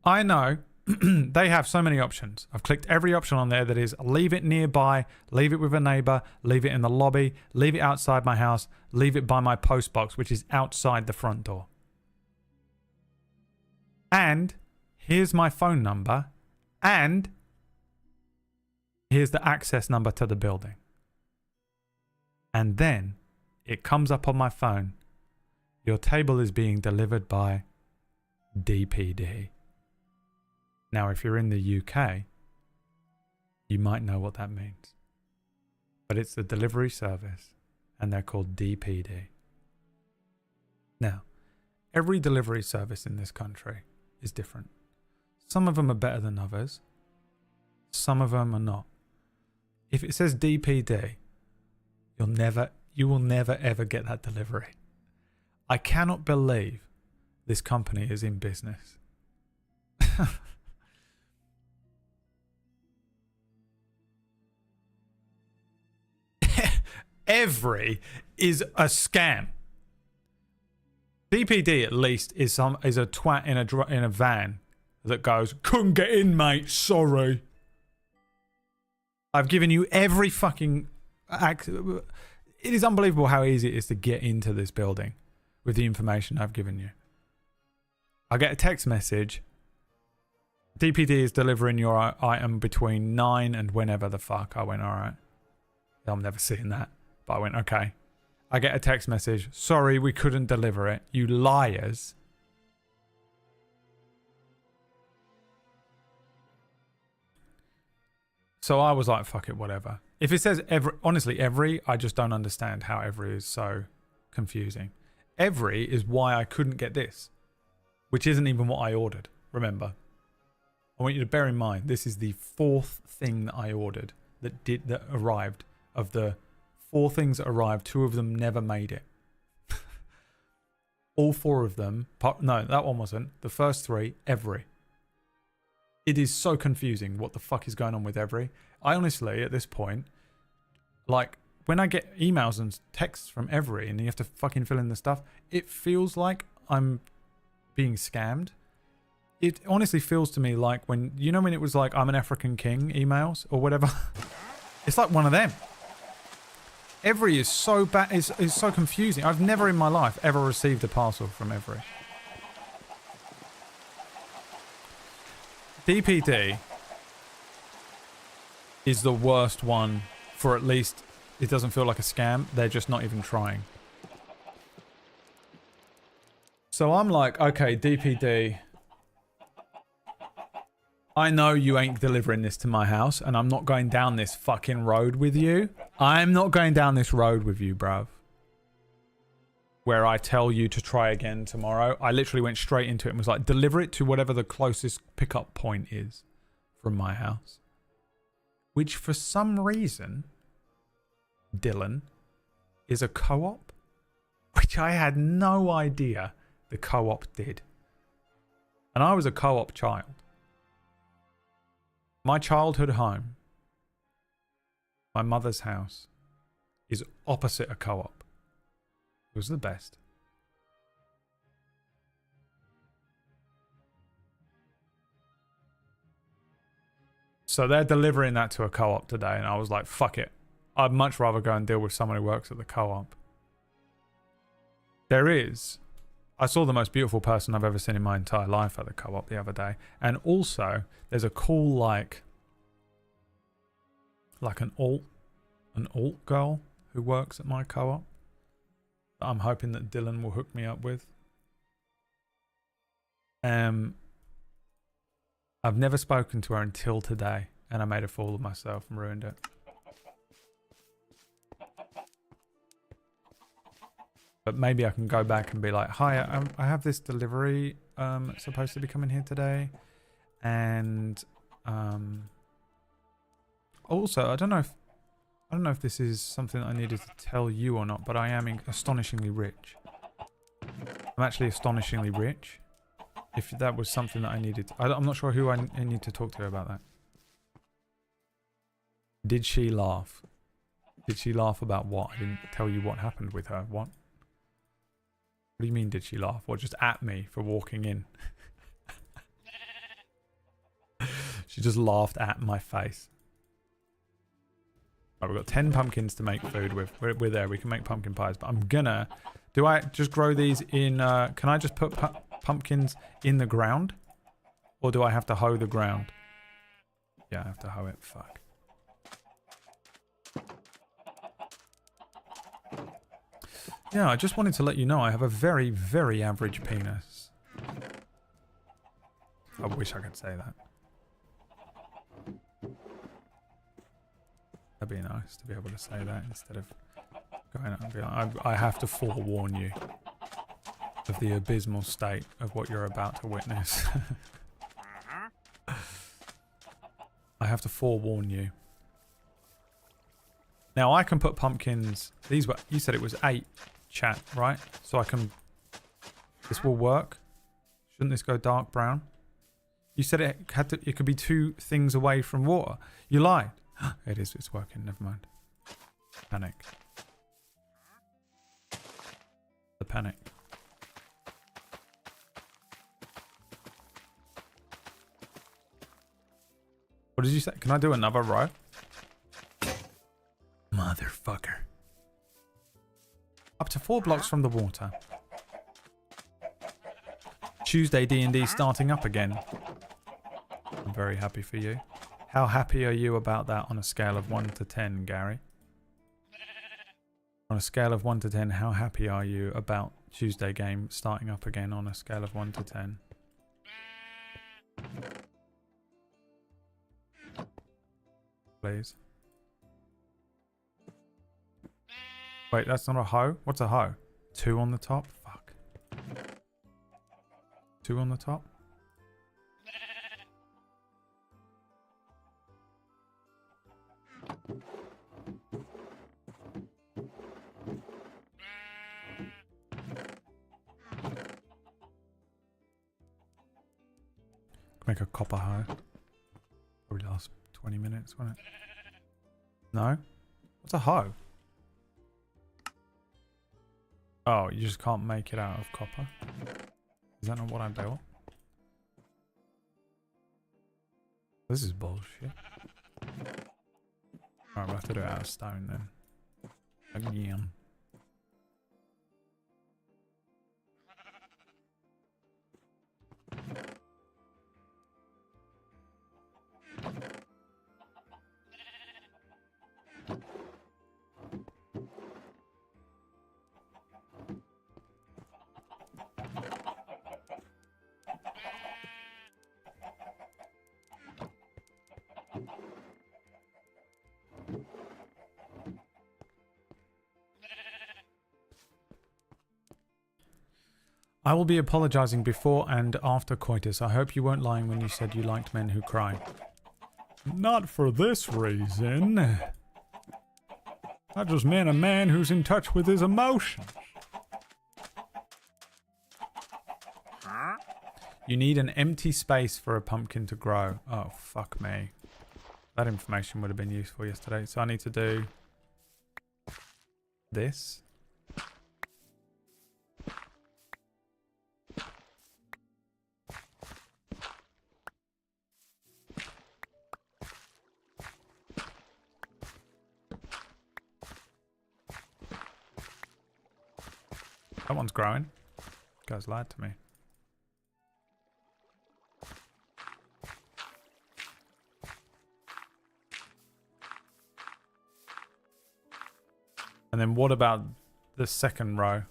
I know they have so many options. I've clicked every option on there that is leave it nearby, leave it with a neighbor, leave it in the lobby, leave it outside my house, leave it by my post box, which is outside the front door. And here's my phone number, and here's the access number to the building. And then it comes up on my phone. Your table is being delivered by DPD. Now, if you're in the UK, you might know what that means. But it's the delivery service, and they're called DPD. Now, every delivery service in this country is different. Some of them are better than others. Some of them are not. If it says DPD, you will never ever get that delivery. I cannot believe this company is in business. Every is a scam. DPD at least is a twat in a van that goes, couldn't get in, mate. Sorry. I've given you every fucking it is unbelievable how easy it is to get into this building with the information I've given you. I get a text message. DPD is delivering your item between 9 and whenever the fuck. I went, alright. I'm never seeing that. But I went, okay. I get a text message. Sorry, we couldn't deliver it. You liars. So I was like, fuck it, whatever. If it says every, honestly, every, I just don't understand how every is so confusing. Every is why I couldn't get this, which isn't even what I ordered. Remember, I want you to bear in mind, this is the 4th thing that I ordered that arrived. Of the 4 things that arrived, 2 of them never made it. All 4 of them, no, that one wasn't. The first 3, every. It is so confusing what the fuck is going on with every. I honestly, at this point, like, when I get emails and texts from every and you have to fucking fill in the stuff, it feels like I'm being scammed. It honestly feels to me like when, you know when it was like, I'm an African king emails or whatever? It's like one of them. Every is so bad, is so confusing. I've never in my life ever received a parcel from every. DPD is the worst one for, at least it doesn't feel like a scam. They're just not even trying. So I'm like, okay, DPD, I know you ain't delivering this to my house and I'm not going down this fucking road with you. I'm not going down this road with you, bruv. Where I tell you to try again tomorrow. I literally went straight into it and was like, deliver it to whatever the closest pickup point is from my house. Which for some reason, Dylan, is a co-op. Which I had no idea the co-op did. And I was a co-op child. My childhood home, my mother's house, is opposite a co-op. It was the best. So they're delivering that to a co-op today, and I was like, fuck it. I'd much rather go and deal with someone who works at the co-op. I saw the most beautiful person I've ever seen in my entire life at the co-op the other day. And also, there's a cool, like an alt girl who works at my co-op. I'm hoping that Dylan will hook me up with. I've never spoken to her until today, and I made a fool of myself and ruined it. But maybe I can go back and be like, hi, I have this delivery supposed to be coming here today. And also, I don't know if this is something that I needed to tell you or not, but I am astonishingly rich. I'm actually astonishingly rich. If that was something that I needed. I'm not sure who I need to talk to about that. Did she laugh? Did she laugh about what? I didn't tell you what happened with her. What? What do you mean, did she laugh? Or just at me for walking in? She just laughed at my face. Right, we've got 10 pumpkins to make food with. We're there. We can make pumpkin pies. But I'm gonna... Do I just grow these in... can I just put pumpkins in the ground? Or do I have to hoe the ground? Yeah, I have to hoe it. Fuck. Yeah, I just wanted to let you know I have a very, very average penis. I wish I could say that. That'd be nice to be able to say that instead of going out and be like, I have to forewarn you of the abysmal state of what you're about to witness. I have to forewarn you. Now I can put pumpkins. These were, you said it was 8, chat, right? So I can, this will work. Shouldn't this go dark brown? You said it had to, it could be 2 things away from water. You lied. It is, it's working, never mind. Panic. The panic. What did you say? Can I do another row? Motherfucker. Up to 4 blocks from the water. Tuesday D&D starting up again. I'm very happy for you. How happy are you about that on a scale of 1 to 10, Gary? On a scale of 1 to 10, how happy are you about Tuesday game starting up again on a scale of 1 to 10? Please. Wait, that's not a hoe? What's a hoe? 2 on the top? Fuck. 2 on the top? Make a copper hoe. Probably last 20 minutes, won't it? No? What's a hoe? Oh, you just can't make it out of copper? Is that not what I built? This is bullshit. Alright, we'll have to do it out of stone then. Again. I will be apologizing before and after coitus. I hope you weren't lying when you said you liked men who cry. Not for this reason. I just meant a man who's in touch with his emotions. You need an empty space for a pumpkin to grow. Oh, fuck me. That information would have been useful yesterday. So I need to do this. That one's growing. Guy's lied to me. And then what about the second row?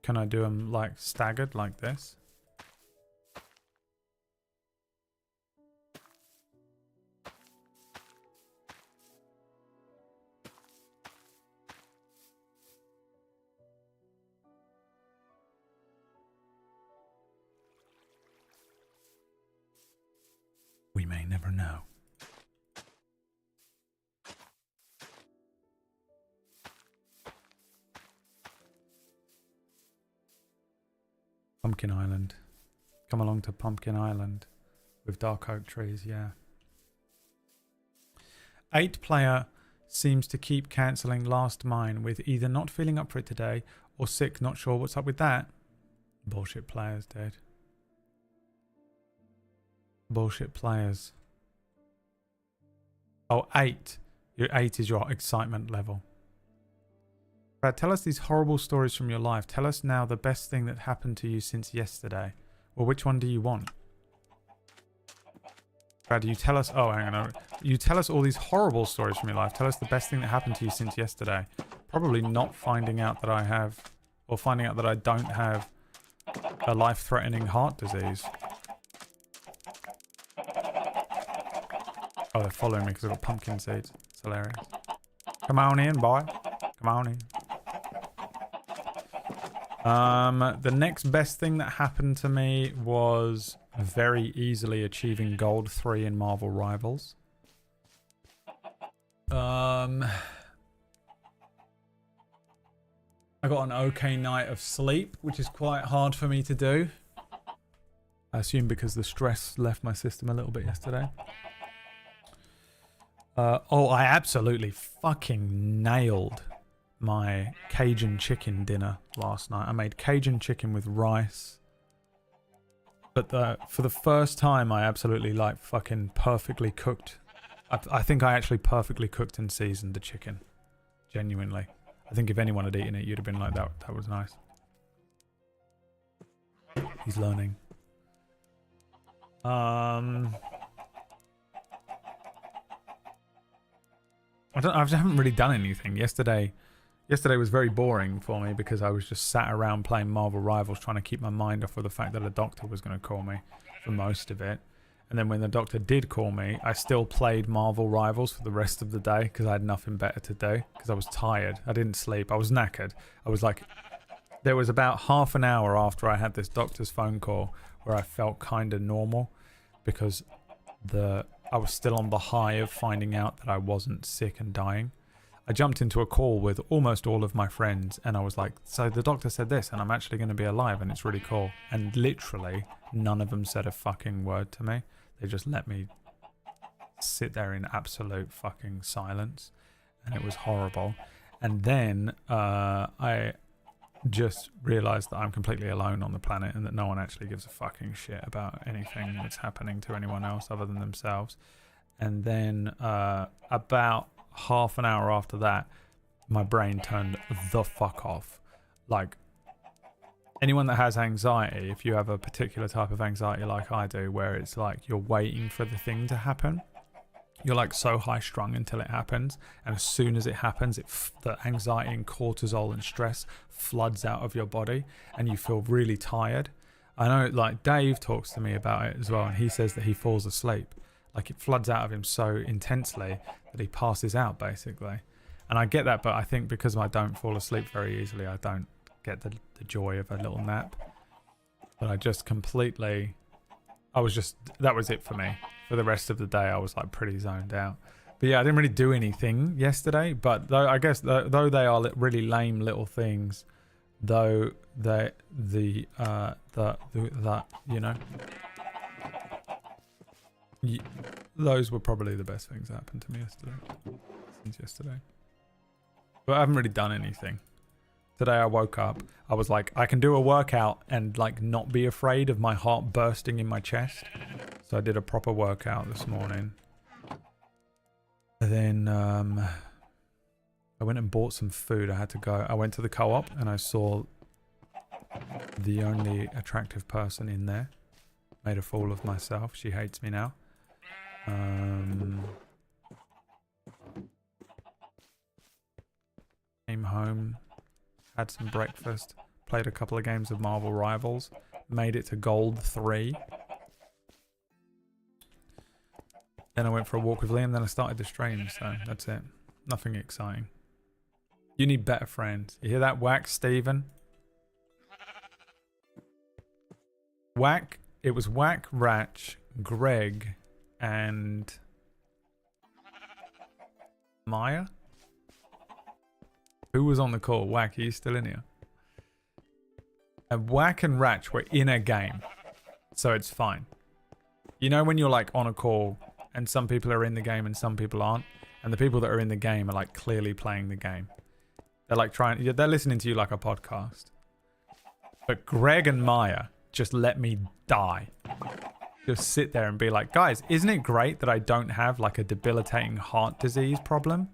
Can I do them like staggered like this? We may never know. Pumpkin Island. Come along to Pumpkin Island with dark oak trees, yeah. 8-player seems to keep cancelling last mine with either not feeling up for it today or sick, not sure what's up with that. Bullshit players, dude. Bullshit players. Oh, 8. Your 8 is your excitement level. Brad, tell us these horrible stories from your life. Tell us now the best thing that happened to you since yesterday. Or which one do you want? Brad, you tell us... Oh, hang on. You tell us all these horrible stories from your life. Tell us the best thing that happened to you since yesterday. Probably not finding out that I have... Or finding out that I don't have a life-threatening heart disease. Oh, they're following me because I've got pumpkin seeds. It's hilarious. Come on in, boy. Come on in. The next best thing that happened to me was very easily achieving Gold 3 in Marvel Rivals. I got an okay night of sleep, which is quite hard for me to do. I assume because the stress left my system a little bit yesterday. Oh, I absolutely fucking nailed my Cajun chicken dinner last night. I made Cajun chicken with rice. But for the first time, I absolutely like fucking perfectly cooked. I think I actually perfectly cooked and seasoned the chicken. Genuinely. I think if anyone had eaten it, you'd have been like, that was nice. He's learning. I haven't really done anything. Yesterday was very boring for me because I was just sat around playing Marvel Rivals trying to keep my mind off of the fact that a doctor was going to call me for most of it. And then when the doctor did call me, I still played Marvel Rivals for the rest of the day because I had nothing better to do because I was tired. I didn't sleep. I was knackered. I was like, there was about half an hour after I had this doctor's phone call where I felt kind of normal because I was still on the high of finding out that I wasn't sick and dying. I jumped into a call with almost all of my friends and I was like, so the doctor said this and I'm actually going to be alive and it's really cool. And literally none of them said a fucking word to me. They just let me sit there in absolute fucking silence and it was horrible. And then I just realized that I'm completely alone on the planet and that no one actually gives a fucking shit about anything that's happening to anyone else other than themselves. And then about half an hour after that, my brain turned the fuck off. Like, anyone that has anxiety, if you have a particular type of anxiety like I do, where it's like you're waiting for the thing to happen, you're like so high strung until it happens, and as soon as it happens, the anxiety and cortisol and stress floods out of your body and you feel really tired. I know, like, Dave talks to me about it as well, and he says that he falls asleep. Like, it floods out of him so intensely that he passes out, basically. And I get that, but I think because I don't fall asleep very easily, I don't get the joy of a little nap. But I just completely... that was it for me. For the rest of the day, I was like pretty zoned out. But yeah, I didn't really do anything yesterday. But though I guess though they are really lame little things, though you know, those were probably the best things that happened to me yesterday. But I haven't really done anything. Today I woke up, I was like, I can do a workout and like not be afraid of my heart bursting in my chest. So I did a proper workout this morning. And then I went and bought some food. I had to go. I went to the co-op and I saw the only attractive person in there. Made a fool of myself. She hates me now. Came home. Had some breakfast, played a couple of games of Marvel Rivals, made it to Gold 3. Then I went for a walk with Liam, then I started the stream, so that's it. Nothing exciting. You need better friends. You hear that, Whack, Steven? Whack, it was Whack, Ratch, Greg, and... Maya? Who was on the call? Whack, are you still in here? And Whack and Ratch were in a game. So it's fine. You know when you're like on a call and some people are in the game and some people aren't? And the people that are in the game are like clearly playing the game. They're like they're listening to you like a podcast. But Greg and Maya just let me die. Just sit there and be like, guys, isn't it great that I don't have like a debilitating heart disease problem?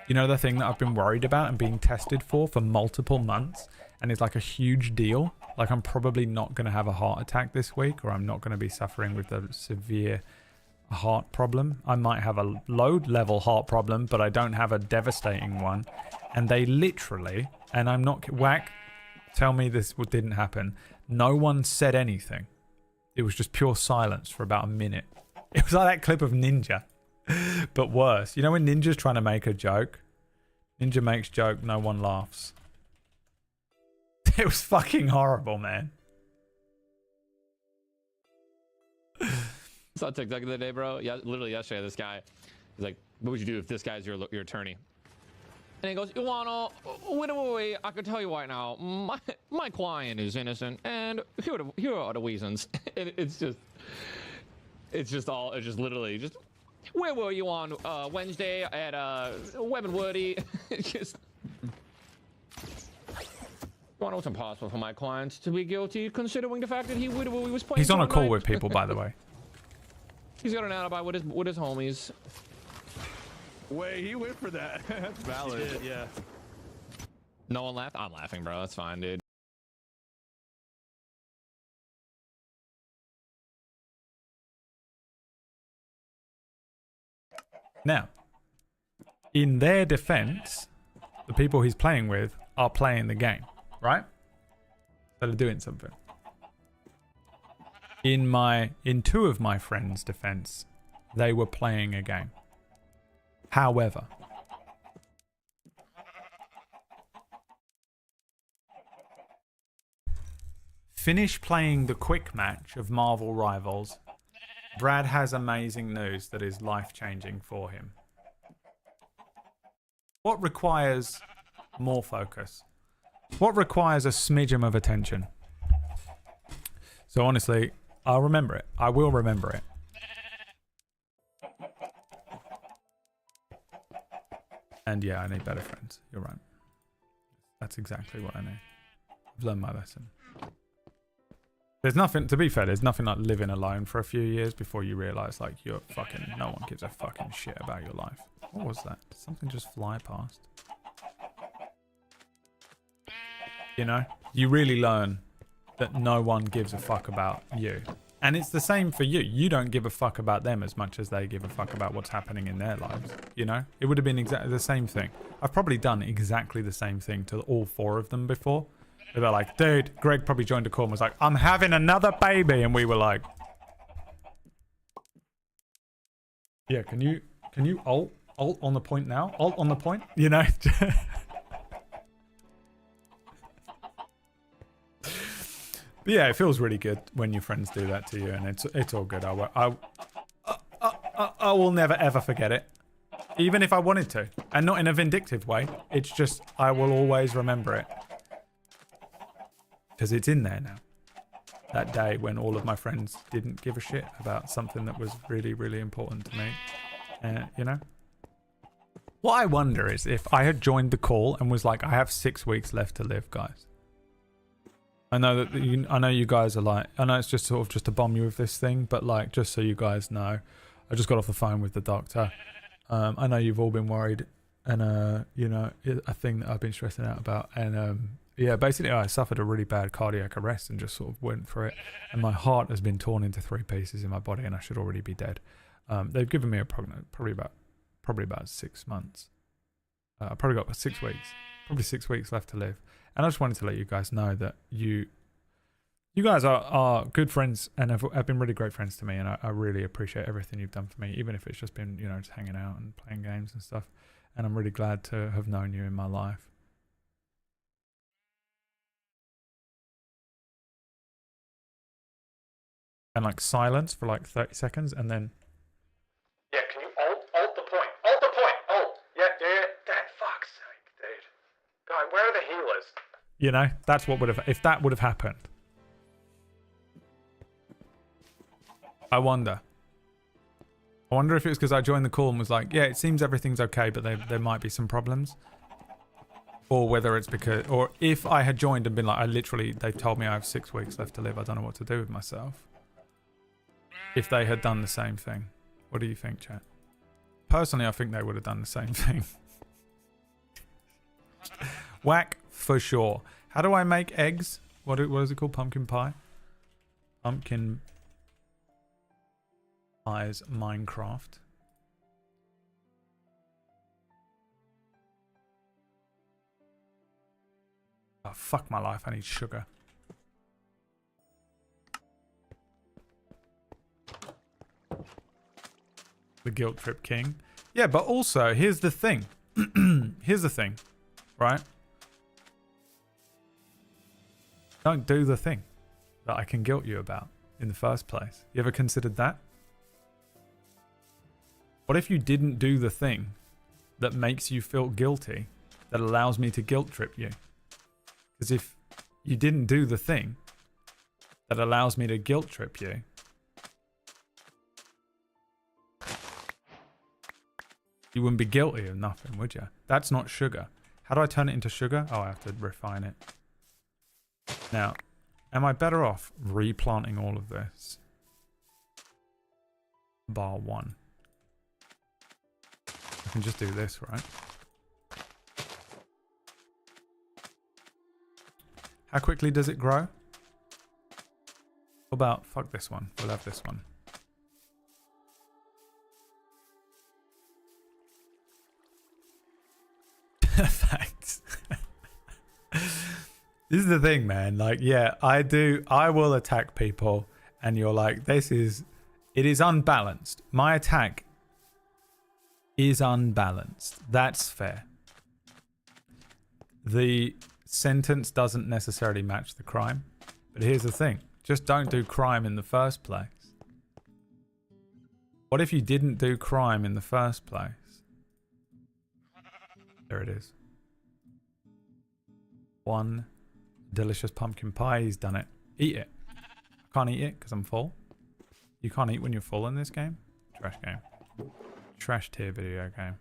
You know, the thing that I've been worried about and being tested for multiple months, and it's like a huge deal. Like, I'm probably not going to have a heart attack this week, or I'm not going to be suffering with a severe heart problem. I might have a low level heart problem, but I don't have a devastating one. And they literally, and I'm not... Whack, tell me this didn't happen. No one said anything. It was just pure silence for about a minute. It was like that clip of Ninja. But worse. You know when Ninja's trying to make a joke? Ninja makes joke, no one laughs. It was fucking horrible, man. Saw TikTok the other day, bro. Yeah, literally yesterday, this guy was like, what would you do if this guy's your attorney? And he goes, Iwano, wait, I can tell you right now, my client is innocent, and here are the reasons. It's just literally just Where were you on Wednesday at Web and Woody? Just. You know, it's impossible for my client to be guilty, considering the fact that he was playing. He's on a call Fortnite. with people, by the way. He's got an alibi with his homies. Wait, he went for that. That's valid. Yeah. No one laughed. I'm laughing, bro. That's fine, dude. Now, in their defense, the people he's playing with are playing the game, right? So they're doing something. In two of my friends' defense, they were playing a game. However, finish playing the quick match of Marvel Rivals. Brad has amazing news that is life-changing for him. What requires more focus? What requires a smidgen of attention? So honestly, I'll remember it. I will remember it. And yeah, I need better friends. You're right. That's exactly what I need. I've learned my lesson. There's nothing, to be fair, there's nothing like living alone for a few years before you realise, like, you're fucking, no one gives a fucking shit about your life. What was that? Did something just fly past? You know? You really learn that no one gives a fuck about you. And it's the same for you. You don't give a fuck about them as much as they give a fuck about what's happening in their lives. You know? It would have been exactly the same thing. I've probably done exactly the same thing to all four of them before. They're like, dude, Greg probably joined a call and was like, I'm having another baby. And we were like, yeah, can you alt on the point now? Alt on the point? You know? But yeah, it feels really good when your friends do that to you, and it's all good. I will never ever forget it, even if I wanted to, and not in a vindictive way. It's just I will always remember it because it's in there now. That day when all of my friends didn't give a shit about something that was really, really important to me, you know. What I wonder is if I had joined the call and was like, I have 6 weeks left to live, guys. I know that I know you guys are like, I know it's just sort of just to bomb you with this thing, but like, just so you guys know, I just got off the phone with the doctor. I know you've all been worried, and you know, a thing that I've been stressing out about, and yeah, basically I suffered a really bad cardiac arrest and just sort of went through it, and my heart has been torn into 3 pieces in my body, and I should already be dead. They've given me a prognosis, probably about 6 months. I probably got 6 weeks, probably 6 weeks left to live. And I just wanted to let you guys know that you guys are good friends and have been really great friends to me, and I really appreciate everything you've done for me, even if it's just been, you know, just hanging out and playing games and stuff. And I'm really glad to have known you in my life. And like silence for like 30 seconds, and then Yeah, can you alt the point? Alt the point! Alt! Yeah, that fuck's sake, dude. God, where are the healers? you know, that's what would have, if that would have happened. I wonder if it was because I joined the call and was like, yeah, it seems everything's okay, but there might be some problems. Or whether it's because, or if I had joined and been like, they've told me I have 6 weeks left to live, I don't know what to do with myself. If they had done the same thing. What do you think, chat? Personally, I think they would have done the same thing. Whack for sure. How do I make eggs? What is it called? Pumpkin pie? Pumpkin pies Minecraft. Oh, fuck my life. I need sugar. The guilt trip king. Yeah, but also, here's the thing. Here's the thing, right? Don't do the thing that I can guilt you about in the first place. You ever considered that? What if you didn't do the thing that makes you feel guilty, that allows me to guilt trip you? Because if you didn't do the thing that allows me to guilt trip you, You wouldn't be guilty of nothing, would you? That's not sugar. How do I turn it into sugar? Oh, I have to refine it. Now, am I better off replanting all of this? Bar 1. I can just do this, right? How quickly does it grow? What about, fuck this one. We'll have this one. Thanks. This is the thing, man. Like, yeah, I will attack people and you're like, it is unbalanced. My attack is unbalanced. That's fair. The sentence doesn't necessarily match the crime. But here's the thing. Just don't do crime in the first place. What if you didn't do crime in the first place? There it is. 1 delicious pumpkin pie. He's done it. Eat it. I can't eat it because I'm full. You can't eat when you're full in this game? Trash game. Trash tier video game.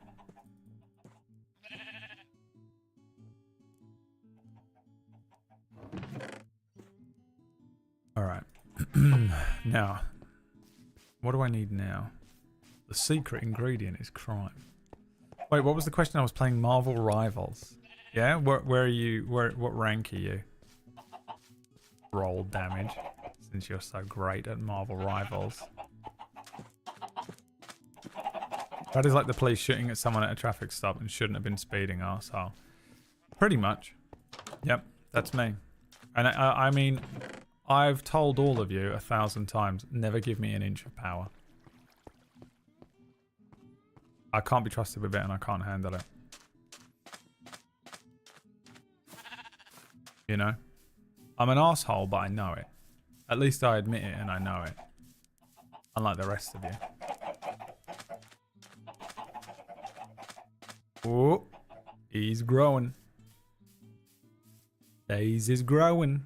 Alright. Now, what do I need now? The secret ingredient is crime. Wait, what was the question? I was playing Marvel Rivals. Yeah? Where are you? What rank are you? Roll damage. Since you're so great at Marvel Rivals. That is like the police shooting at someone at a traffic stop and shouldn't have been speeding, arsehole. Pretty much. Yep, that's me. And I mean, I've told all of you 1,000 times, never give me an inch of power. I can't be trusted with it and I can't handle it. You know? I'm an asshole, but I know it. At least I admit it and I know it. Unlike the rest of you. Oh, he's growing. Daisy's growing.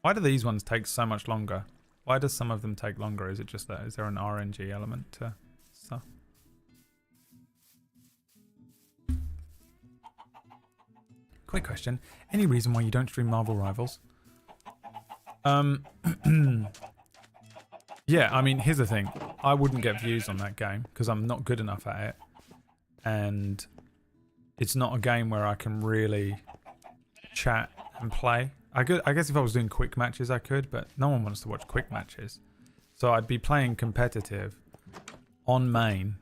Why do these ones take so much longer? Why does some of them take longer? Is it just that? Is there an RNG element to stuff? Quick question. Any reason why you don't stream Marvel Rivals? Yeah, I mean, here's the thing. I wouldn't get views on that game because I'm not good enough at it. And it's not a game where I can really chat and play. I guess if I was doing quick matches, I could, but no one wants to watch quick matches. So I'd be playing competitive on main.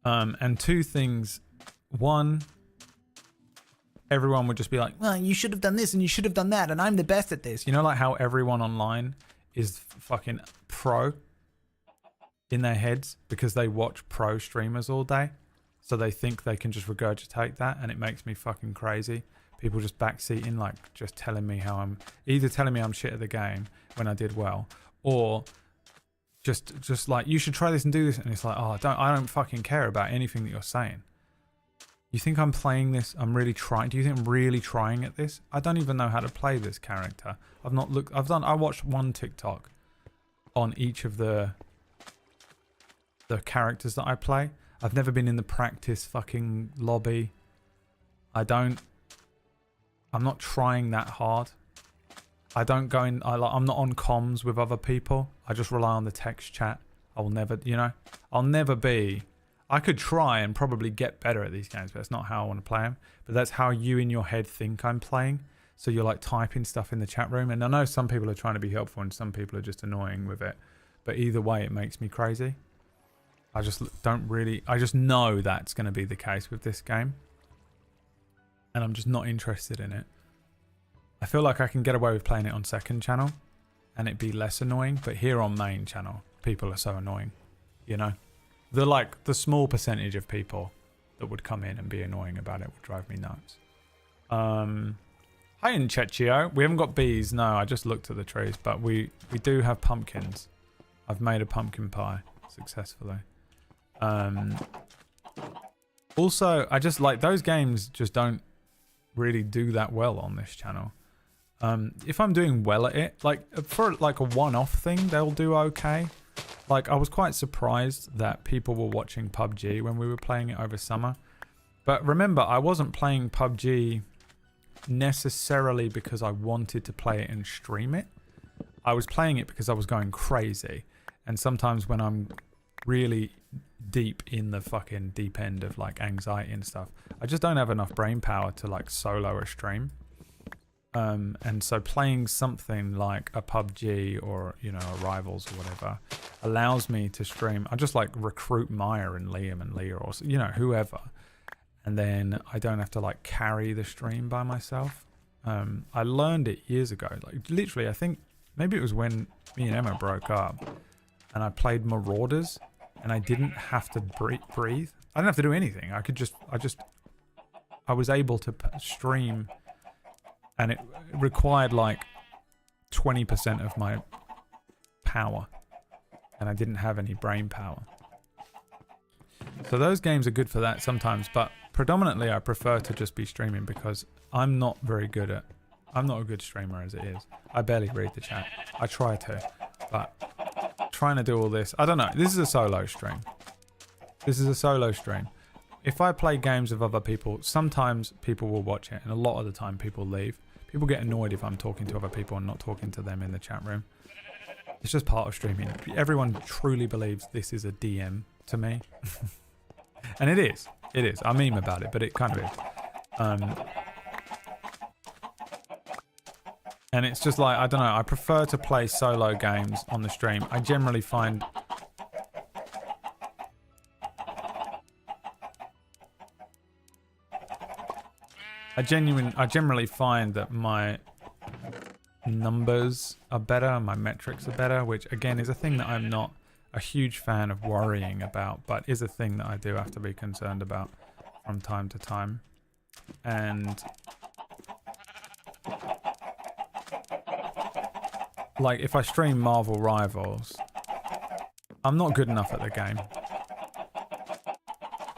And 2 things. 1, everyone would just be like, well, you should have done this and you should have done that and I'm the best at this. You know, like how everyone online is fucking pro in their heads because they watch pro streamers all day. So they think they can just regurgitate that and it makes me fucking crazy. People just backseating, like just telling me how I'm either telling me I'm shit at the game when I did well, or just like, you should try this and do this. And it's like, oh, I don't fucking care about anything that you're saying. You think I'm playing this? I'm really trying. Do you think I'm really trying at this? I don't even know how to play this character. I've not looked. I watched 1 TikTok on each of the characters that I play. I've never been in the practice fucking lobby. I'm not trying that hard. I don't go in. I'm not on comms with other people. I just rely on the text chat. I will never, I'll never be. I could try and probably get better at these games, but that's not how I want to play them. But that's how you in your head think I'm playing. So you're like typing stuff in the chat room. And I know some people are trying to be helpful and some people are just annoying with it. But either way, it makes me crazy. I just know that's going to be the case with this game. And I'm just not interested in it. I feel like I can get away with playing it on second channel and it'd be less annoying. But here on main channel, people are so annoying, the small percentage of people that would come in and be annoying about it would drive me nuts. Hi, Inchechio. We haven't got bees. No, I just looked at the trees, but we do have pumpkins. I've made a pumpkin pie successfully. Also, I just like those games just don't really do that well on this channel. If I'm doing well at it, like for like a one-off thing, they'll do okay. Like, I was quite surprised that people were watching PUBG when we were playing it over summer. But remember, I wasn't playing PUBG necessarily because I wanted to play it and stream it. I was playing it because I was going crazy. And sometimes when I'm really deep in the fucking deep end of like anxiety and stuff, I just don't have enough brain power to like solo a stream. And so playing something like a PUBG or, you know, a Rivals or whatever allows me to stream. I just like recruit Maya and Liam and Leah or, you know, whoever. And then I don't have to like carry the stream by myself. I learned it years ago. Like literally, I think maybe it was when me and Emma broke up and I played Marauders and I didn't have to breathe. I didn't have to do anything. I was able to stream, and it required like 20% of my power, and I didn't have any brain power. So those games are good for that sometimes, but predominantly I prefer to just be streaming because I'm not a good streamer as it is. I barely read the chat. I try to, but trying to do all this, I don't know. This is a solo stream. If I play games with other people, sometimes people will watch it, and a lot of the time people leave. People get annoyed if I'm talking to other people and not talking to them in the chat room. It's just part of streaming. Everyone truly believes this is a DM to me. And it is. It is. I meme about it, but it kind of is. And it's just like, I don't know, I prefer to play solo games on the stream. I generally find... I generally find that my numbers are better, my metrics are better, which again is a thing that I'm not a huge fan of worrying about, but is a thing that I do have to be concerned about from time to time. And like if I stream Marvel Rivals, I'm not good enough at the game.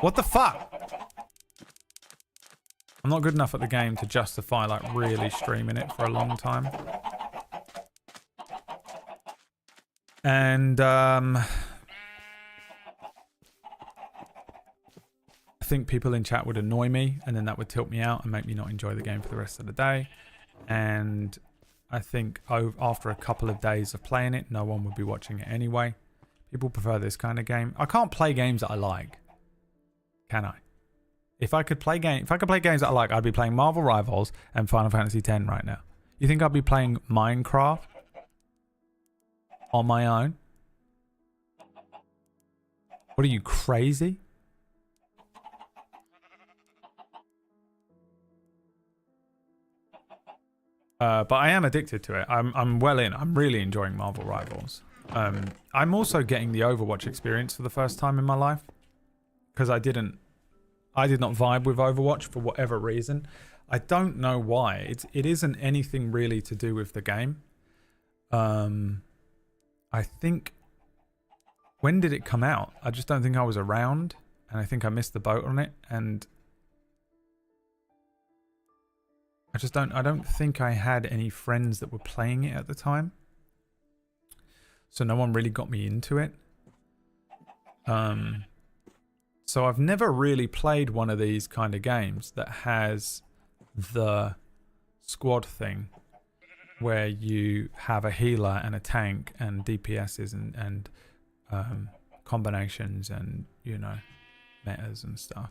What the fuck? I'm not good enough at the game to justify like really streaming it for a long time. And I think people in chat would annoy me, and then that would tilt me out and make me not enjoy the game for the rest of the day. And I think after a couple of days of playing it, no one would be watching it anyway. People prefer this kind of game. I can't play games that I like, can I? If I could play games that I like, I'd be playing Marvel Rivals and Final Fantasy X right now. You think I'd be playing Minecraft on my own? What are you, crazy? But I am addicted to it. I'm well in. I'm really enjoying Marvel Rivals. I'm also getting the Overwatch experience for the first time in my life, because I did not vibe with Overwatch for whatever reason. I don't know why. It isn't anything really to do with the game. I think, when did it come out? I just don't think I was around, and I think I missed the boat on it, and I don't think I had any friends that were playing it at the time. So no one really got me into it. So I've never really played one of these kind of games that has the squad thing, where you have a healer and a tank and DPSs and combinations and, you know, metas and stuff.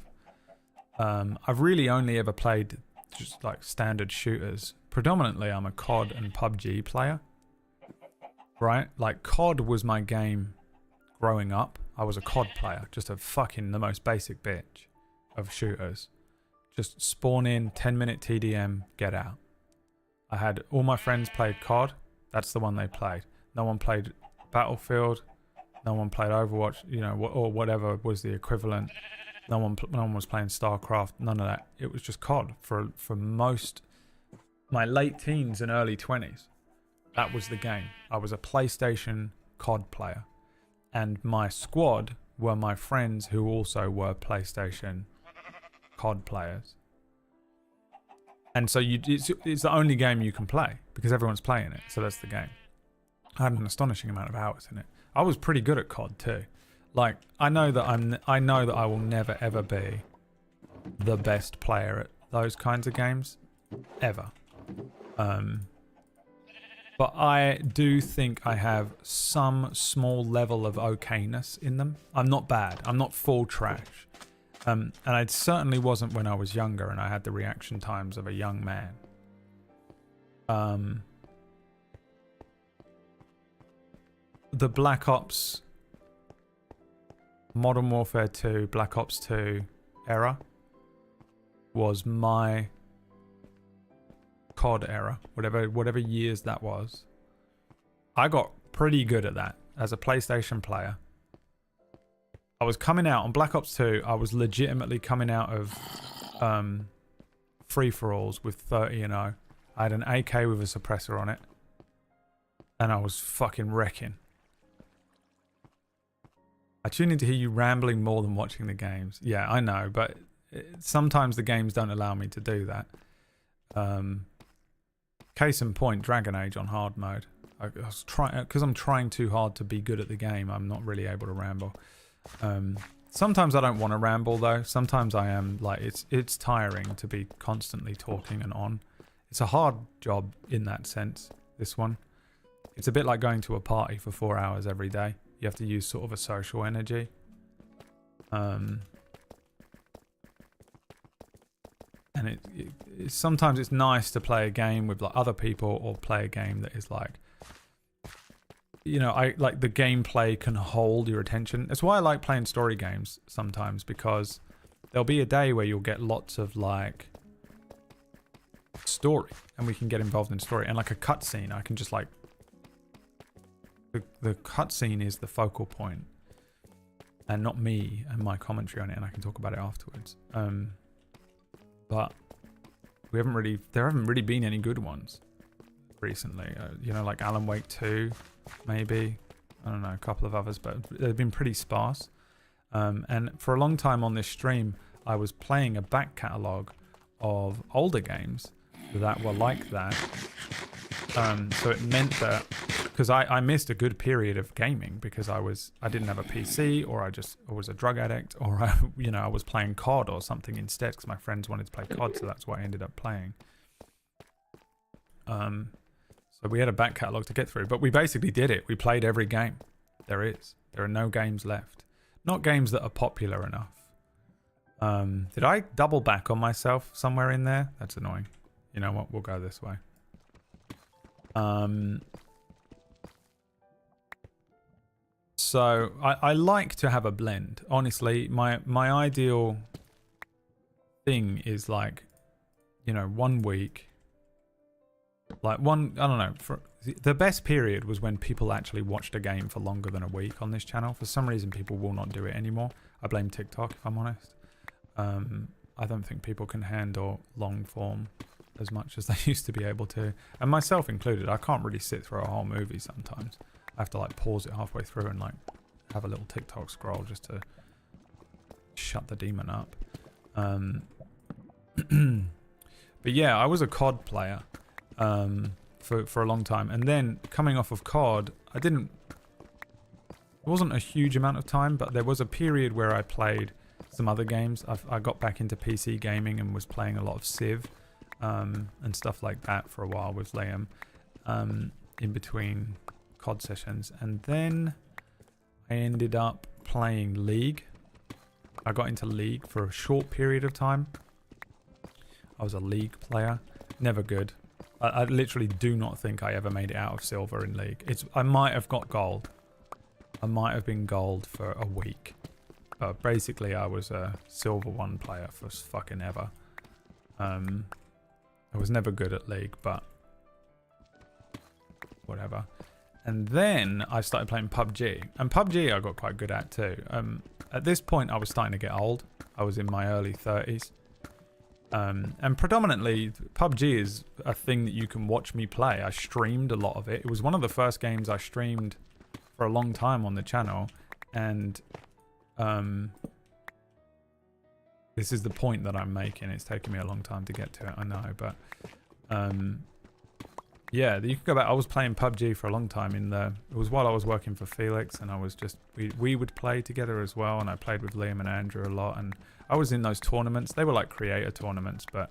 I've really only ever played just like standard shooters. Predominantly I'm a COD and PUBG player, right? Like COD was my game growing up. I was a COD player, just a fucking the most basic bitch of shooters. Just spawn in, 10-minute TDM, get out. I had all my friends played COD. That's the one they played. No one played Battlefield. No one played Overwatch, you know, or whatever was the equivalent. No one was playing StarCraft. None of that. It was just COD for most my late teens and early 20s. That was the game. I was a PlayStation COD player, and my squad were my friends who also were PlayStation COD players. And so it's the only game you can play because everyone's playing it. So that's the game. I had an astonishing amount of hours in it. I was pretty good at COD too. Like, I know that I will never ever be the best player at those kinds of games ever. But I do think I have some small level of okayness in them. I'm not bad. I'm not full trash. And I certainly wasn't when I was younger and I had the reaction times of a young man. The Black Ops, Modern Warfare 2, Black Ops 2 era was my COD era, whatever years that was. I got pretty good at that as a PlayStation player. I was coming out on Black Ops 2. I was legitimately coming out of free-for-alls with 30 and 0. I had an AK with a suppressor on it, and I was fucking wrecking. I tune in to hear you rambling more than watching the games. Yeah, I know, but sometimes the games don't allow me to do that. Case in point, Dragon Age on hard mode. I was trying, because I'm trying too hard to be good at the game. I'm not really able to ramble. Sometimes I don't want to ramble though. Sometimes I am, like, it's tiring to be constantly talking and on. It's a hard job in that sense, this one. It's a bit like going to a party for 4 hours every day. You have to use sort of a social energy. And sometimes it's nice to play a game with like other people, or play a game that is like, you know, I like the gameplay can hold your attention. That's why I like playing story games sometimes, because there'll be a day where you'll get lots of like story, and we can get involved in story, and like a cutscene. I can just like the cutscene is the focal point, and not me and my commentary on it, and I can talk about it afterwards. But there haven't really been any good ones recently. You know, like Alan Wake 2, maybe. I don't know, a couple of others, but they've been pretty sparse. And for a long time on this stream, I was playing a back catalogue of older games that were like that. So it meant that, because I missed a good period of gaming because I didn't have a PC, or I was a drug addict, or I was playing COD or something instead because my friends wanted to play COD, so that's what I ended up playing. So we had a back catalogue to get through, but we basically did it. We played every game there is. There are no games left. Not games that are popular enough. Did I double back on myself somewhere in there? That's annoying. You know what? We'll go this way. So I like to have a blend. Honestly, my ideal thing is like, you know, 1 week. Like I don't know. The best period was when people actually watched a game for longer than a week on this channel. For some reason, people will not do it anymore. I blame TikTok, if I'm honest. I don't think people can handle long form as much as they used to be able to, and myself included. I can't really sit through a whole movie sometimes. I have to like pause it halfway through and like have a little TikTok scroll just to shut the demon up. But yeah, I was a COD player for a long time, and then coming off of COD, it wasn't a huge amount of time, but there was a period where I played some other games. I got back into PC gaming and was playing a lot of Civ and stuff like that for a while with Liam in between COD sessions, and then I ended up playing League. I got into League for a short period of time. I was a League player, never good. I literally do not think I ever made it out of silver in League. I might have got gold. I might have been gold for a week. But basically I was a silver 1 player for fucking ever. I was never good at League, but whatever. And then I started playing PUBG. And PUBG I got quite good at too. At this point I was starting to get old. I was in my early 30s. And predominantly PUBG is a thing that you can watch me play. I streamed a lot of it. It was one of the first games I streamed for a long time on the channel. And this is the point that I'm making. It's taken me a long time to get to it, I know, but yeah, you can go back. I was playing PUBG for a long time it was while I was working for Felix, and I was just, we would play together as well, and I played with Liam and Andrew a lot, and I was in those tournaments. They were like creator tournaments, but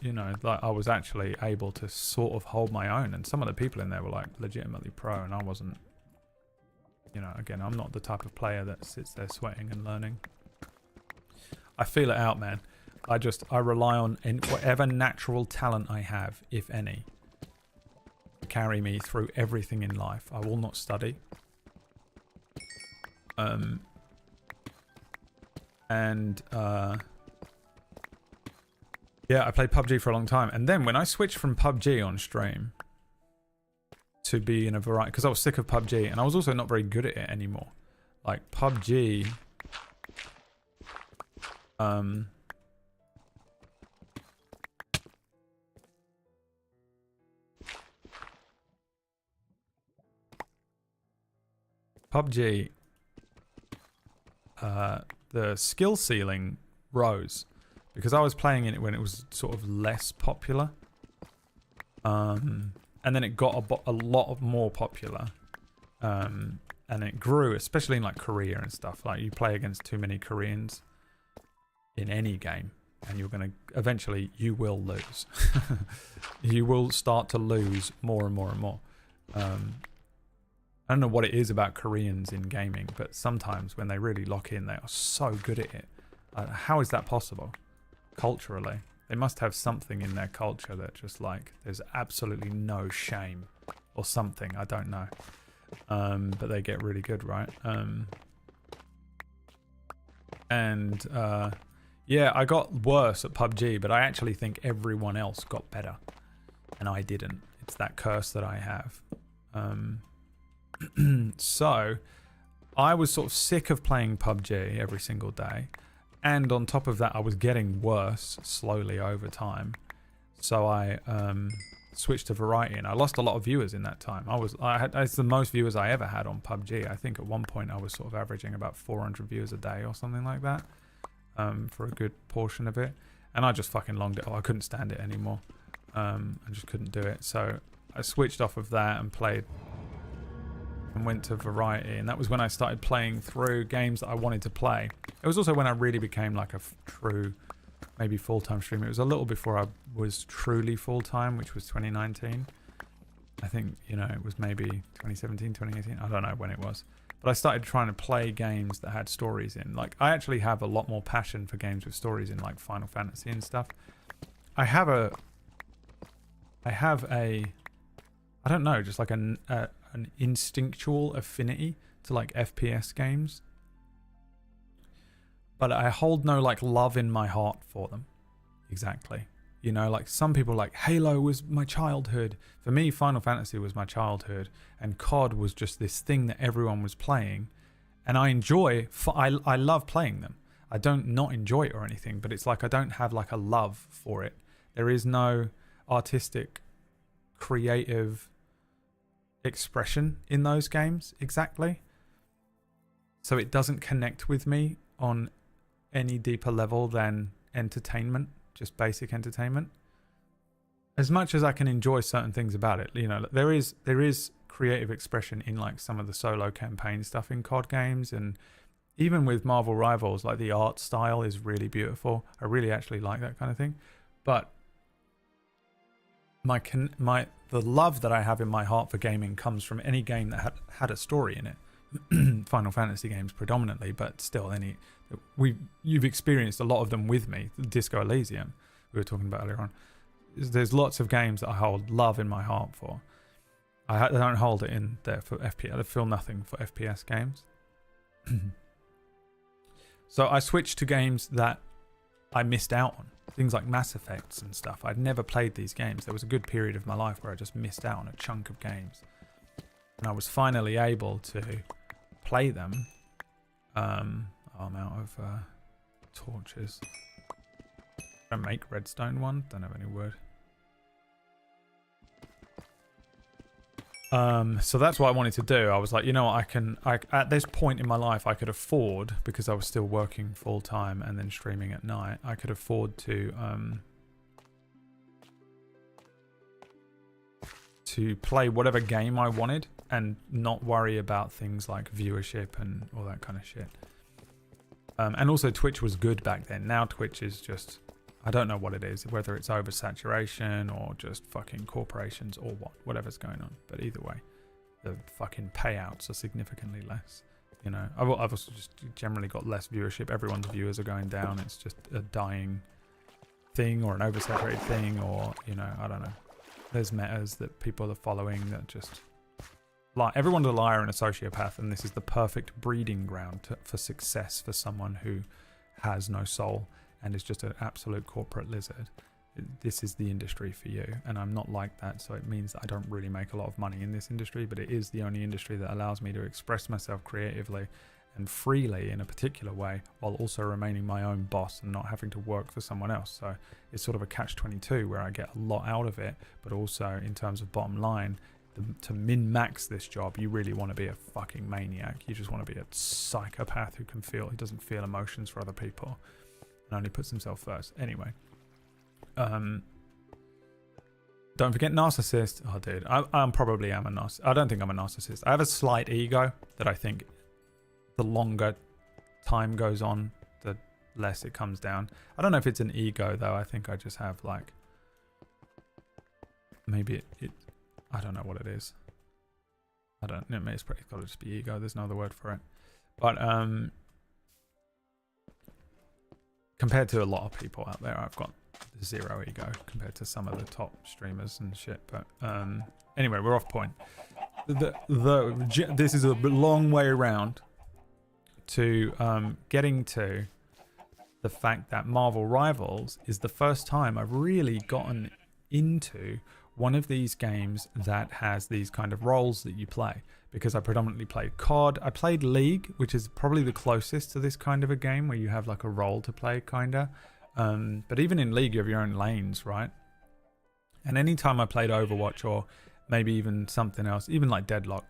you know, like I was actually able to sort of hold my own, and some of the people in there were like legitimately pro, and I wasn't. You know, again, I'm not the type of player that sits there sweating and learning. I feel it out, man. I rely on whatever natural talent I have, if any, to carry me through everything in life. I will not study. Yeah, I played PUBG for a long time, and then when I switched from PUBG on stream to be in a variety, because I was sick of PUBG, and I was also not very good at it anymore. Like PUBG, the skill ceiling rose because I was playing in it when it was sort of less popular, and then it got a lot more popular, and it grew, especially in like Korea and stuff. Like you play against too many Koreans in any game, and you're gonna eventually you will lose. You will start to lose more and more and more. I don't know what it is about Koreans in gaming, but sometimes when they really lock in, they are so good at it. How is that possible? Culturally, they must have something in their culture that just like there's absolutely no shame or something. I don't know, but they get really good, right? Yeah, I got worse at PUBG, but I actually think everyone else got better, and I didn't. It's that curse that I have. So I was sort of sick of playing PUBG every single day, and on top of that I was getting worse slowly over time, so I switched to variety, and I lost a lot of viewers in that time. It's the most viewers I ever had on PUBG. I think at one point I was sort of averaging about 400 viewers a day or something like that, for a good portion of it, and I just fucking longed it. I couldn't stand it anymore. I just couldn't do it, so I switched off of that and went to variety, and that was when I started playing through games that I wanted to play. It was also when I really became like a true, maybe full-time streamer. It was a little before I was truly full-time, which was 2019. I think, you know, it was maybe 2017, 2018. I don't know when it was. But I started trying to play games that had stories in. Like, I actually have a lot more passion for games with stories in, like Final Fantasy and stuff. I have a I don't know, just like an instinctual affinity to like FPS games, but I hold no like love in my heart for them. Exactly, you know, like some people like Halo was my childhood. For me, Final Fantasy was my childhood, and COD was just this thing that everyone was playing, and I love playing them. I don't not enjoy it or anything, but it's like I don't have like a love for it. There is no artistic, creative expression in those games exactly, so it doesn't connect with me on any deeper level than entertainment, just basic entertainment. As much as I can enjoy certain things about it, you know, there is creative expression in like some of the solo campaign stuff in COD games, and even with Marvel Rivals, like the art style is really beautiful. I really actually like that kind of thing, but the love that I have in my heart for gaming comes from any game that had a story in it. Final Fantasy games predominantly, but still you've experienced a lot of them with me. Disco Elysium we were talking about earlier on. There's lots of games that I hold love in my heart for. I don't hold it in there for FPS. I feel nothing for FPS games. So I switched to games that I missed out on. Things like Mass Effects and stuff. I'd never played these games. There was a good period of my life where I just missed out on a chunk of games, and I was finally able to play them. I'm out of torches. I make redstone one. Don't have any wood. So that's what I wanted to do. I was like, you know what, at this point in my life, I could afford, because I was still working full time and then streaming at night, I could afford to to play whatever game I wanted and not worry about things like viewership and all that kind of shit. And also Twitch was good back then. Now Twitch is just, I don't know what it is, whether it's oversaturation or just fucking corporations or whatever's going on. But either way, the fucking payouts are significantly less. You know, I've also just generally got less viewership. Everyone's viewers are going down. It's just a dying thing or an oversaturated thing, or, you know, I don't know. There's metas that people are following that just lie. Everyone's a liar and a sociopath, and this is the perfect breeding ground for success for someone who has no soul and is just an absolute corporate lizard. This is the industry for you, and I'm not like that, so it means that I don't really make a lot of money in this industry, but it is the only industry that allows me to express myself creatively and freely in a particular way, while also remaining my own boss and not having to work for someone else. So it's sort of a catch-22 where I get a lot out of it, but also in terms of bottom line, to min-max this job, you really want to be a fucking maniac. You just want to be a psychopath who doesn't feel emotions for other people and only puts himself first. Anyway. Don't forget narcissist. Oh, dude, I'm probably am a narcissist. I don't think I'm a narcissist. I have a slight ego that I think the longer time goes on, the less it comes down. I don't know if it's an ego though. I think I just have like, maybe it I don't know what it is. I don't know. It's got to just be ego. There's no other word for it. But compared to a lot of people out there, I've got zero ego compared to some of the top streamers and shit. But anyway, we're off point. This is a long way around to getting to the fact that Marvel Rivals is the first time I've really gotten into one of these games that has these kind of roles that you play, because I predominantly played COD. I played League, which is probably the closest to this kind of a game where you have like a role to play, kinda. But even in League, you have your own lanes, right? And anytime I played Overwatch or maybe even something else, even like Deadlock,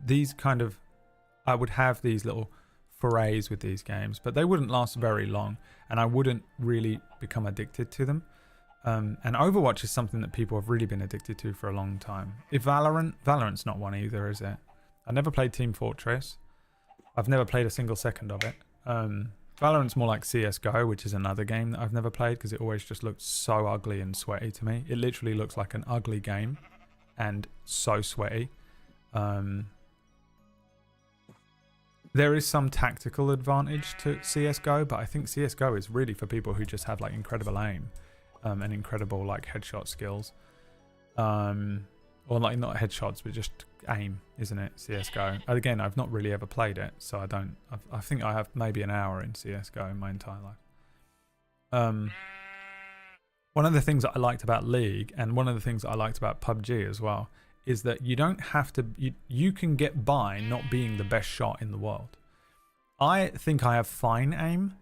these kind of, I would have these little forays with these games, but they wouldn't last very long, and I wouldn't really become addicted to them. And Overwatch is something that people have really been addicted to for a long time. If Valorant's not one either, is it? I never played Team Fortress. I've never played a single second of it. Valorant's more like CSGO, which is another game that I've never played because it always just looked so ugly and sweaty to me. It literally looks like an ugly game and so sweaty. There is some tactical advantage to CSGO, but I think CSGO is really for people who just have like incredible aim. And incredible like headshot skills, or like not headshots but just aim, isn't it? CSGO. Again, I've not really ever played it, so I don't. I think I have maybe an hour in CSGO in my entire life. One of the things that I liked about League, and one of the things that I liked about PUBG as well, is that you don't have to. You can get by not being the best shot in the world. I think I have fine aim.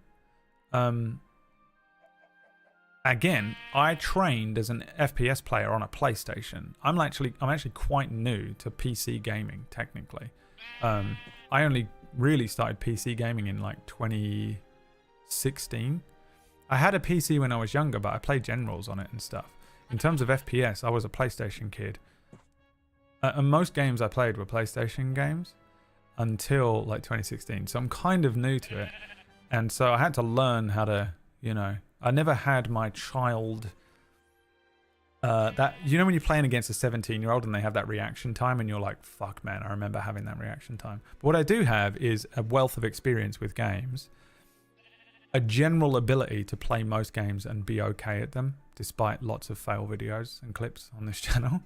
Again, I trained as an FPS player on a PlayStation. I'm actually quite new to PC gaming, technically. I only really started PC gaming in like 2016. I had a PC when I was younger, but I played Generals on it and stuff. In terms of FPS, I was a PlayStation kid. And most games I played were PlayStation games until like 2016. So I'm kind of new to it. And so I had to learn how to, you know, I never had my child, that, you know, when you're playing against a 17-year-old and they have that reaction time and you're like, fuck man, I remember having that reaction time. But what I do have is a wealth of experience with games, a general ability to play most games and be okay at them, despite lots of fail videos and clips on this channel.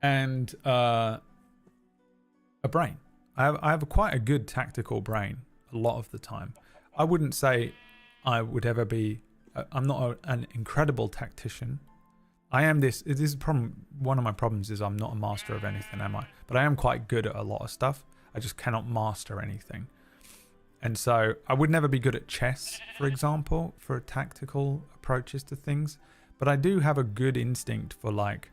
And a brain. I have quite a good tactical brain a lot of the time. I wouldn't say I would ever be. I'm not an incredible tactician. I am this. This is problem. One of my problems is I'm not a master of anything, am I? But I am quite good at a lot of stuff. I just cannot master anything. And so I would never be good at chess, for example, for tactical approaches to things. But I do have a good instinct for like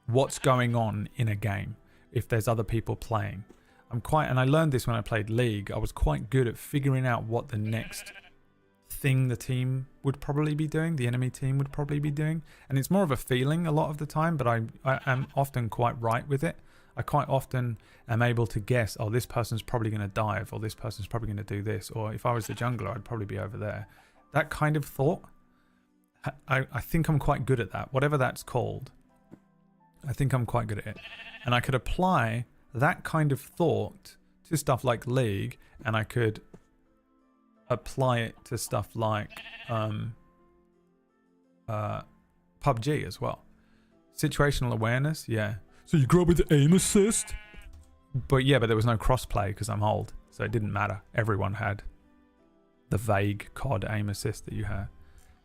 what's going on in a game if there's other people playing. And I learned this when I played League. I was quite good at figuring out what the next thing the team would probably be doing, the enemy team would probably be doing. And it's more of a feeling a lot of the time, but I am often quite right with it. I quite often am able to guess, oh, this person's probably going to dive, or this person's probably going to do this, or if I was the jungler, I'd probably be over there. That kind of thought, I think I'm quite good at that. Whatever that's called, I think I'm quite good at it. And I could apply that kind of thought to stuff like League, and I could apply it to stuff like PUBG as well. Situational awareness, yeah. So you grew up with the aim assist? But yeah, but there was no crossplay because I'm old, so it didn't matter. Everyone had the vague COD aim assist that you had.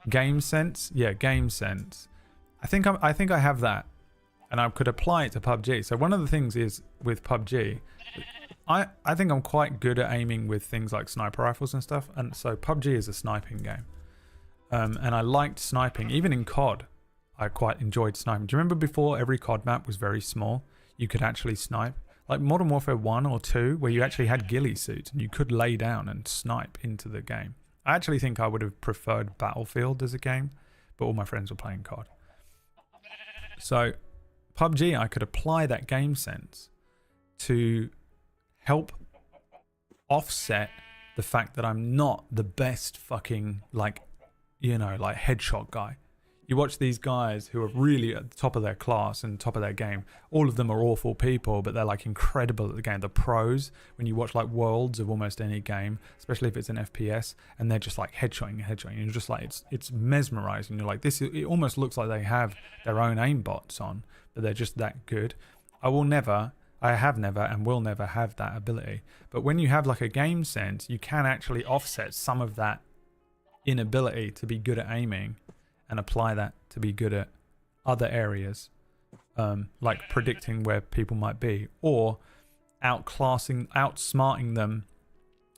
Game sense, yeah, game sense. I think I have that, and I could apply it to PUBG. So one of the things is with PUBG, I think I'm quite good at aiming with things like sniper rifles and stuff, and so PUBG is a sniping game, and I liked sniping. Even in COD, I quite enjoyed sniping. Do you remember before every COD map was very small? You could actually snipe. Like Modern Warfare 1 or 2, where you actually had ghillie suits and you could lay down and snipe into the game. I actually think I would have preferred Battlefield as a game, but all my friends were playing COD. So PUBG, I could apply that game sense to help offset the fact that I'm not the best fucking, like, you know, like headshot guy. You watch these guys who are really at the top of their class and top of their game. All of them are awful people, but they're like incredible at the game. The pros, when you watch like worlds of almost any game, especially if it's an FPS, and they're just like headshotting, and you're just like, it's mesmerizing. You're like, it almost looks like they have their own aimbots on, but they're just that good. I have never and will never have that ability. But when you have like a game sense, you can actually offset some of that inability to be good at aiming and apply that to be good at other areas, like predicting where people might be, or outsmarting them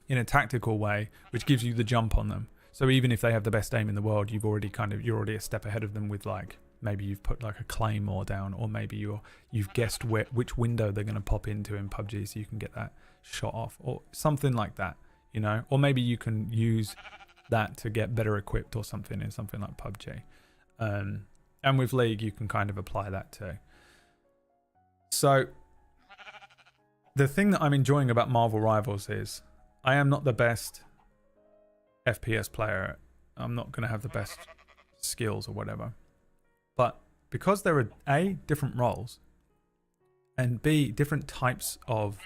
in a tactical way, which gives you the jump on them. So even if they have the best aim in the world, you're already a step ahead of them with, like, maybe you've put like a claymore down, or maybe you've guessed which window they're going to pop into in PUBG, so you can get that shot off, or something like that, you know. Or maybe you can use that to get better equipped or something in something like PUBG. And with League, you can kind of apply that too. So the thing that I'm enjoying about Marvel Rivals is I am not the best FPS player. I'm not going to have the best skills or whatever. But because there are A, different roles, and B, different types of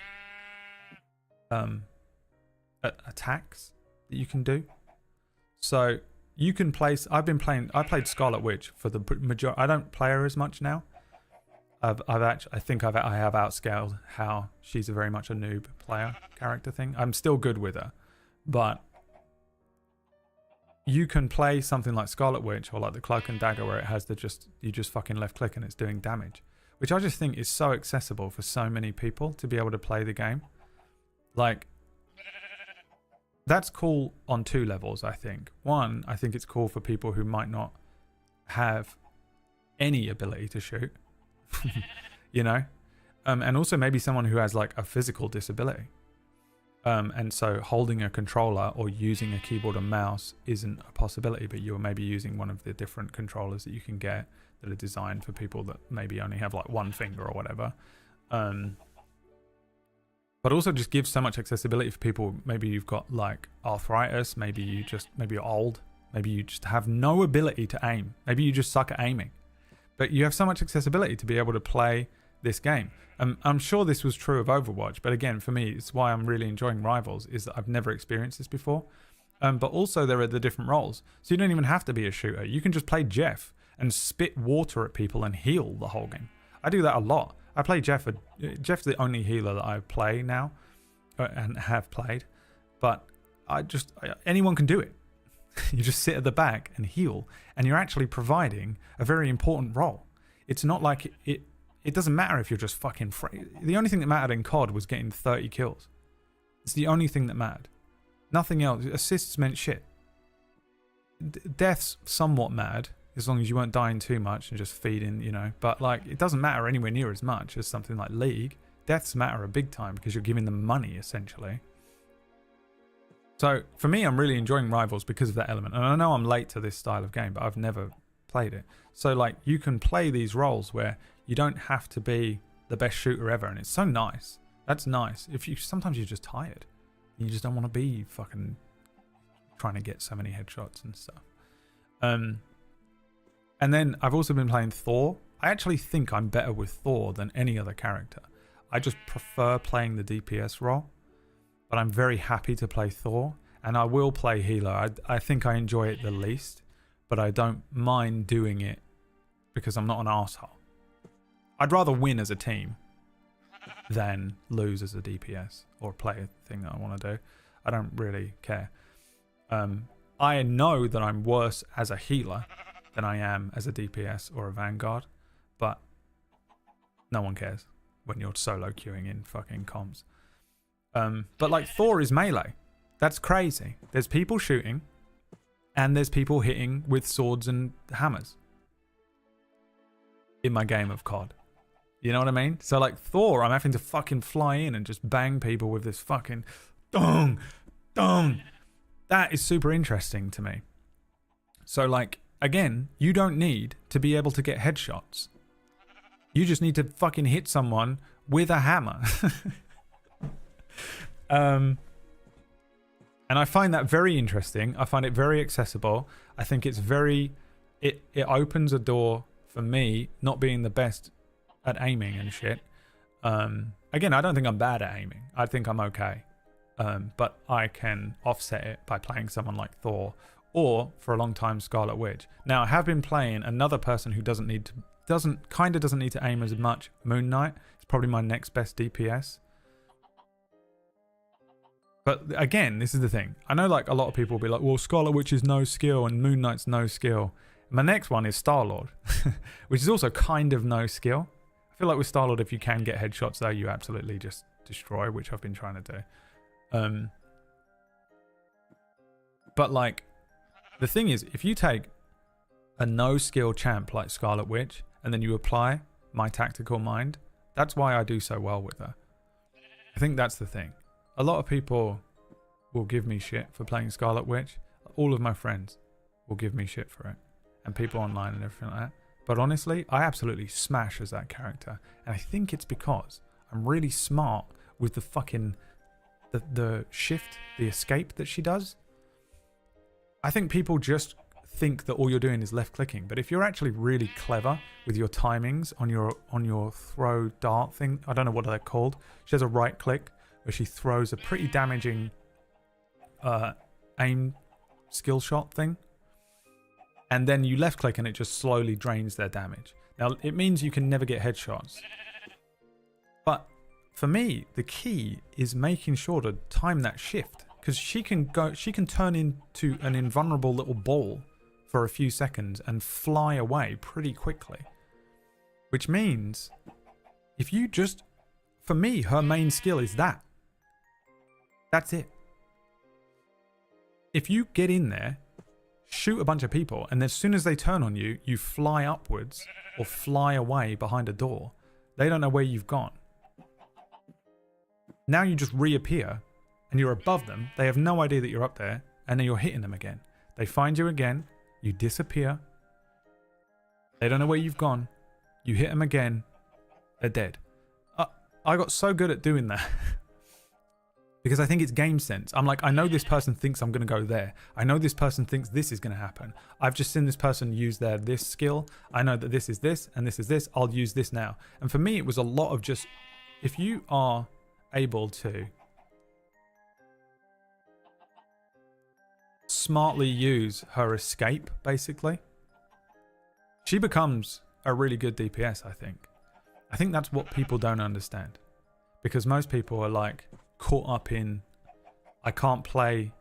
attacks that you can do. So you can place. I played Scarlet Witch for the majority. I don't play her as much now. I have outscaled how she's very much a noob player character thing. I'm still good with her, but you can play something like Scarlet Witch or like the Cloak and Dagger, where it has you just fucking left click and it's doing damage, which I just think is so accessible for so many people to be able to play the game. Like, that's cool on two levels, I think. One, I think it's cool for people who might not have any ability to shoot, you know? And also maybe someone who has like a physical disability. And so holding a controller or using a keyboard and mouse isn't a possibility, but you're maybe using one of the different controllers that you can get that are designed for people that maybe only have like one finger or whatever. But also just gives so much accessibility for people. Maybe you've got like arthritis, maybe you're old, maybe you just have no ability to aim, maybe you just suck at aiming, but you have so much accessibility to be able to play this game. I'm sure this was true of Overwatch, but again, for me, it's why I'm really enjoying Rivals, is that I've never experienced this before. But also there are the different roles, so you don't even have to be a shooter. You can just play Jeff and spit water at people and heal the whole game. I do that a lot. I play Jeff. Jeff's the only healer that I play now, and have played. But anyone can do it. You just sit at the back and heal, and you're actually providing a very important role. It's not like it doesn't matter if you're just fucking free. The only thing that mattered in COD was getting 30 kills. It's the only thing that mattered. Nothing else. Assists meant shit. Deaths somewhat mattered, as long as you weren't dying too much and just feeding, you know. But like, it doesn't matter anywhere near as much as something like League. Deaths matter a big time because you're giving them money, essentially. So for me, I'm really enjoying Rivals because of that element. And I know I'm late to this style of game, but I've never played it. So like you can play these roles where you don't have to be the best shooter ever, and it's so nice. That's nice. Sometimes you're just tired. You just don't want to be fucking trying to get so many headshots and stuff. And then I've also been playing Thor. I actually think I'm better with Thor than any other character. I just prefer playing the DPS role, but I'm very happy to play Thor, and I will play healer. I think I enjoy it the least, but I don't mind doing it because I'm not an asshole. I'd rather win as a team than lose as a DPS or play a thing that I want to do. I don't really care. I know that I'm worse as a healer than I am as a DPS or a Vanguard, but no one cares when you're solo queuing in fucking comps. But like Thor is melee. That's crazy. There's people shooting and there's people hitting with swords and hammers in my game of COD. You know what I mean? So like Thor, I'm having to fucking fly in and just bang people with this fucking dong, dong. That is super interesting to me. So like, again, you don't need to be able to get headshots. You just need to fucking hit someone with a hammer. And I find that very interesting. I find it very accessible. I think it's very... It opens a door for me not being the best at aiming and shit. Again, I don't think I'm bad at aiming. I think I'm okay. But I can offset it by playing someone like Thor or, for a long time, Scarlet Witch. Now, I have been playing another person who doesn't need to aim as much. Moon Knight. It's probably my next best DPS. But again, this is the thing. I know like a lot of people will be like, well, Scarlet Witch is no skill and Moon Knight's no skill. My next one is Star-Lord, which is also kind of no skill. I feel like with Star-Lord, if you can get headshots there, you absolutely just destroy, which I've been trying to do. But like, the thing is, if you take a no-skill champ like Scarlet Witch and then you apply my tactical mind, that's why I do so well with her. I think that's the thing. A lot of people will give me shit for playing Scarlet Witch. All of my friends will give me shit for it. And people online and everything like that. But honestly, I absolutely smash as that character. And I think it's because I'm really smart with the fucking... The shift, the escape that she does. I think people just think that all you're doing is left clicking. But if you're actually really clever with your timings on your throw dart thing, I don't know what they're called. She has a right click where she throws a pretty damaging aim skill shot thing. And then you left click and it just slowly drains their damage. Now, it means you can never get headshots. But for me, the key is making sure to time that shift. Because she can turn into an invulnerable little ball for a few seconds and fly away pretty quickly. Which means, if you just... For me, her main skill is that. That's it. If you get in there, shoot a bunch of people, and as soon as they turn on you, you fly upwards or fly away behind a door, they don't know where you've gone. Now you just reappear, and you're above them. They have no idea that you're up there, and then you're hitting them again. They find you again, you disappear. They don't know where you've gone. You hit them again, they're dead. I got so good at doing that. Because I think it's game sense. I'm like, I know this person thinks I'm going to go there. I know this person thinks this is going to happen. I've just seen this person use this skill. I know that this is this and this is this. I'll use this now. And for me, it was a lot of just, if you are able to smartly use her escape, basically, she becomes a really good DPS, I think. I think that's what people don't understand. Because most people are like, caught up in, I can't play.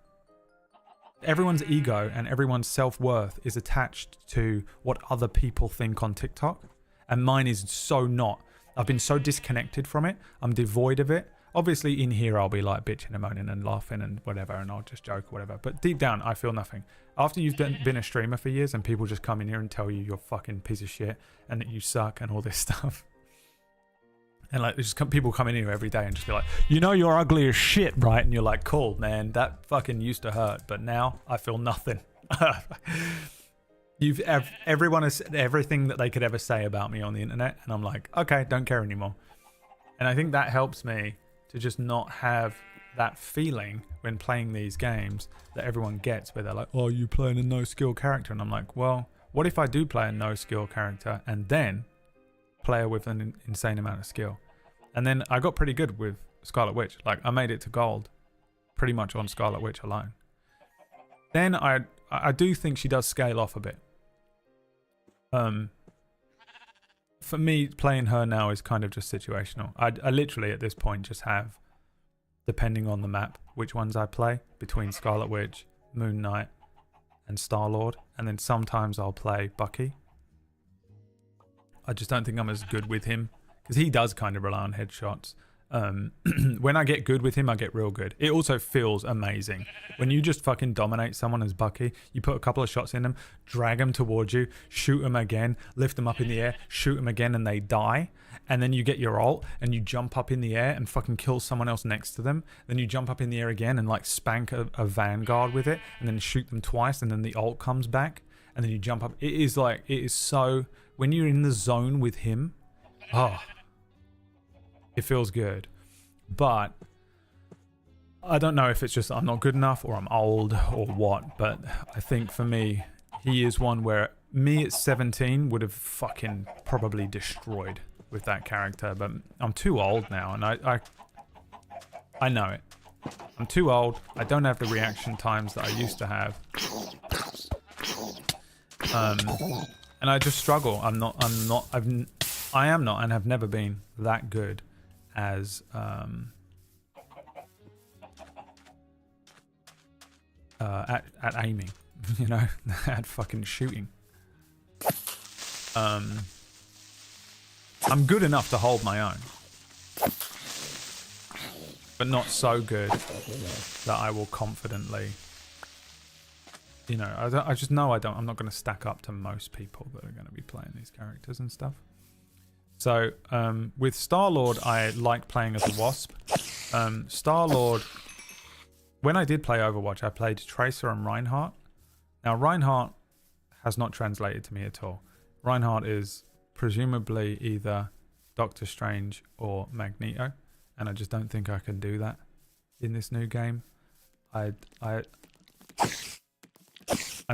Everyone's ego and everyone's self-worth is attached to what other people think on TikTok, and mine is so not. I've been so disconnected from it. I'm devoid of it. Obviously in here I'll be like bitching and moaning and laughing and whatever, and I'll just joke or whatever, but deep down I feel nothing. After you've been a streamer for years and people just come in here and tell you you're a fucking piece of shit and that you suck and all this stuff, And like, people come in here every day and just be like, you know, you're ugly as shit, right? And you're like, cool, man, that fucking used to hurt, but now I feel nothing. Everyone has said everything that they could ever say about me on the internet, and I'm like, okay, don't care anymore. And I think that helps me to just not have that feeling when playing these games that everyone gets, where they're like, oh, you playing a no skill character, and I'm like, well, what if I do play a no skill character and then player with an insane amount of skill? And then I got pretty good with Scarlet Witch. Like, I made it to gold pretty much on Scarlet Witch alone. Then I do think she does scale off a bit. For me, playing her now is kind of just situational. I literally at this point just have, depending on the map, which ones I play between Scarlet Witch, Moon Knight, and Star-Lord, and then sometimes I'll play Bucky. I just don't think I'm as good with him because he does kind of rely on headshots. When I get good with him, I get real good. It also feels amazing when you just fucking dominate someone as Bucky. You put a couple of shots in them, drag them towards you, shoot them again, lift them up in the air, shoot them again, and they die. And then you get your ult and you jump up in the air and fucking kill someone else next to them. Then you jump up in the air again and like spank a Vanguard with it, and then shoot them twice, and then the ult comes back, and then you jump up. It is so, when you're in the zone with him, oh, it feels good. But I don't know if it's just I'm not good enough or I'm old or what, but I think for me, he is one where me at 17 would have fucking probably destroyed with that character, but I'm too old now, and I know it. I'm too old. I don't have the reaction times that I used to have. And I just struggle. I am not and have never been that good as at aiming, you know, at fucking shooting. I'm good enough to hold my own, but not so good that I will confidently, you know, I just know I'm not going to stack up to most people that are going to be playing these characters and stuff. So with Star-Lord, I like playing as a Wasp. Star-Lord, when I did play Overwatch, I played Tracer and Reinhardt. Now, Reinhardt has not translated to me at all. Reinhardt is presumably either Doctor Strange or Magneto, and I just don't think I can do that in this new game. I'm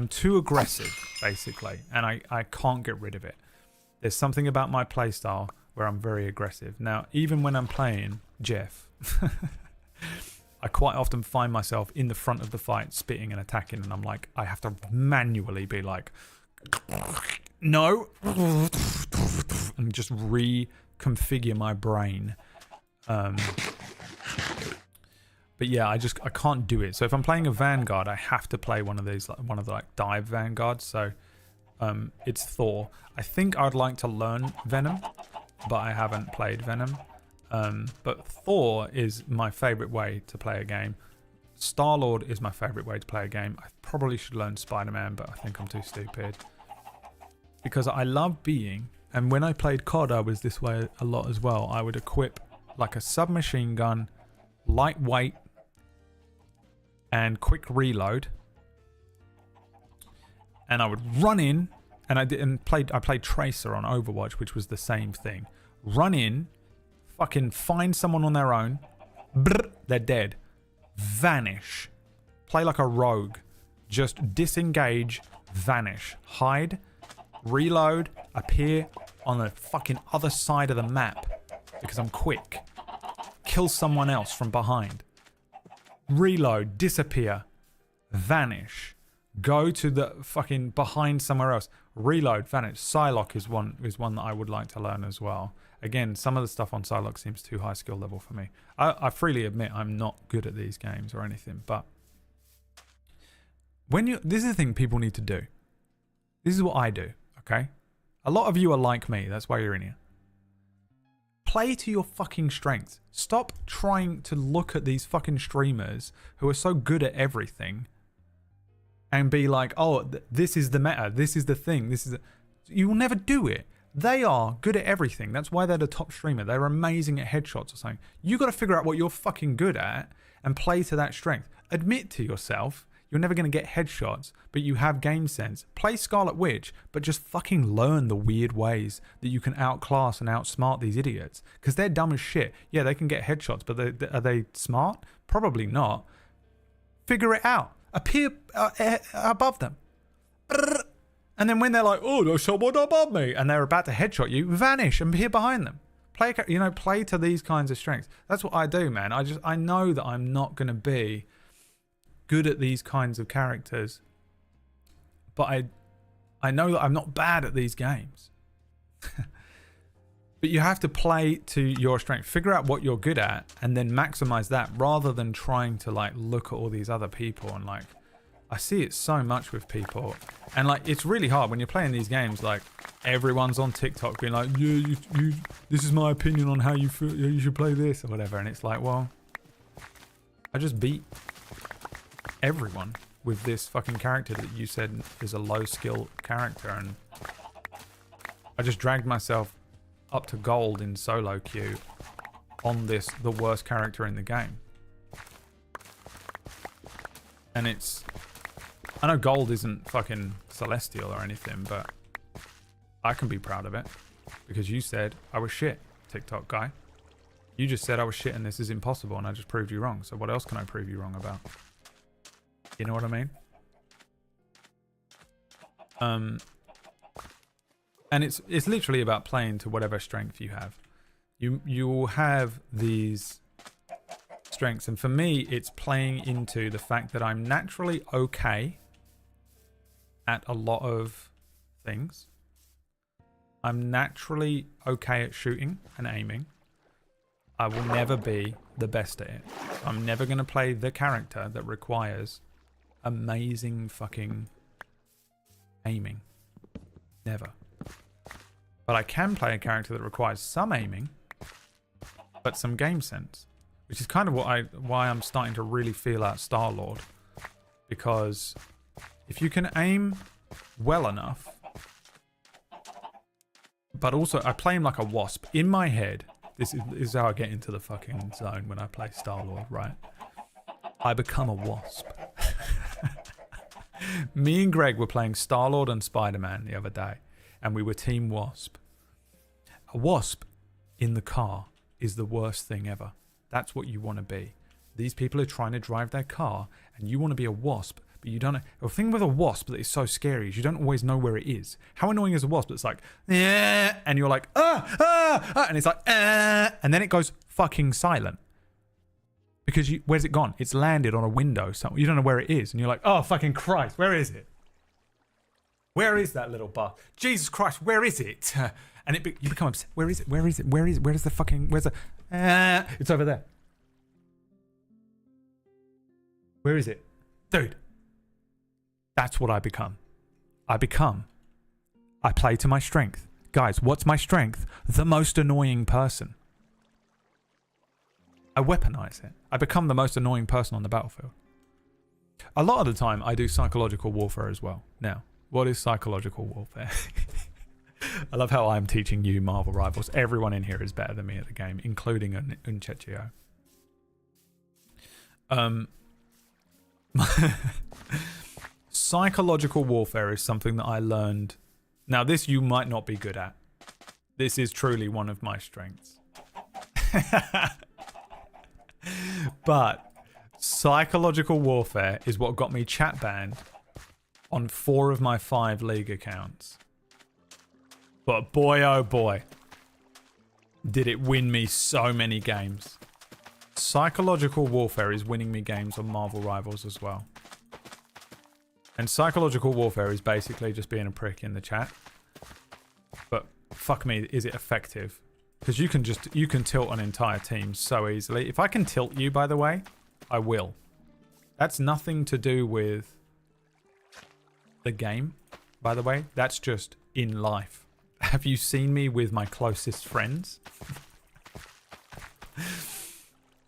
too aggressive, basically, and I can't get rid of it. There's something about my playstyle where I'm very aggressive. Now, even when I'm playing Jeff, I quite often find myself in the front of the fight spitting and attacking, and I'm like, I have to manually be like, no, and just reconfigure my brain. But yeah, I can't do it. So if I'm playing a Vanguard, I have to play one of these, one of the like dive Vanguards. So it's Thor. I think I'd like to learn Venom, but I haven't played Venom. But Thor is my favorite way to play a game. Star-Lord is my favorite way to play a game. I probably should learn Spider-Man, but I think I'm too stupid. Because I love being, and when I played COD, I was this way a lot as well. I would equip like a submachine gun, lightweight, and quick reload. And I would run in, and I played Tracer on Overwatch, which was the same thing. Run in, fucking find someone on their own, brr, they're dead. Vanish. Play like a rogue. Just disengage, vanish, hide, reload, appear on the fucking other side of the map because I'm quick. Kill someone else from behind. Reload, disappear, vanish. Go to the fucking behind somewhere else. Reload, vanish. Psylocke is one that I would like to learn as well. Again, some of the stuff on Psylocke seems too high skill level for me. I freely admit I'm not good at these games or anything, but this is the thing people need to do. This is what I do, okay? A lot of you are like me. That's why you're in here. Play to your fucking strengths. Stop trying to look at these fucking streamers who are so good at everything and be like, oh, this is the meta. This is the thing. You will never do it. They are good at everything. That's why they're the top streamer. They're amazing at headshots or something. You got to figure out what you're fucking good at and play to that strength. Admit to yourself you're never going to get headshots, but you have game sense. Play Scarlet Witch, but just fucking learn the weird ways that you can outclass and outsmart these idiots. Because they're dumb as shit. Yeah, they can get headshots, but are they smart? Probably not. Figure it out. Appear above them. And then when they're like, oh, there's someone above me, and they're about to headshot you, vanish and appear behind them. Play to these kinds of strengths. That's what I do, man. I know that I'm not going to be good at these kinds of characters, but I know that I'm not bad at these games. But you have to play to your strength. Figure out what you're good at and then maximize that rather than trying to like look at all these other people. And like, I see it so much with people, and like it's really hard when you're playing these games. Like everyone's on TikTok being like, yeah, you this is my opinion on how you feel, you should play this or whatever. And it's like, well, I just beat everyone with this fucking character that you said is a low skill character, and I just dragged myself up to gold in solo queue on the worst character in the game. And I know gold isn't fucking celestial or anything, but I can be proud of it because you said I was shit, TikTok guy. You just said I was shit and this is impossible, and I just proved you wrong. So what else can I prove you wrong about? You know what I mean? And it's literally about playing to whatever strength you have. You will have these strengths, and for me, it's playing into the fact that I'm naturally okay at a lot of things. I'm naturally okay at shooting and aiming. I will never be the best at it. I'm never going to play the character that requires amazing fucking aiming. Never. But I can play a character that requires some aiming, but some game sense, which is kind of why I'm starting to really feel out Star-Lord, because if you can aim well enough, but also I play him like a wasp in my head. This is how I get into the fucking zone when I play Star-Lord, right? I become a wasp. Me and Greg were playing Star-Lord and Spider-Man the other day, and we were Team Wasp. A wasp in the car is the worst thing ever. That's what you want to be. These people are trying to drive their car, and you want to be a wasp, but you don't know. The thing with a wasp that is so scary is you don't always know where it is. How annoying is a wasp that's like, yeah, and you're like, and it's like, and then it goes fucking silent. Because where's it gone? It's landed on a window, so you don't know where it is, and you're like, oh fucking Christ, where is it? Where is that little bug? Jesus Christ, where is it? And you become upset. Where is it? Where is it? Where is it? Where's the fucking? Where's the? It's over there. Where is it, dude? That's what I become. I play to my strength, guys. What's my strength? The most annoying person. I weaponize it. I become the most annoying person on the battlefield. A lot of the time, I do psychological warfare as well. Now, what is psychological warfare? I love how I'm teaching you Marvel Rivals. Everyone in here is better than me at the game, including Unchechio. Psychological warfare is something that I learned. Now, this you might not be good at. This is truly one of my strengths. But psychological warfare is what got me chat banned on 4 of my 5 league accounts. But boy, oh boy, did it win me so many games. Psychological warfare is winning me games on Marvel Rivals as well. And psychological warfare is basically just being a prick in the chat. But fuck me, is it effective? Because you can tilt an entire team so easily. If I can tilt you, by the way, I will. That's nothing to do with the game, by the way. That's just in life. Have you seen me with my closest friends?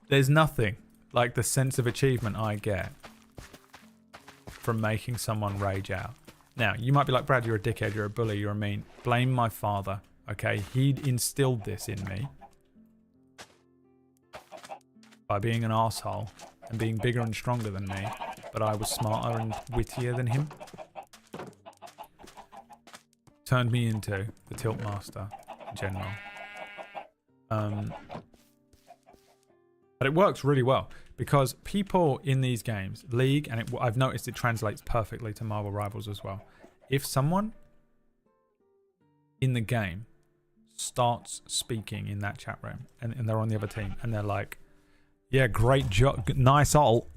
There's nothing like the sense of achievement I get from making someone rage out. Now, you might be like, Brad, you're a dickhead, you're a bully, you're a mean. Blame my father. Okay, he'd instilled this in me by being an asshole and being bigger and stronger than me, but I was smarter and wittier than him. Turned me into the Tilt Master in general. But it works really well because people in these games, League, and I've noticed it translates perfectly to Marvel Rivals as well. If someone in the game starts speaking in that chat room and they're on the other team and they're like, yeah, great job, nice ult,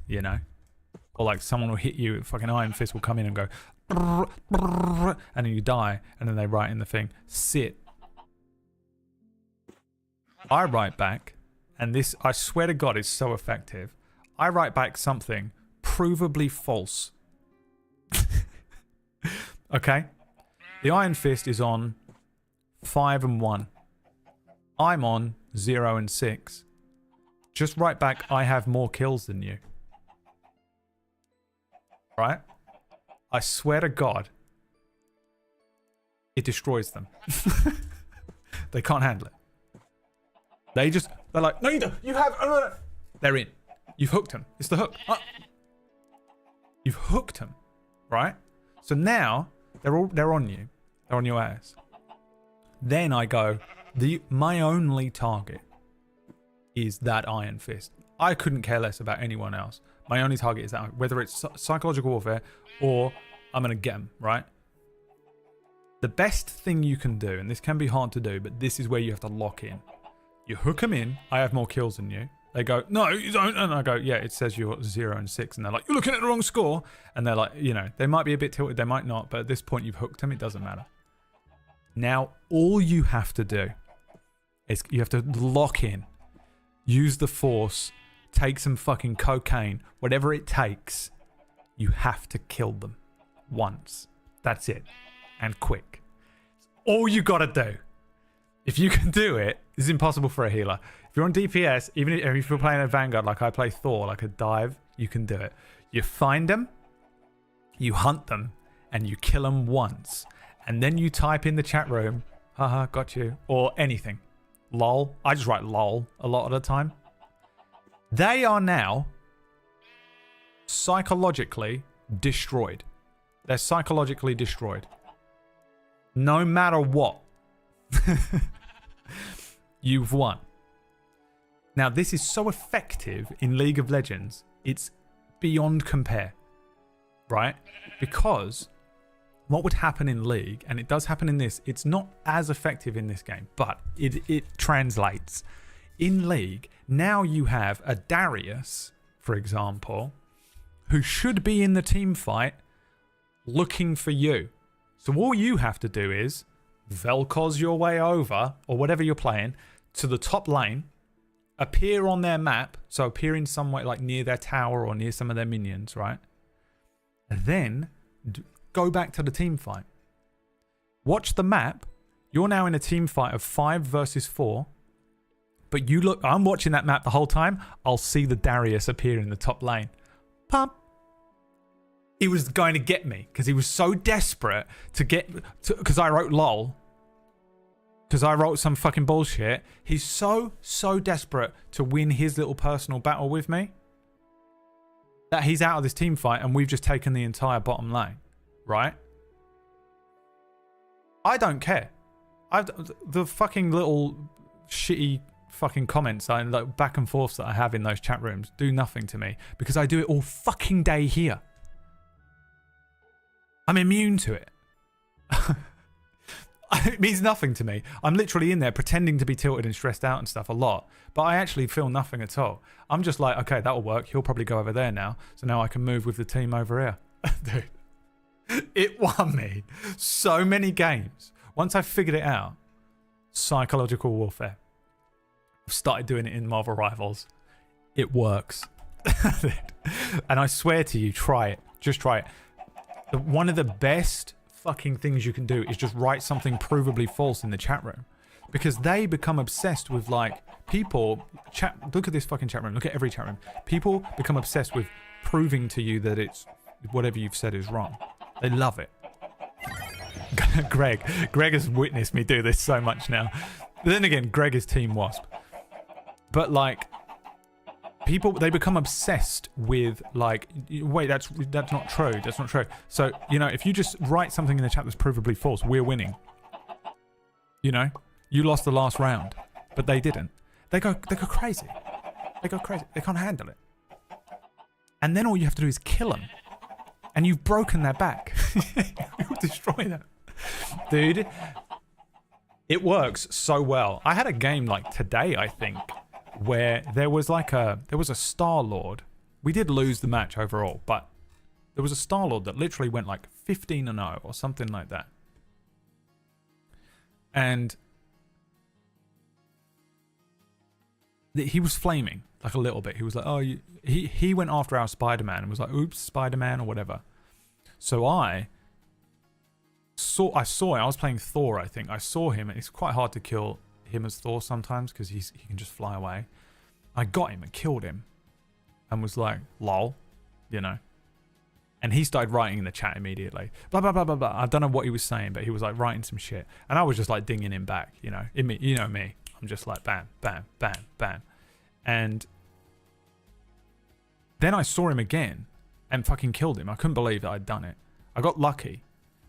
you know, or like someone will hit you, fucking Iron Fist will come in and go, brrr, brrr, and then you die, and then they write in the thing, sit. I write back, and this, I swear to God, is so effective. I write back something provably false. Okay? The Iron Fist is on 5 and 1. I'm on 0 and 6. Just write back, I have more kills than you. Right? I swear to God, it destroys them. They can't handle it. They're like, no, you don't. You have. They're in. You've hooked them. It's the hook. You've hooked them, right? So now they're on you. They're on your ass. Then I go, my only target is that Iron Fist. I couldn't care less about anyone else. My only target is that, whether it's psychological warfare or I'm going to get them, right? The best thing you can do, and this can be hard to do, but this is where you have to lock in. You hook them in. I have more kills than you. They go, no, you don't. And I go, yeah, it says you're 0 and 6. And they're like, you're looking at the wrong score. And they're like, you know, they might be a bit tilted. They might not. But at this point, you've hooked them. It doesn't matter. Now, all you have to do is you have to lock in. Use the force. Take some fucking cocaine. Whatever it takes. You have to kill them. Once. That's it. And quick. All you got to do. If you can do it, it's impossible for a healer. If you're on DPS, even if you're playing a Vanguard like I play Thor, like a dive, you can do it. You find them, you hunt them, and you kill them once. And then you type in the chat room, haha, got you, or anything. Lol. I just write lol a lot of the time. They are now psychologically destroyed. They're psychologically destroyed. No matter what. You've won. Now, this is so effective in League of Legends, it's beyond compare, right? Because what would happen in League, and it does happen in this, it's not as effective in this game, but it translates. In League, now you have a Darius, for example, who should be in the team fight looking for you. So all you have to do is Vel'Koz your way over, or whatever you're playing, to the top lane, appear on their map, so appear in some way, like near their tower or near some of their minions, right? And then go back to the team fight. Watch the map. You're now in a team fight of 5 versus 4, but you look, I'm watching that map the whole time. I'll see the Darius appear in the top lane. Pump. He was going to get me because he was so desperate to get, because I wrote lol, because I wrote some fucking bullshit. He's so desperate to win his little personal battle with me that he's out of this team fight and we've just taken the entire bottom lane, right? I don't care. The fucking little shitty fucking comments and like back and forths that I have in those chat rooms do nothing to me because I do it all fucking day here. I'm immune to it. It means nothing to me. I'm literally in there pretending to be tilted and stressed out and stuff a lot, but I actually feel nothing at all. I'm just like, okay, that'll work. He'll probably go over there now, so now I can move with the team over here. Dude, it won me so many games. Once I figured it out, psychological warfare. I've started doing it in Marvel Rivals. It works. And I swear to you, try it. Just try it. One of the best fucking things you can do is just write something provably false in the chat room, because they become obsessed with, like, people look at this fucking chat room, look at every chat room. People become obsessed with proving to you that it's whatever you've said is wrong. They love it. Greg has witnessed me do this so much now. But then again, Greg is Team Wasp. But like, people, they become obsessed with like, wait, that's not true. That's not true. So, you know, if you just write something in the chat that's provably false, we're winning. You know, you lost the last round, but they didn't. They go crazy. They go crazy. They can't handle it. And then all you have to do is kill them. And you've broken their back. You'll destroy them. Dude, it works so well. I had a game like today, I think, where there was a Star-Lord. We did lose the match overall, but there was a Star-Lord that literally went like 15-0 or something like that. And he was flaming like a little bit. He was like, oh, he went after our Spider-Man and was like, oops, Spider-Man or whatever. So I was playing Thor, I think. I saw him, and it's quite hard to kill him as Thor sometimes because he can just fly away. I got him and killed him and was like, lol, you know. And he started writing in the chat immediately. Blah, blah, blah, blah, blah. I don't know what he was saying, but he was like writing some shit. And I was just like dinging him back, you know. You know me. I'm just like bam, bam, bam, bam. And then I saw him again and fucking killed him. I couldn't believe that I'd done it. I got lucky,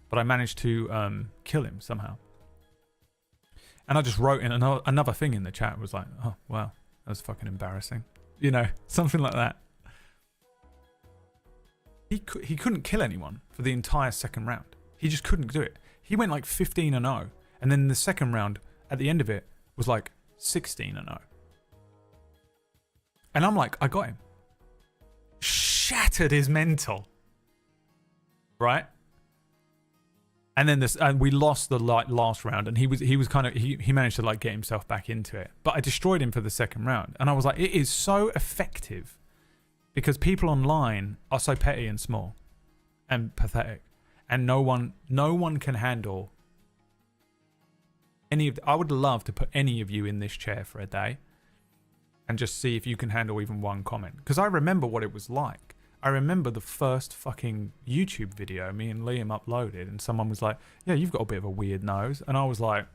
but I managed to kill him somehow. And I just wrote in another thing in the chat. It was like, oh, wow, that was fucking embarrassing. You know, something like that. He couldn't kill anyone for the entire second round. He just couldn't do it. He went like 15-0. And then the second round, at the end of it, was like 16-0. And I'm like, I got him. Shattered his mental. Right? And then we lost the last round, and he managed to like get himself back into it. But I destroyed him for the second round, and I was like, it is so effective because people online are so petty and small and pathetic, and no one can handle any of. I would love to put any of you in this chair for a day, and just see if you can handle even one comment, because I remember what it was like. I remember the first fucking YouTube video me and Liam uploaded, and someone was like, yeah, you've got a bit of a weird nose. And I was like,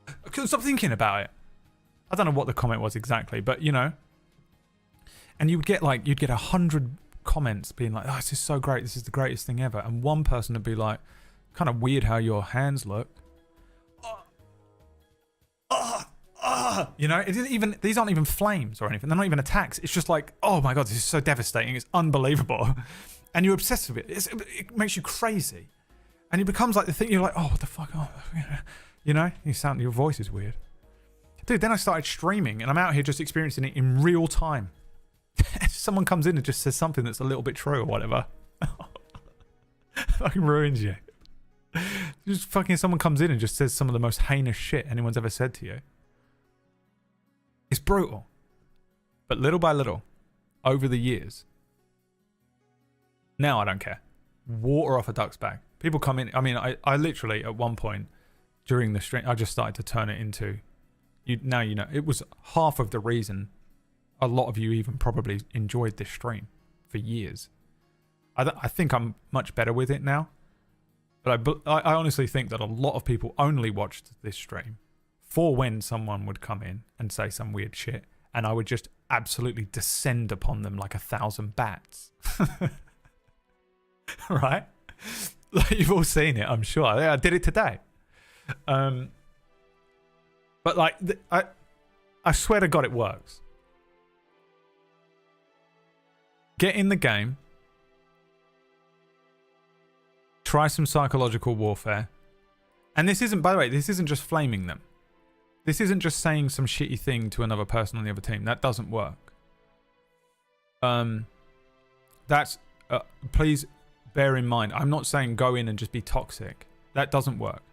I couldn't stop thinking about it. I don't know what the comment was exactly, but you know. And you'd get 100 comments being like, oh, this is so great. This is the greatest thing ever. And one person would be like, kind of weird how your hands look. You know, it isn't even, these aren't even flames or anything. They're not even attacks. It's just like, oh my God, this is so devastating. It's unbelievable. And you're obsessed with it. It makes you crazy. And it becomes like the thing, you're like, oh, what the fuck? Oh, you know, your voice is weird. Dude, then I started streaming and I'm out here just experiencing it in real time. Someone comes in and just says something that's a little bit true or whatever. Fucking ruins you. Just fucking someone comes in and just says some of the most heinous shit anyone's ever said to you. It's brutal. But little by little, over the years, now I don't care. Water off a duck's back. People come in. I mean, I literally, at one point during the stream, I just started to turn it into, now you know, it was half of the reason a lot of you even probably enjoyed this stream for years. I think I'm much better with it now. But I honestly think that a lot of people only watched this stream for when someone would come in and say some weird shit, and I would just absolutely descend upon them like 1,000 bats. Right? Like, you've all seen it, I'm sure. I did it today. But like, I swear to God it works. Get in the game. Try some psychological warfare. And this isn't, by the way, this isn't just flaming them. This isn't just saying some shitty thing to another person on the other team. That doesn't work. Please bear in mind, I'm not saying go in and just be toxic. That doesn't work.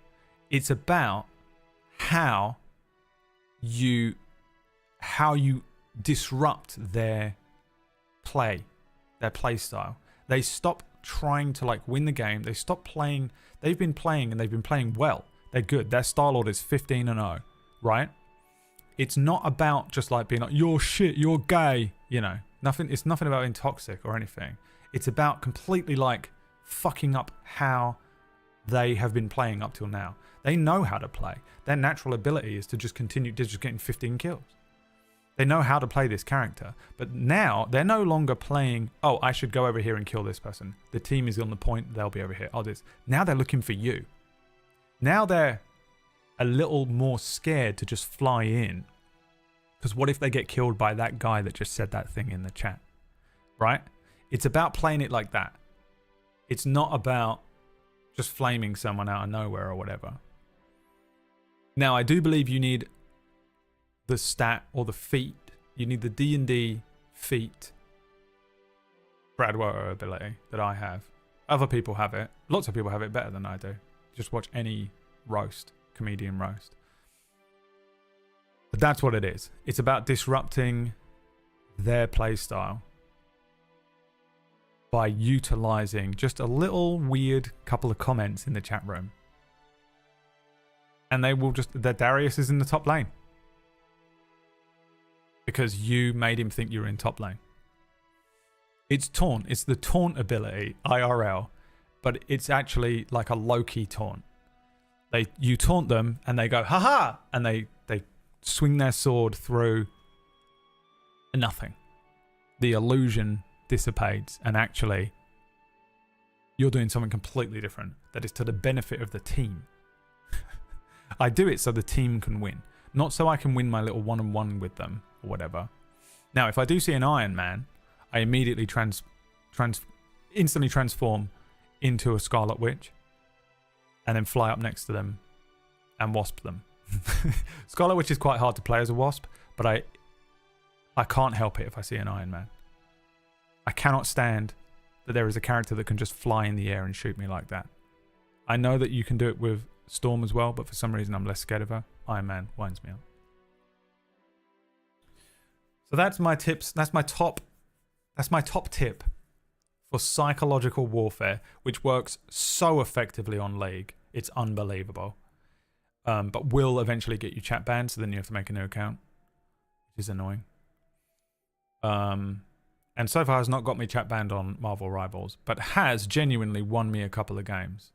It's about how you disrupt their play style. They stop trying to like win the game. They stop playing. They've been playing and they've been playing well. They're good. Their Star-Lord is 15-0. Right? It's not about just like being like, you're shit, you're gay, you know. It's nothing about being toxic or anything. It's about completely like fucking up how they have been playing up till now. They know how to play. Their natural ability is to just continue just getting 15 kills. They know how to play this character. But now they're no longer playing, oh, I should go over here and kill this person. The team is on the point, they'll be over here. Oh, this. Now they're looking for you. Now they're a little more scared to just fly in. Because what if they get killed by that guy that just said that thing in the chat? Right? It's about playing it like that. It's not about just flaming someone out of nowhere or whatever. Now, I do believe you need the stat or the feat. You need the D&D feat BradWOTO ability that I have. Other people have it. Lots of people have it better than I do. Just watch any roast, comedian roast. But that's what it is. It's about disrupting their playstyle by utilizing just a little weird couple of comments in the chat room. And they will just... that Darius is in the top lane. Because you made him think you were in top lane. It's taunt. It's the taunt ability, IRL. But it's actually like a low-key taunt. You taunt them and they go, haha! And they swing their sword through nothing. The illusion dissipates and actually you're doing something completely different that is to the benefit of the team. I do it so the team can win, not so I can win my little one-on-one with them or whatever. Now, if I do see an Iron Man, I immediately instantly transform into a Scarlet Witch and then fly up next to them and wasp them. Scarlet Witch is quite hard to play as a wasp, but I can't help it if I see an Iron Man. I cannot stand that there is a character that can just fly in the air and shoot me like that. I know that you can do it with Storm as well, but for some reason I'm less scared of her. Iron Man winds me up. So that's my tips. That's my top tip for psychological warfare, which works so effectively on League. It's unbelievable. But will eventually get you chat banned, so then you have to make a new account, which is annoying. And so far has not got me chat banned on Marvel Rivals, but has genuinely won me a couple of games.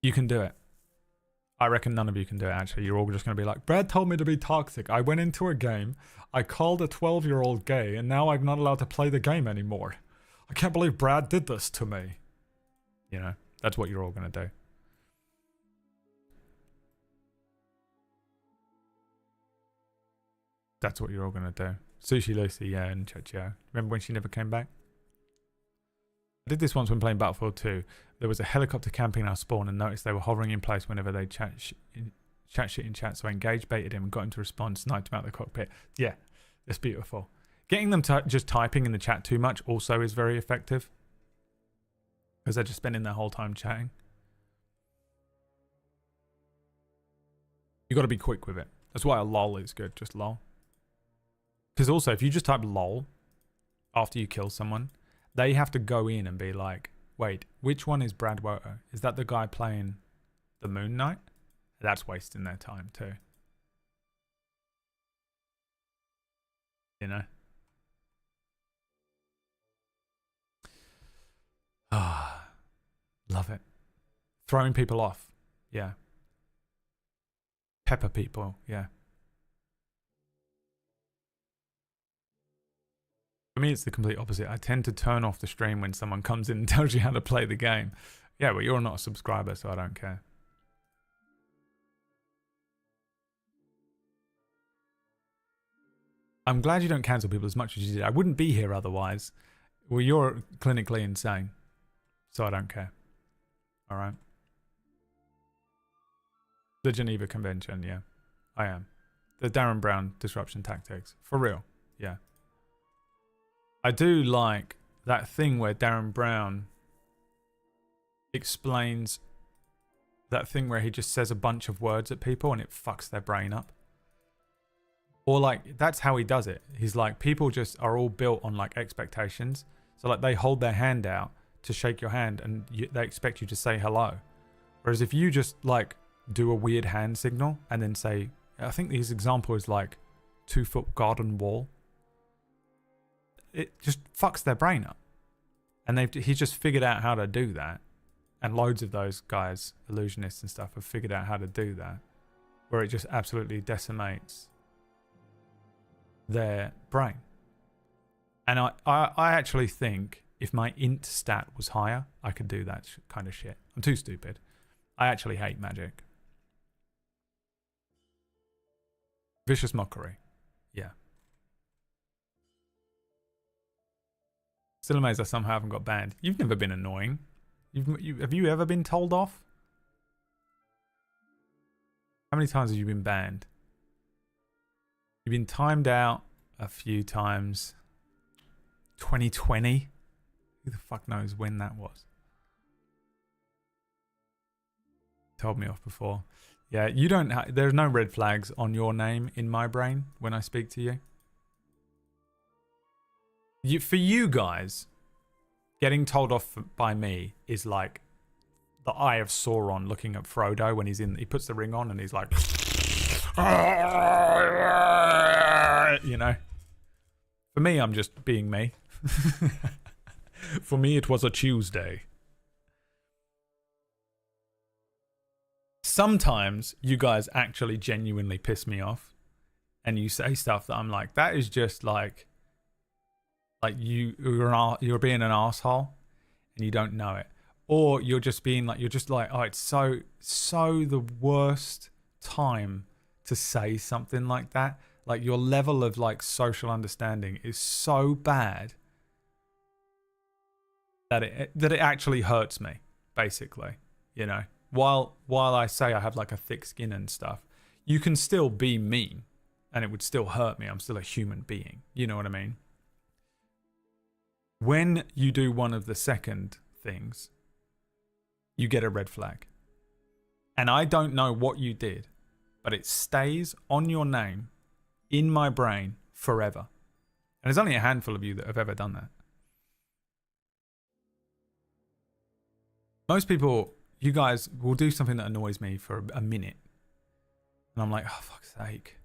You can do it. I reckon none of you can do it, actually. You're all just going to be like, Brad told me to be toxic. I went into a game, I called a 12-year-old gay, and now I'm not allowed to play the game anymore. I can't believe Brad did this to me. You know, that's what you're all going to do. That's what you're all going to do. Sushi Lucy, yeah, and Chocho. Remember when she never came back? I did this once when playing Battlefield 2. There was a helicopter camping our spawn and noticed they were hovering in place whenever they chat shit in chat. So I engaged, baited him, and got him to respond, sniped him out of the cockpit. Yeah, it's beautiful. Getting them just typing in the chat too much also is very effective. Because they're just spending their whole time chatting. You got to be quick with it. That's why a lol is good, just lol. Because also, if you just type lol after you kill someone, they have to go in and be like, wait, which one is BradWOTO? Is that the guy playing the Moon Knight? That's wasting their time too. You know? Ah, love it. Throwing people off. Yeah. Pepper people. Yeah. For me, it's the complete opposite. I tend to turn off the stream when someone comes in and tells you how to play the game. Yeah, but you're not a subscriber, so I don't care. I'm glad you don't cancel people as much as you did. I wouldn't be here otherwise. Well, you're clinically insane, so I don't care. All right. The Geneva Convention, yeah. I am. The Darren Brown disruption tactics. For real, yeah. I do like that thing where Darren Brown explains that thing where he just says a bunch of words at people and it fucks their brain up. Or like, that's how he does it. He's like, people just are all built on like expectations. So like they hold their hand out to shake your hand and they expect you to say hello. Whereas if you just like do a weird hand signal and then say, I think his example is like 2-foot garden wall. It just fucks their brain up. And he's just figured out how to do that. And loads of those guys, illusionists and stuff, have figured out how to do that. Where it just absolutely decimates their brain. And I actually think if my int stat was higher, I could do that kind of shit. I'm too stupid. I actually hate magic. Vicious mockery. Yeah. Still amazed I somehow haven't got banned. You've never been annoying. Have you ever been told off? How many times have you been banned? You've been timed out a few times. 2020? Who the fuck knows when that was? Told me off before. Yeah, you don't. There's no red flags on your name in my brain when I speak to you. For you guys, getting told off by me is like the Eye of Sauron looking at Frodo when he puts the ring on and he's like, you know. For me, I'm just being me. For me, it was a Tuesday. Sometimes you guys actually genuinely piss me off, and you say stuff that I'm like, that is just like you're being an asshole, and you don't know it, or you're just like, oh, it's so the worst time to say something like that. Like your level of like social understanding is so bad that it actually hurts me, basically, you know. While I say I have like a thick skin and stuff, you can still be mean and it would still hurt me. I'm still a human being. You know what I mean? When you do one of the second things, you get a red flag. And I don't know what you did, but it stays on your name in my brain forever. And there's only a handful of you that have ever done that. Most people, you guys will do something that annoys me for a minute. And I'm like, oh, fuck's sake.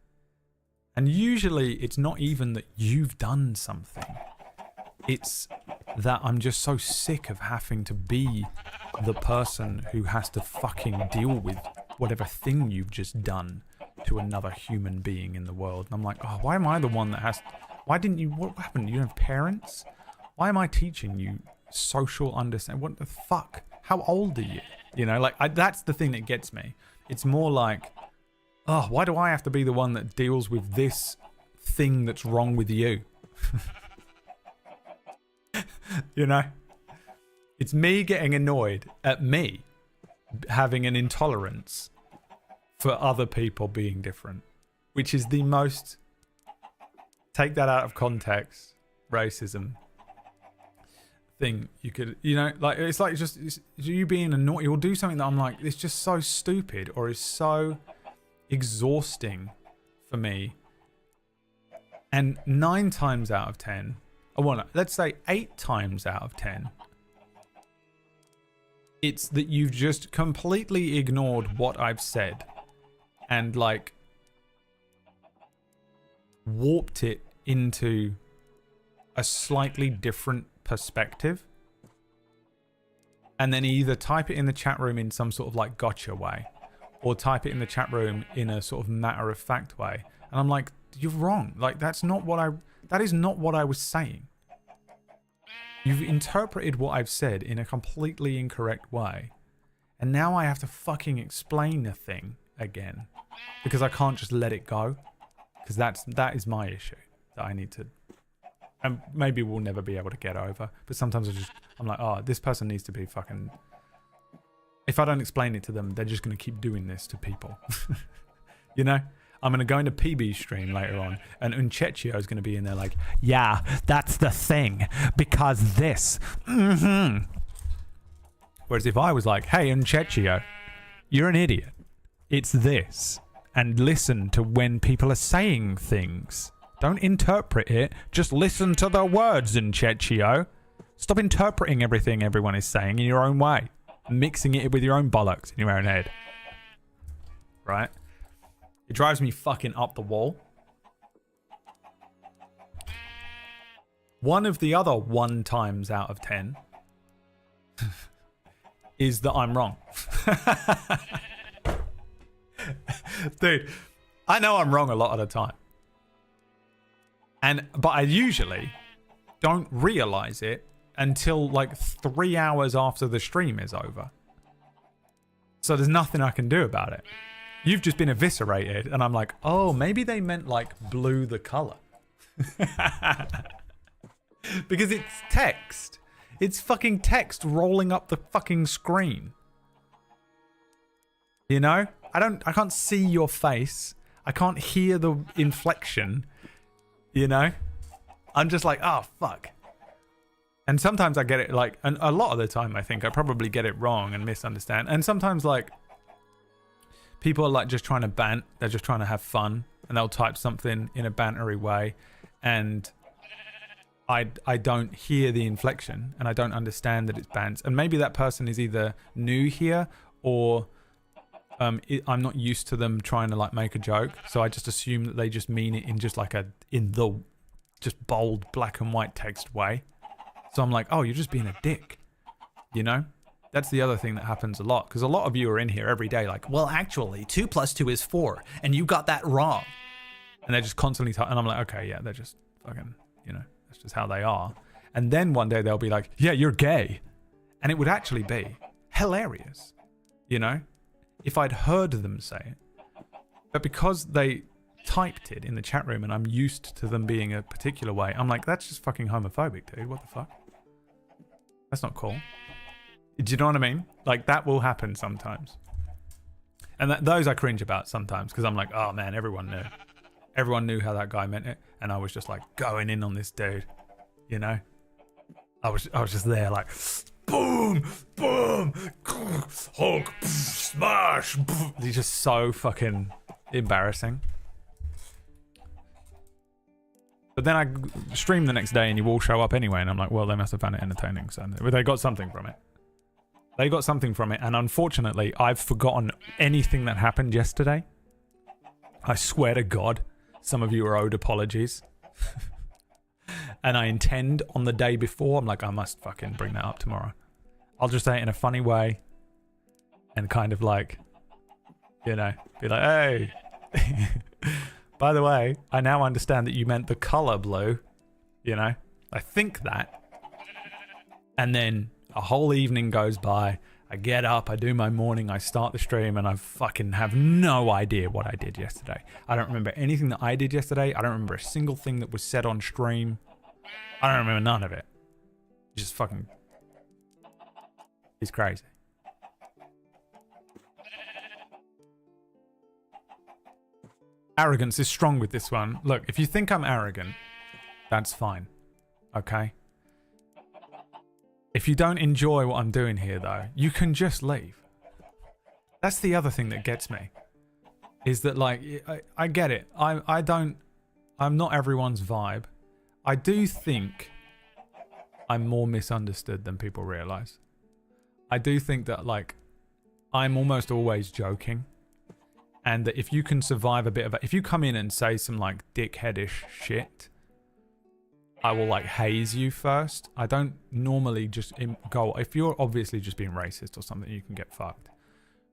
And usually it's not even that you've done something. It's that I'm just so sick of having to be the person who has to fucking deal with whatever thing you've just done to another human being in the world. And I'm like, oh, why am I the one that has... Why didn't you... What happened? You don't have parents? Why am I teaching you social understanding? What the fuck? How old are you? You know, like, that's the thing that gets me. It's more like, oh, why do I have to be the one that deals with this thing that's wrong with you? You know? It's me getting annoyed at me having an intolerance for other people being different, which is the most, take that out of context, racism thing you could, you know, like, it's like just it's you being annoyed. You'll do something that I'm like, it's just so stupid or is so exhausting for me. And 9 times out of 10, let's say 8 times out of 10, it's that you've just completely ignored what I've said and like warped it into a slightly different perspective, and then either type it in the chat room in some sort of like gotcha way or type it in the chat room in a sort of matter of fact way, and I'm like, you're wrong. Like, that is not what I was saying. You've interpreted what I've said in a completely incorrect way, and now I have to fucking explain the thing again because I can't just let it go, because that is my issue that I need to, and maybe we'll never be able to get over. But sometimes I'm like, oh, this person needs to be fucking, if I don't explain it to them, they're just going to keep doing this to people. You know? I'm going to go into PB's stream later on, and Unchechio is going to be in there like, yeah, that's the thing, because this. Whereas if I was like, hey, Unchechio, you're an idiot. It's this. And listen to when people are saying things. Don't interpret it. Just listen to the words, Unchechio. Stop interpreting everything everyone is saying in your own way. Mixing it with your own bollocks in your own head. Right? It drives me fucking up the wall. One of the other 1 times out of 10 is that I'm wrong. Dude, I know I'm wrong a lot of the time. But I usually don't realize it until like 3 hours after the stream is over. So there's nothing I can do about it. You've just been eviscerated, and I'm like, oh, maybe they meant like blue the color. Because it's text. It's fucking text rolling up the fucking screen. You know? I can't see your face. I can't hear the inflection. You know? I'm just like, oh, fuck. And sometimes I get it like, and a lot of the time I think I probably get it wrong and misunderstand. And sometimes like, people are like just trying to bant. They're just trying to have fun. And they'll type something in a bantery way. And I don't hear the inflection. And I don't understand that it's bants. And maybe that person is either new here or I'm not used to them trying to like make a joke. So I just assume that they just mean it in just like just bold black and white text way. So I'm like, oh, you're just being a dick. You know? That's the other thing that happens a lot. Because a lot of you are in here every day like, well, actually, 2 + 2 is 4. And you got that wrong. And they're just constantly... and I'm like, okay, yeah, they're just fucking, you know, that's just how they are. And then one day they'll be like, yeah, you're gay. And it would actually be hilarious. You know? If I'd heard them say it. But because they typed it in the chat room and I'm used to them being a particular way, I'm like, that's just fucking homophobic, dude. What the fuck? That's not cool. Do you know what I mean? Like, that will happen sometimes. And those I cringe about sometimes because I'm like, oh man, everyone knew. Everyone knew how that guy meant it. And I was just like going in on this dude. You know? I was just there like, boom, boom, Hulk, smash. He's just so fucking embarrassing. But then I stream the next day and you all show up anyway. And I'm like, well, they must have found it entertaining. So they got something from it. They got something from it. And unfortunately, I've forgotten anything that happened yesterday. I swear to God, some of you are owed apologies. And I intend on the day before, I'm like, I must fucking bring that up tomorrow. I'll just say it in a funny way. And kind of like, you know, be like, hey. By the way, I now understand that you meant the color blue. You know, I think that. And then a whole evening goes by. I get up, I do my morning, I start the stream, and I fucking have no idea what I did yesterday. I don't remember anything that I did yesterday. I don't remember a single thing that was said on stream. I don't remember none of it. Just fucking... It's crazy. Arrogance is strong with this one. Look, if you think I'm arrogant, that's fine. Okay? If you don't enjoy what I'm doing here, though, you can just leave. That's the other thing that gets me. Is that, like, I get it. I'm not everyone's vibe. I do think I'm more misunderstood than people realize. I do think that, like, I'm almost always joking. And that if you can survive a bit of it, if you come in and say some, like, dickheadish shit, I will, like, haze you first. I don't normally just go... If you're obviously just being racist or something, you can get fucked.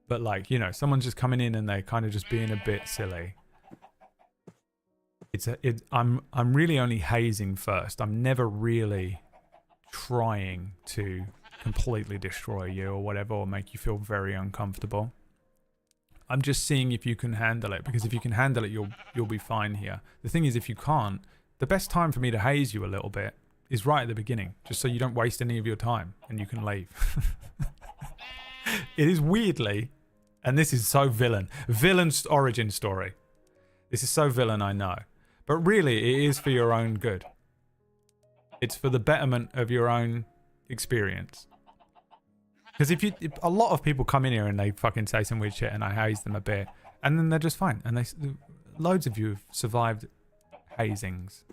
But, like, you know, someone's just coming in and they're kind of just being a bit silly. I'm really only hazing first. I'm never really trying to completely destroy you or whatever, or make you feel very uncomfortable. I'm just seeing if you can handle it, because if you can handle it, you'll be fine here. The thing is, if you can't, the best time for me to haze you a little bit is right at the beginning, just so you don't waste any of your time and you can leave. It is weirdly, and this is so villain's origin story. This is so villain, I know. But really, it is for your own good. It's for the betterment of your own experience. Because if a lot of people come in here and they fucking say some weird shit and I haze them a bit, and then they're just fine. And loads of you have survived hazings,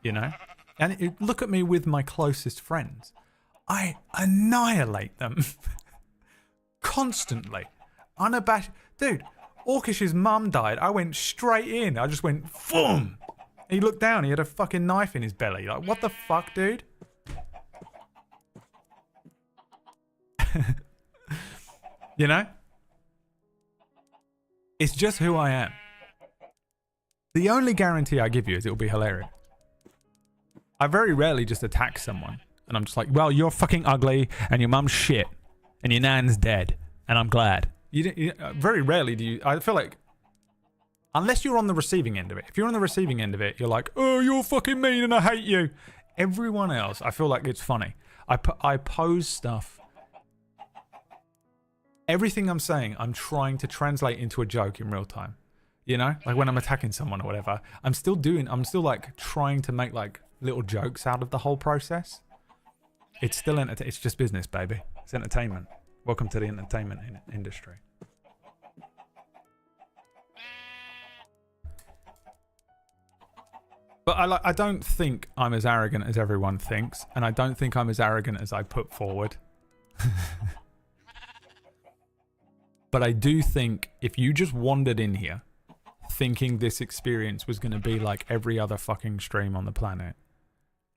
you know? And look at me with my closest friends. I annihilate them. Constantly. Unabashed. Dude, Orkish's mum died. I went straight in. I just went, boom. He looked down. He had a fucking knife in his belly. Like, what the fuck, dude? You know? It's just who I am. The only guarantee I give you is it'll be hilarious. I very rarely just attack someone and I'm just like, well, you're fucking ugly and your mum's shit and your nan's dead and I'm glad. Very rarely do you... I feel like... Unless you're on the receiving end of it. If you're on the receiving end of it, you're like, oh, you're fucking mean and I hate you. Everyone else, I feel like it's funny. I pose stuff. Everything I'm saying, I'm trying to translate into a joke in real time. You know? Like when I'm attacking someone or whatever. I'm still like trying to make like little jokes out of the whole process. It's still it's just business, baby. It's entertainment. Welcome to the entertainment industry. But I don't think I'm as arrogant as everyone thinks, and I don't think I'm as arrogant as I put forward. But I do think if you just wandered in here thinking this experience was going to be like every other fucking stream on the planet,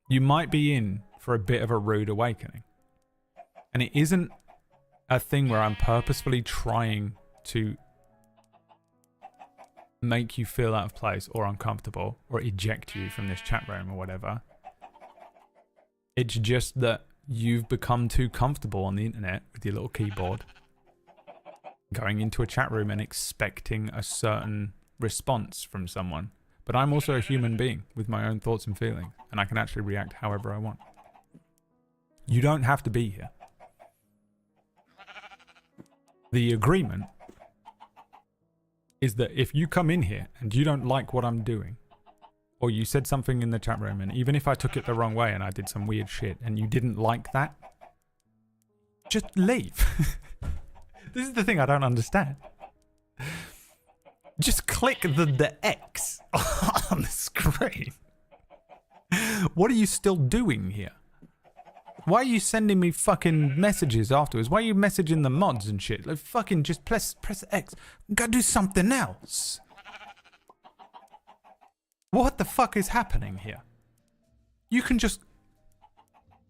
you might be in for a bit of a rude awakening. And it isn't a thing where I'm purposefully trying to make you feel out of place or uncomfortable or eject you from this chat room or whatever. It's just that you've become too comfortable on the internet with your little keyboard, going into a chat room and expecting a certain response from someone. But I'm also a human being with my own thoughts and feelings, and I can actually react however I want. You don't have to be here. The agreement is that if you come in here and you don't like what I'm doing, or you said something in the chat room, and even if I took it the wrong way and I did some weird shit and you didn't like that, just leave. This is the thing I don't understand. Just click the X on the screen. What are you still doing here? Why are you sending me fucking messages afterwards? Why are you messaging the mods and shit? Like fucking just press X. Go do something else. What the fuck is happening here? You can just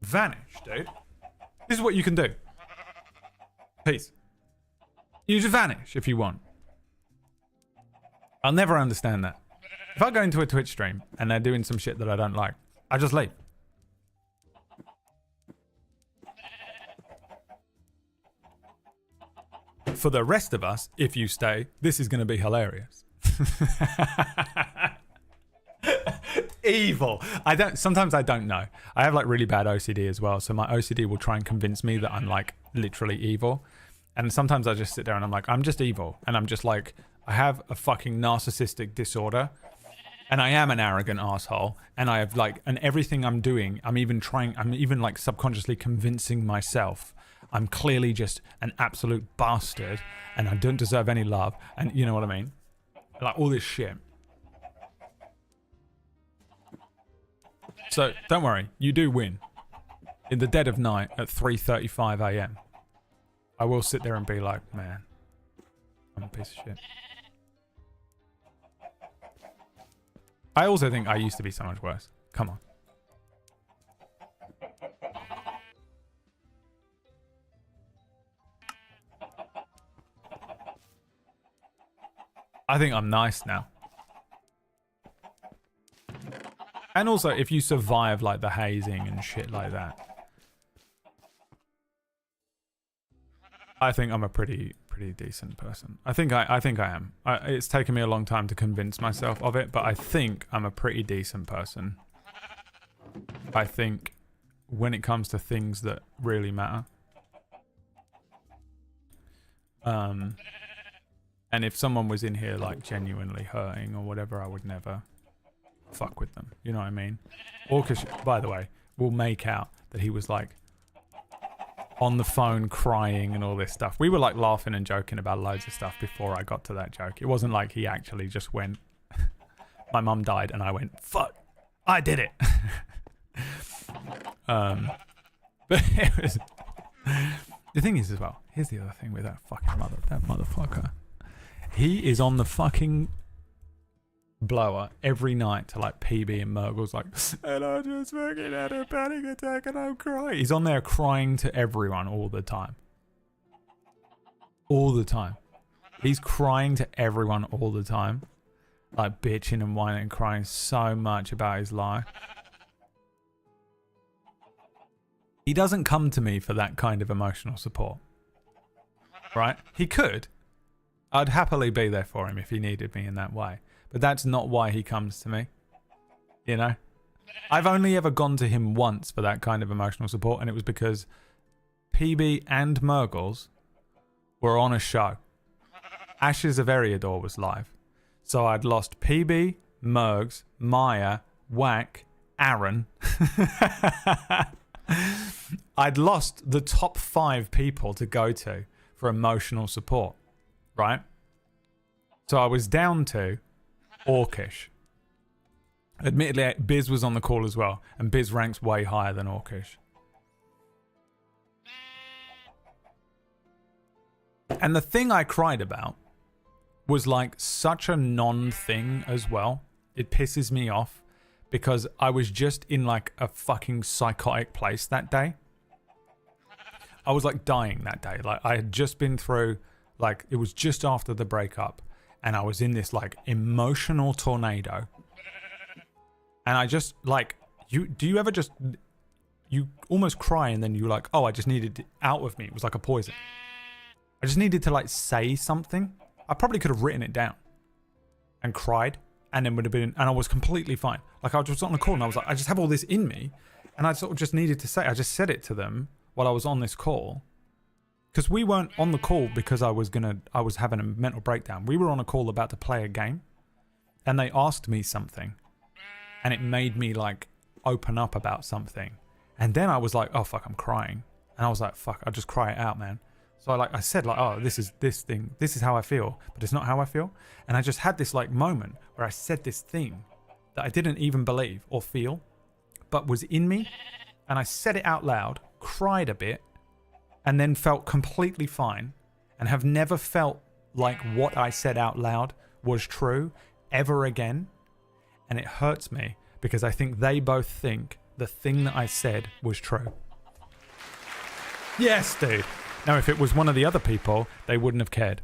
vanish, dude. This is what you can do. Peace. You just vanish if you want. I'll never understand that. If I go into a Twitch stream and they're doing some shit that I don't like, I just leave. For the rest of us, if you stay, this is going to be hilarious. Evil. Sometimes I don't know. I have like really bad OCD as well. So my OCD will try and convince me that I'm like literally evil. And sometimes I just sit there and I'm like, I'm just evil. And I'm just like, I have a fucking narcissistic disorder. And I am an arrogant asshole. And I have like, and everything I'm doing, I'm even like subconsciously convincing myself I'm clearly just an absolute bastard and I don't deserve any love. And you know what I mean? Like all this shit. So don't worry, you do win. In the dead of night at 3:35 a.m. I will sit there and be like, man, I'm a piece of shit. I also think I used to be so much worse. Come on. I think I'm nice now. And also, if you survive like the hazing and shit like that, I think I'm a pretty decent person. I think I am. It's taken me a long time to convince myself of it, but I think I'm a pretty decent person. I think when it comes to things that really matter. And if someone was in here like genuinely hurting or whatever, I would never fuck with them. You know what I mean? Orcish, by the way, will make out that he was like on the phone crying and all this stuff. We were like laughing and joking about loads of stuff before I got to that joke. It wasn't like he actually just went, my mum died and I went, fuck, I did it. But it was, the thing is as well, here's the other thing with that fucking motherfucker. He is on the fucking blower every night to like PB and Murgle's like, and I just fucking had a panic attack and I'm crying. He's on there crying to everyone all the time. all the time. He's crying to everyone all the time. Like bitching and whining and crying so much about his life. He doesn't come to me for that kind of emotional support. Right? He could. I'd happily be there for him if he needed me in that way. But that's not why he comes to me. You know? I've only ever gone to him once for that kind of emotional support, and it was because PB and Murgles were on a show. Ashes of Eriador was live. So I'd lost PB, Mergs, Maya, Whack, Aaron. I'd lost the top 5 people to go to for emotional support, right? So I was down to Orcish. Admittedly, Biz was on the call as well, and Biz ranks way higher than Orcish. And the thing I cried about was like such a non-thing as well. It pisses me off because I was just in like a fucking psychotic place that day. I was like dying that day. Like I had just been through, like it was just after the breakup, and I was in this like emotional tornado. And I just like, do you ever just, you almost cry and then you like, oh, I just needed it out of me. It was like a poison. I just needed to like say something. I probably could have written it down and cried, and then would have been, and I was completely fine. Like I was just on the call and I was like, I just have all this in me, and I sort of just needed to say, I just said it to them while I was on this call, because we weren't on the call because I was having a mental breakdown. We were on a call about to play a game, and they asked me something, and it made me like open up about something, and then I was like, oh fuck, I'm crying, and I was like, fuck, I'll just cry it out, man. So I said like, oh, this is how I feel, but it's not how I feel. And I just had this like moment where I said this thing that I didn't even believe or feel, but was in me. And I said it out loud, cried a bit, and then felt completely fine, and have never felt like what I said out loud was true ever again. And it hurts me because I think they both think the thing that I said was true. Yes, dude. Now, if it was one of the other people, they wouldn't have cared.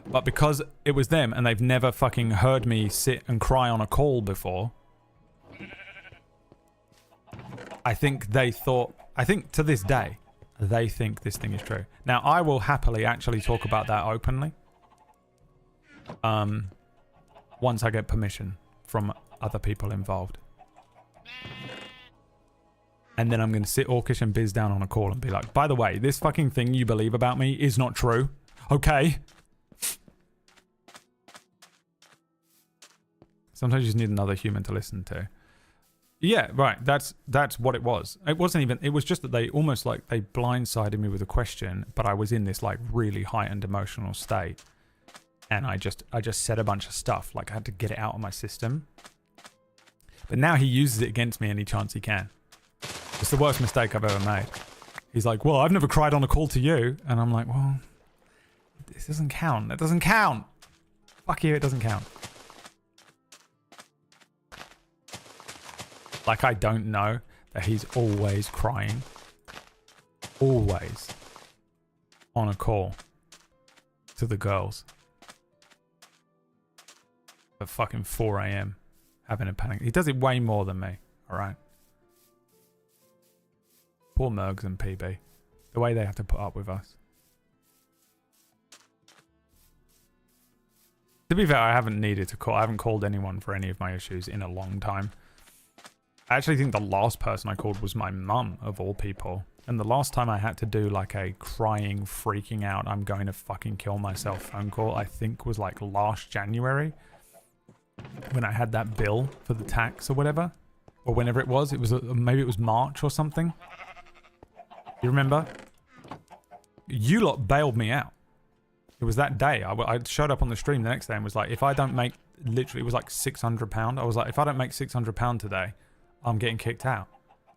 But because it was them and they've never fucking heard me sit and cry on a call before, I think they thought, I think to this day, they think this thing is true. Now, I will happily actually talk about that openly. Once I get permission from other people involved. And then I'm going to sit Orcish and Biz down on a call and be like, by the way, this fucking thing you believe about me is not true. Okay? Sometimes you just need another human to listen to. Yeah, right. That's what it was. It wasn't even, it was just that they almost like, they blindsided me with a question, but I was in this like really heightened emotional state. And I just said a bunch of stuff. Like I had to get it out of my system. But now he uses it against me any chance he can. It's the worst mistake I've ever made. He's like, well, I've never cried on a call to you. And I'm like, well, this doesn't count. That doesn't count. Fuck you, it doesn't count. Like I don't know that he's always crying. Always. On a call. To the girls. At fucking 4 a.m. Having a panic. He does it way more than me. Alright. Poor Mergs and PB. The way they have to put up with us. To be fair, I haven't needed to call. I haven't called anyone for any of my issues in a long time. I actually think the last person I called was my mum, of all people. And the last time I had to do like a crying, freaking out, I'm going to fucking kill myself phone call, I think was like last January. When I had that bill for the tax or whatever. Or whenever it was. Maybe it was March or something. You remember? You lot bailed me out. It was that day. I showed up on the stream the next day and was like, if I don't make, literally, it was like £600. I was like, if I don't make £600 today, I'm getting kicked out.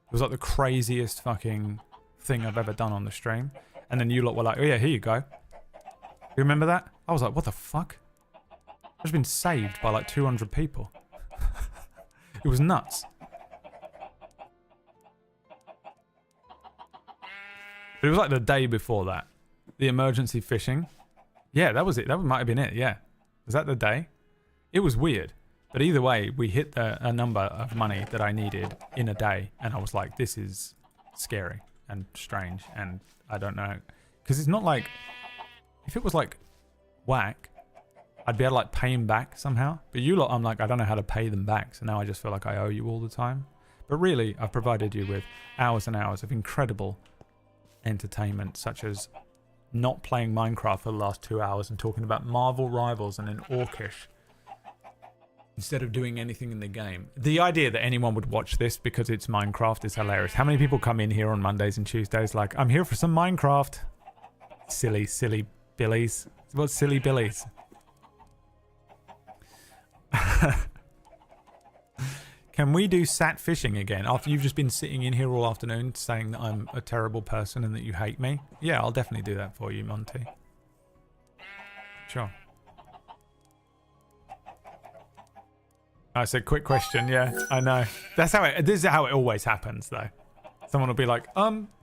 It was like the craziest fucking thing I've ever done on the stream. And then you lot were like, oh yeah, here you go. You remember that? I was like, what the fuck? I've just been saved by like 200 people. It was nuts. It was like the day before that. The emergency fishing. Yeah, that was it. That might have been it. Yeah. Was that the day? It was weird. But either way, we hit a number of money that I needed in a day. And I was like, this is scary and strange. And I don't know. Because it's not like... If it was like whack, I'd be able to like pay him back somehow. But you lot, I'm like, I don't know how to pay them back. So now I just feel like I owe you all the time. But really, I've provided you with hours and hours of incredible entertainment, such as not playing Minecraft for the last 2 hours and talking about Marvel Rivals and an Orcish instead of doing anything in the game. The idea that anyone would watch this because it's Minecraft is hilarious. How many people come in here on Mondays and Tuesdays like, I'm here for some Minecraft? Silly, silly billies. What silly billies? Can we do sat fishing again after you've just been sitting in here all afternoon saying that I'm a terrible person and that you hate me? Yeah, I'll definitely do that for you, Monty. Sure. I said quick question. Yeah, I know. This is how it always happens though. Someone will be like,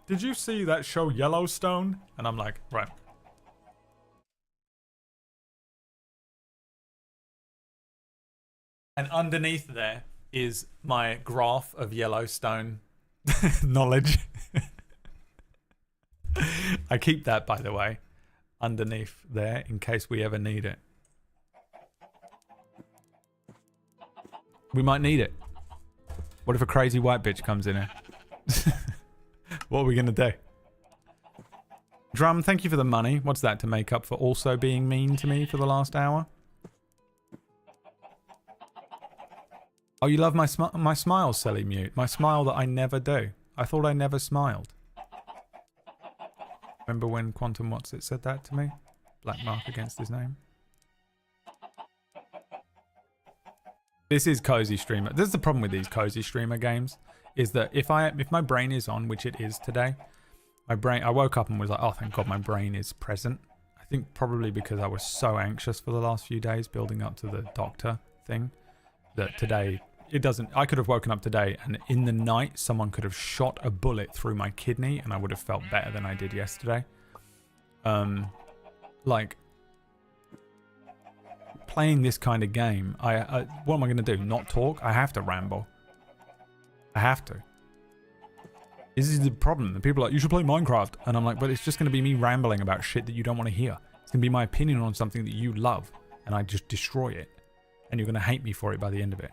did you see that show Yellowstone? And I'm like, right. And underneath there is my graph of Yellowstone knowledge. I keep that, by the way, underneath there in case we ever need it. We might need it. What if a crazy white bitch comes in here? What are we going to do? Drum, thank you for the money. What's that to make up for also being mean to me for the last hour? Oh, you love my smile, silly mute. My smile that I never do. I thought I never smiled. Remember when Quantum What's It said that to me? Black mark against his name. This is Cozy Streamer. This is the problem with these Cozy Streamer games. Is that if my brain is on, which it is today, I woke up and was like, oh, thank God my brain is present. I think probably because I was so anxious for the last few days building up to the doctor thing. That today, I could have woken up today and in the night, someone could have shot a bullet through my kidney and I would have felt better than I did yesterday. Like, playing this kind of game, what am I going to do? Not talk? I have to ramble. I have to. This is the problem. The people are like, you should play Minecraft. And I'm like, but it's just going to be me rambling about shit that you don't want to hear. It's going to be my opinion on something that you love. And I just destroy it. And you're going to hate me for it by the end of it.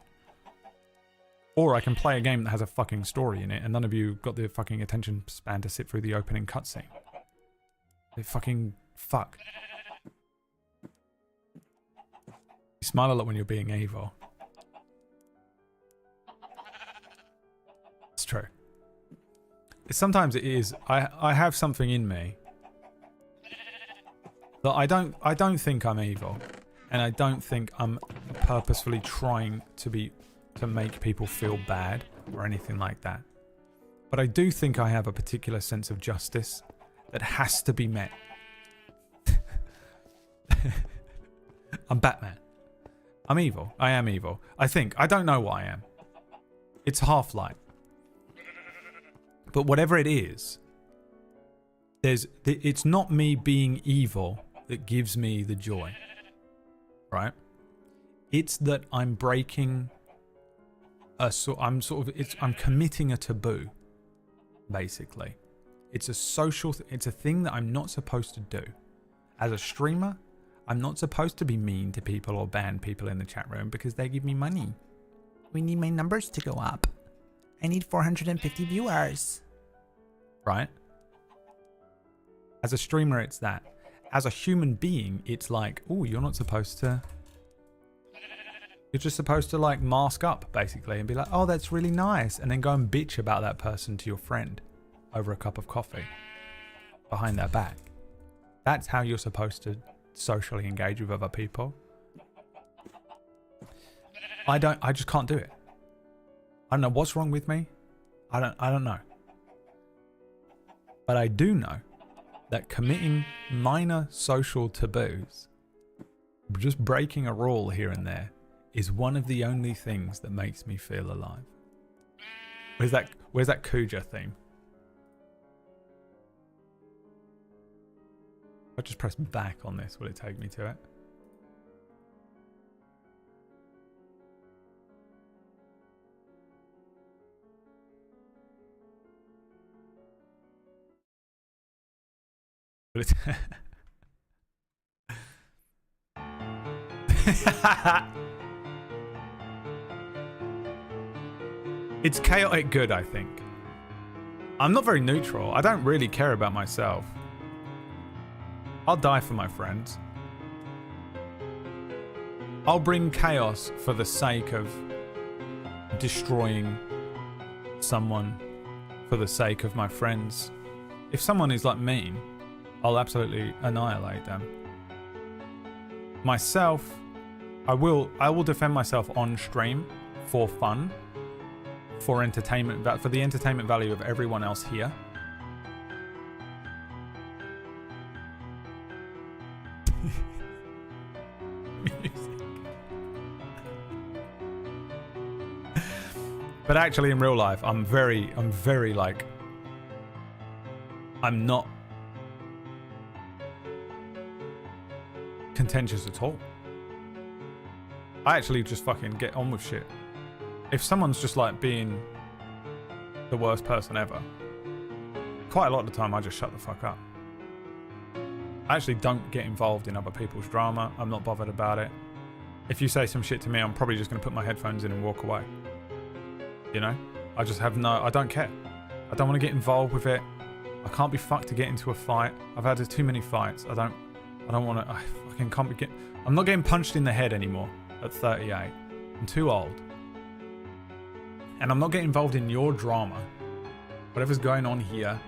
Or I can play a game that has a fucking story in it and none of you got the fucking attention span to sit through the opening cutscene. They fucking fuck. You smile a lot when you're being evil. It's true. Sometimes it is. I have something in me that I don't think I'm evil. And I don't think I'm purposefully trying to make people feel bad or anything like that. But I do think I have a particular sense of justice that has to be met. I'm Batman. I'm evil. I am evil. I think. I don't know what I am. It's half-light. But whatever it is, it's not me being evil that gives me the joy. Right? It's that I'm breaking I'm committing a taboo, basically. It's a social it's a thing that I'm not supposed to do. As a streamer, I'm not supposed to be mean to people or ban people in the chat room because they give me money. We need my numbers to go up. I need 450 viewers. Right? As a streamer, it's that. As a human being, it's like, oh, you're not supposed to... You're just supposed to, like, mask up, basically, and be like, oh, that's really nice, and then go and bitch about that person to your friend over a cup of coffee behind their back. That's how you're supposed to socially engage with other people. I just can't do it. I don't know what's wrong with me. I don't know. But I do know that committing minor social taboos, just breaking a rule here and there, is one of the only things that makes me feel alive. Where's that Kuja theme? I just press back on this. Will it take me to it? Will it It's chaotic good, I think. I'm not very neutral. I don't really care about myself. I'll die for my friends. I'll bring chaos for the sake of destroying someone for the sake of my friends. If someone is like mean, I'll absolutely annihilate them. Myself, I will defend myself on stream for fun, for entertainment, for the entertainment value of everyone else here. But actually in real life, I'm very like, I'm not contentious at all. I actually just fucking get on with shit. If someone's just like being the worst person ever, quite a lot of the time I just shut the fuck up. I actually don't get involved in other people's drama. I'm not bothered about it. If you say some shit to me, I'm probably just going to put my headphones in and walk away. You know? I just have I don't care. I don't want to get involved with it. I can't be fucked to get into a fight. I've had too many fights. I don't want to. I fucking can't be I'm not getting punched in the head anymore at 38. I'm too old. And I'm not getting involved in your drama. Whatever's going on here.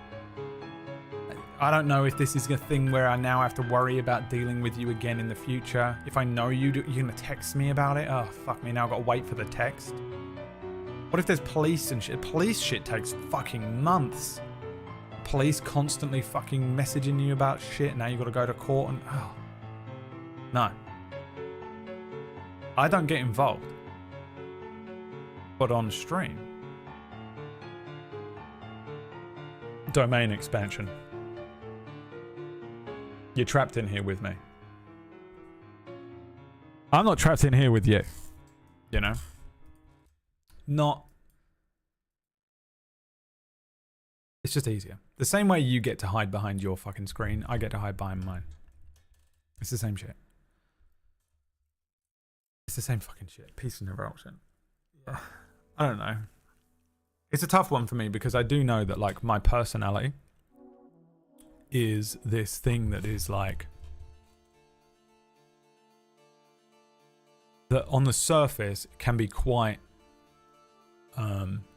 I don't know if this is a thing where I now have to worry about dealing with you again in the future. If I know you're going to text me about it. Oh, fuck me. Now I've got to wait for the text. What if there's police and shit? Police shit takes fucking months. Police constantly fucking messaging you about shit. Now you got to go to court and... Oh. No. I don't get involved. But on stream... Domain expansion. You're trapped in here with me. I'm not trapped in here with you. You know? Not... It's just easier. The same way you get to hide behind your fucking screen, I get to hide behind mine. It's the same shit. It's the same fucking shit. Peace and interruption. Yeah. I don't know. It's a tough one for me because I do know that like my personality is this thing that is like that on the surface can be quite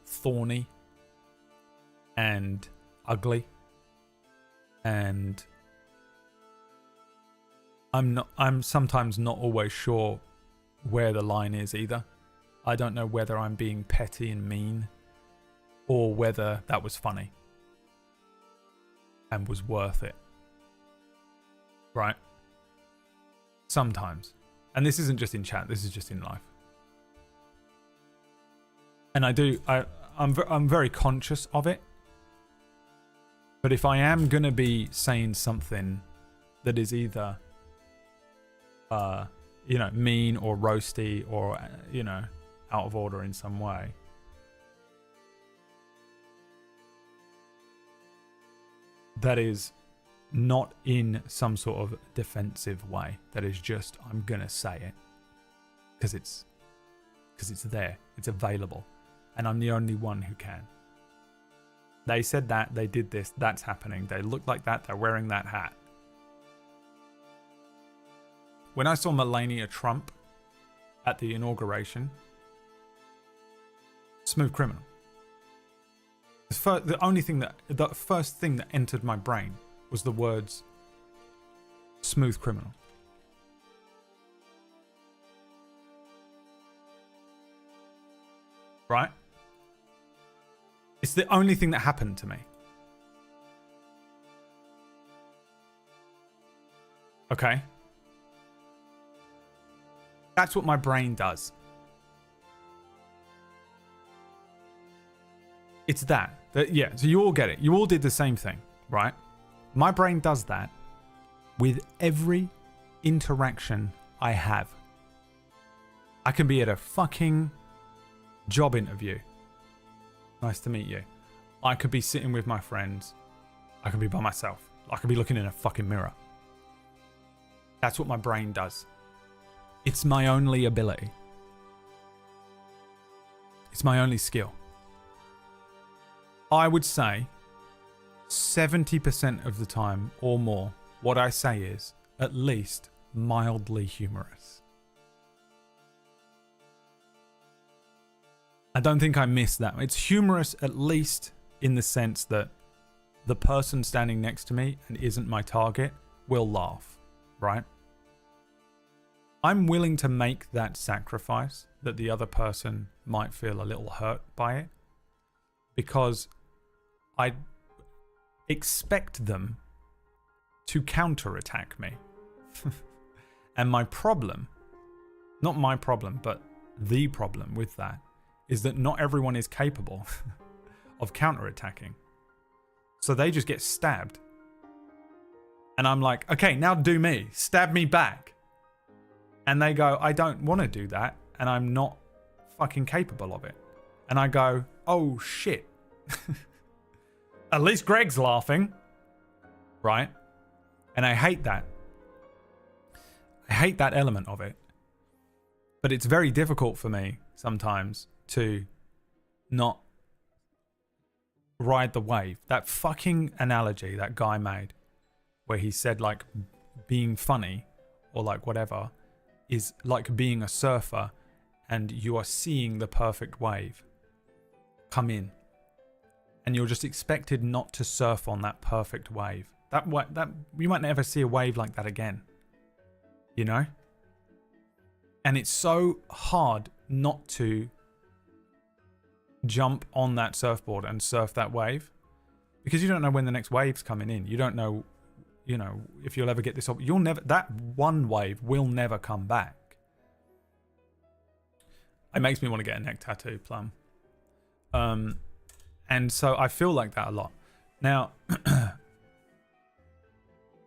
thorny and ugly, and I'm sometimes not always sure where the line is either. I don't know whether I'm being petty and mean or whether that was funny and was worth it. Right? Sometimes. And this isn't just in chat, this is just in life. And I'm very conscious of it. But if I am going to be saying something that is either you know, mean or roasty or you know, out of order in some way, that is not in some sort of defensive way. That is just, I'm gonna say it because it's there, it's available, and I'm the only one who can. They said that, they did this, that's happening, they look like that, they're wearing that hat. When I saw Melania Trump at the inauguration, smooth criminal. The first thing that entered my brain was the words smooth criminal. Right? It's the only thing that happened to me. Okay? That's what my brain does. It's that. Yeah, so you all get it. You all did the same thing, right? My brain does that with every interaction I have. I can be at a fucking job interview. Nice to meet you. I could be sitting with my friends. I could be by myself. I could be looking in a fucking mirror. That's what my brain does. It's my only ability. It's my only skill. I would say 70% of the time or more, what I say is at least mildly humorous. I don't think I miss that. It's humorous at least in the sense that the person standing next to me and isn't my target will laugh, right? I'm willing to make that sacrifice that the other person might feel a little hurt by it because I expect them to counterattack me. And my problem, not my problem, but the problem with that is that not everyone is capable of counterattacking. So they just get stabbed. And I'm like, okay, now do me. Stab me back. And they go, I don't want to do that. And I'm not fucking capable of it. And I go, oh shit. At least Greg's laughing. Right? And I hate that. I hate that element of it. But it's very difficult for me sometimes to not ride the wave. That fucking analogy that guy made where he said like being funny or like whatever is like being a surfer and you are seeing the perfect wave come in and you're just expected not to surf on that perfect wave. That you might never see a wave like that again. You know? And it's so hard not to jump on that surfboard and surf that wave because you don't know when the next wave's coming in. You don't know, you know, if you'll ever get this up. You'll never, that one wave will never come back. It makes me want to get a neck tattoo, Plum. And so I feel like that a lot. Now,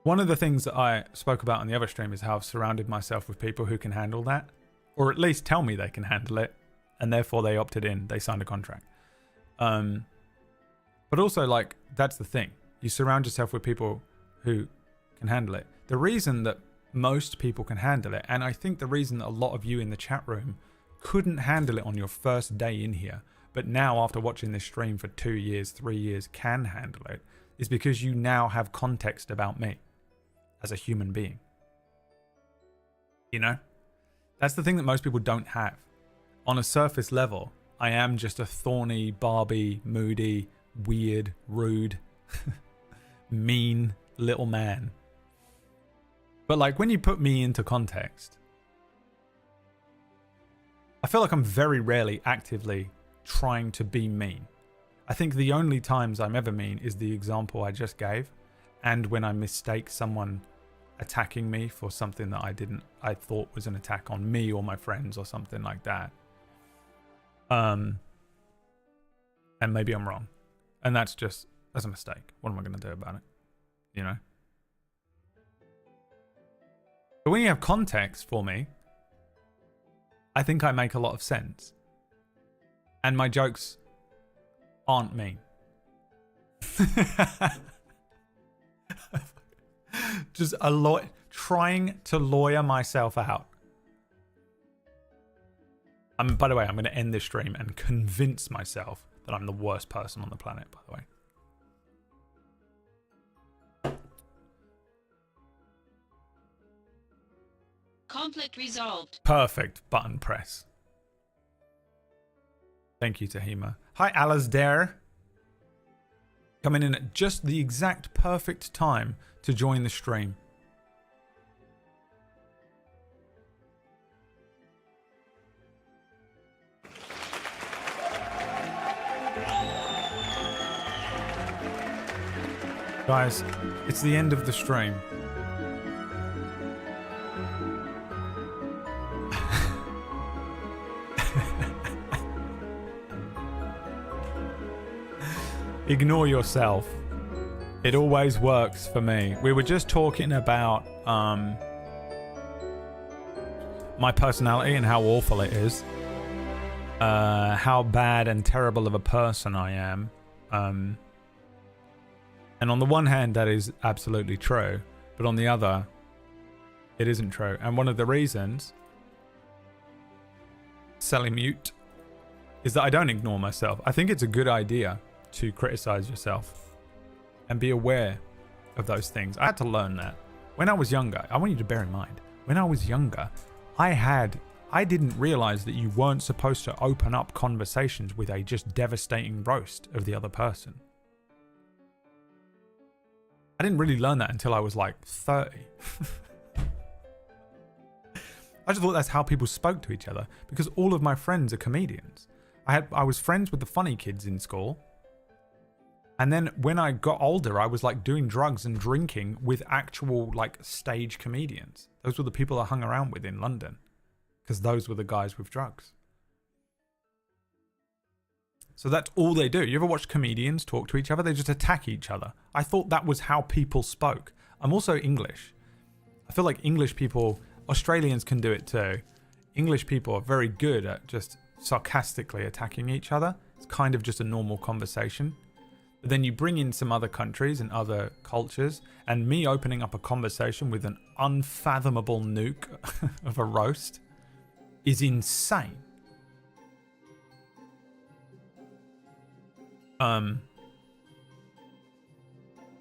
one of the things that I spoke about on the other stream is how I've surrounded myself with people who can handle that, or at least tell me they can handle it, and therefore they opted in, they signed a contract. But also, like, that's the thing. You surround yourself with people who can handle it. The reason that most people can handle it, and I think the reason that a lot of you in the chat room couldn't handle it on your first day in here, but now after watching this stream for 2 years, 3 years, can handle it, is because you now have context about me as a human being. You know? That's the thing that most people don't have. On a surface level, I am just a thorny, Barbie, moody, weird, rude, mean little man. But like when you put me into context, I feel like I'm very rarely actively trying to be mean. I think the only times I'm ever mean is the example I just gave, and when I mistake someone attacking me for something that I thought was an attack on me or my friends or something like that. And maybe I'm wrong. And that's a mistake. What am I going to do about it? You know? But when you have context for me, I think I make a lot of sense. And my jokes aren't mean. Just trying to lawyer myself out. By the way, I'm going to end this stream and convince myself that I'm the worst person on the planet, by the way. Conflict resolved. Perfect button press. Thank you, Tahima. Hi, Alasdair. Coming in at just the exact perfect time to join the stream. Guys, it's the end of the stream. Ignore yourself. It always works for me. We were just talking about my personality and how awful it is. How bad and terrible of a person I am. And on the one hand, that is absolutely true. But on the other, it isn't true. And one of the reasons, Sally Mute, is that I don't ignore myself. I think it's a good idea to criticize yourself and be aware of those things. I had to learn that. When I was younger, I want you to bear in mind, when I was younger, I didn't realize that you weren't supposed to open up conversations with a just devastating roast of the other person. I didn't really learn that until I was like 30. I just thought that's how people spoke to each other because all of my friends are comedians. I was friends with the funny kids in school. And then when I got older, I was like doing drugs and drinking with actual like stage comedians. Those were the people I hung around with in London because those were the guys with drugs. So that's all they do. You ever watch comedians talk to each other? They just attack each other. I thought that was how people spoke. I'm also English. I feel like English people, Australians can do it too. English people are very good at just sarcastically attacking each other. It's kind of just a normal conversation. But then you bring in some other countries and other cultures, and me opening up a conversation with an unfathomable nuke of a roast is insane.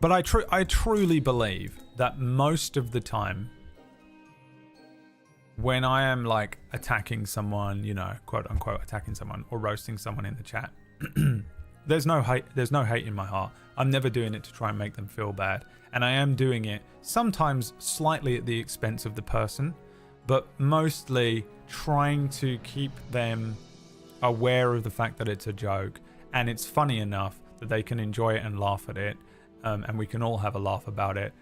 But I truly believe that most of the time, when I am like attacking someone, you know, quote unquote attacking someone or roasting someone in the chat, there's no hate in my heart. I'm never doing it to try and make them feel bad. And I am doing it sometimes slightly at the expense of the person, but mostly trying to keep them aware of the fact that it's a joke and it's funny enough that they can enjoy it and laugh at it. And we can all have a laugh about it.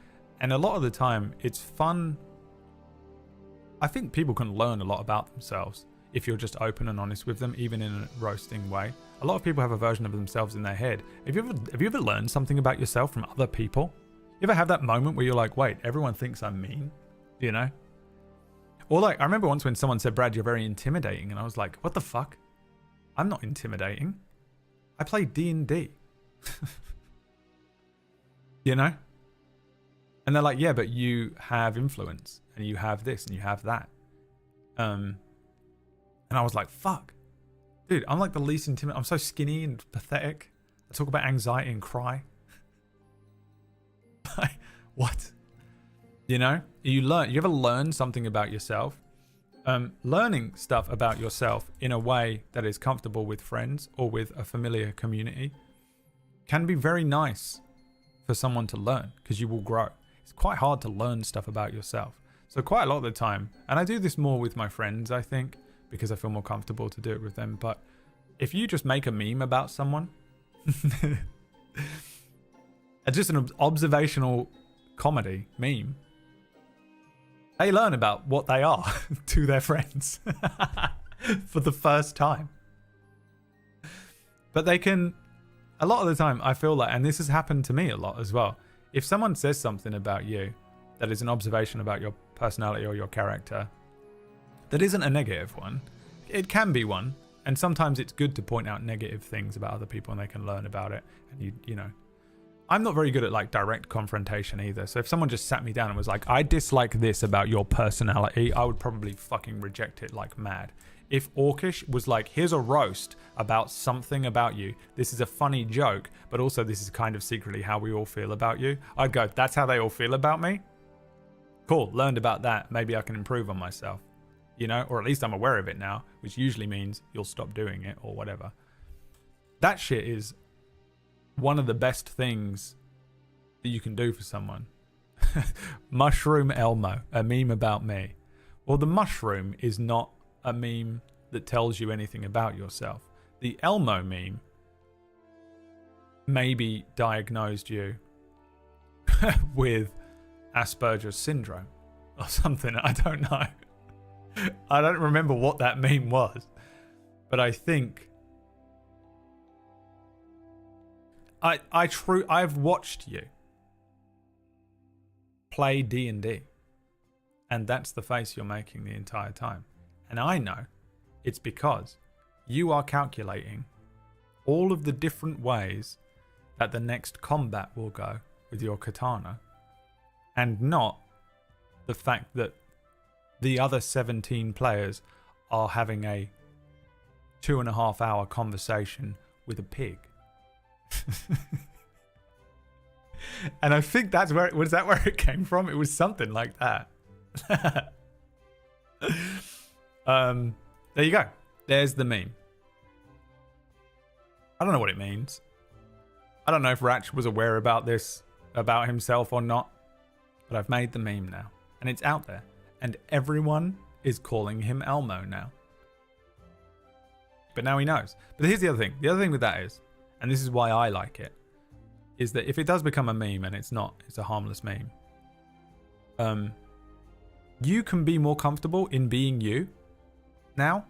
And a lot of the time it's fun. I think people can learn a lot about themselves if you're just open and honest with them, even in a roasting way. A lot of people have a version of themselves in their head. Have you ever learned something about yourself from other people? You ever have that moment where you're like, wait, everyone thinks I'm mean? You know? Or like, I remember once when someone said, Brad, you're very intimidating. And I was like, what the fuck? I'm not intimidating. I play D&D. You know? And they're like, yeah, but you have influence and you have this and you have that. And I was like, fuck. Dude, I'm like the least intimidating. I'm so skinny and pathetic. I talk about anxiety and cry. What? You know? You ever learn something about yourself? Learning stuff about yourself in a way that is comfortable with friends or with a familiar community can be very nice for someone to learn because you will grow. It's quite hard to learn stuff about yourself. So quite a lot of the time, and I do this more with my friends, I think, because I feel more comfortable to do it with them. But if you just make a meme about someone, just an observational comedy meme, they learn about what they are to their friends for the first time. But they can, a lot of the time, I feel like, and this has happened to me a lot as well, if someone says something about you that is an observation about your personality or your character that isn't a negative one, it can be one, and sometimes it's good to point out negative things about other people and they can learn about it. And you know, I'm not very good at like direct confrontation either. So if someone just sat me down and was like, I dislike this about your personality, I would probably fucking reject it like mad. If Orcish was like, here's a roast about something about you, this is a funny joke, but also this is kind of secretly how we all feel about you, I'd go, that's how they all feel about me? Cool, learned about that. Maybe I can improve on myself, you know, or at least I'm aware of it now, which usually means you'll stop doing it or whatever. That shit is one of the best things that you can do for someone. Mushroom Elmo, a meme about me. Well, the mushroom is not a meme that tells you anything about yourself. The Elmo meme maybe diagnosed you with Asperger's syndrome or something. I don't know. I don't remember what that meme was, but I think I've watched you play D&D. And that's the face you're making the entire time. And I know it's because you are calculating all of the different ways that the next combat will go with your katana, and not the fact that the other 17 players are having a 2.5 hour conversation with a pig. And I think that's where it came from? It was something like that. There you go. There's the meme. I don't know what it means. I don't know if Ratch was aware about this, about himself or not, but I've made the meme now, and it's out there, and everyone is calling him Elmo now. But now he knows. But here's the other thing. The other thing with that is, and this is why I like it, is that if it does become a meme, and it's not, it's a harmless meme, you can be more comfortable in being you now,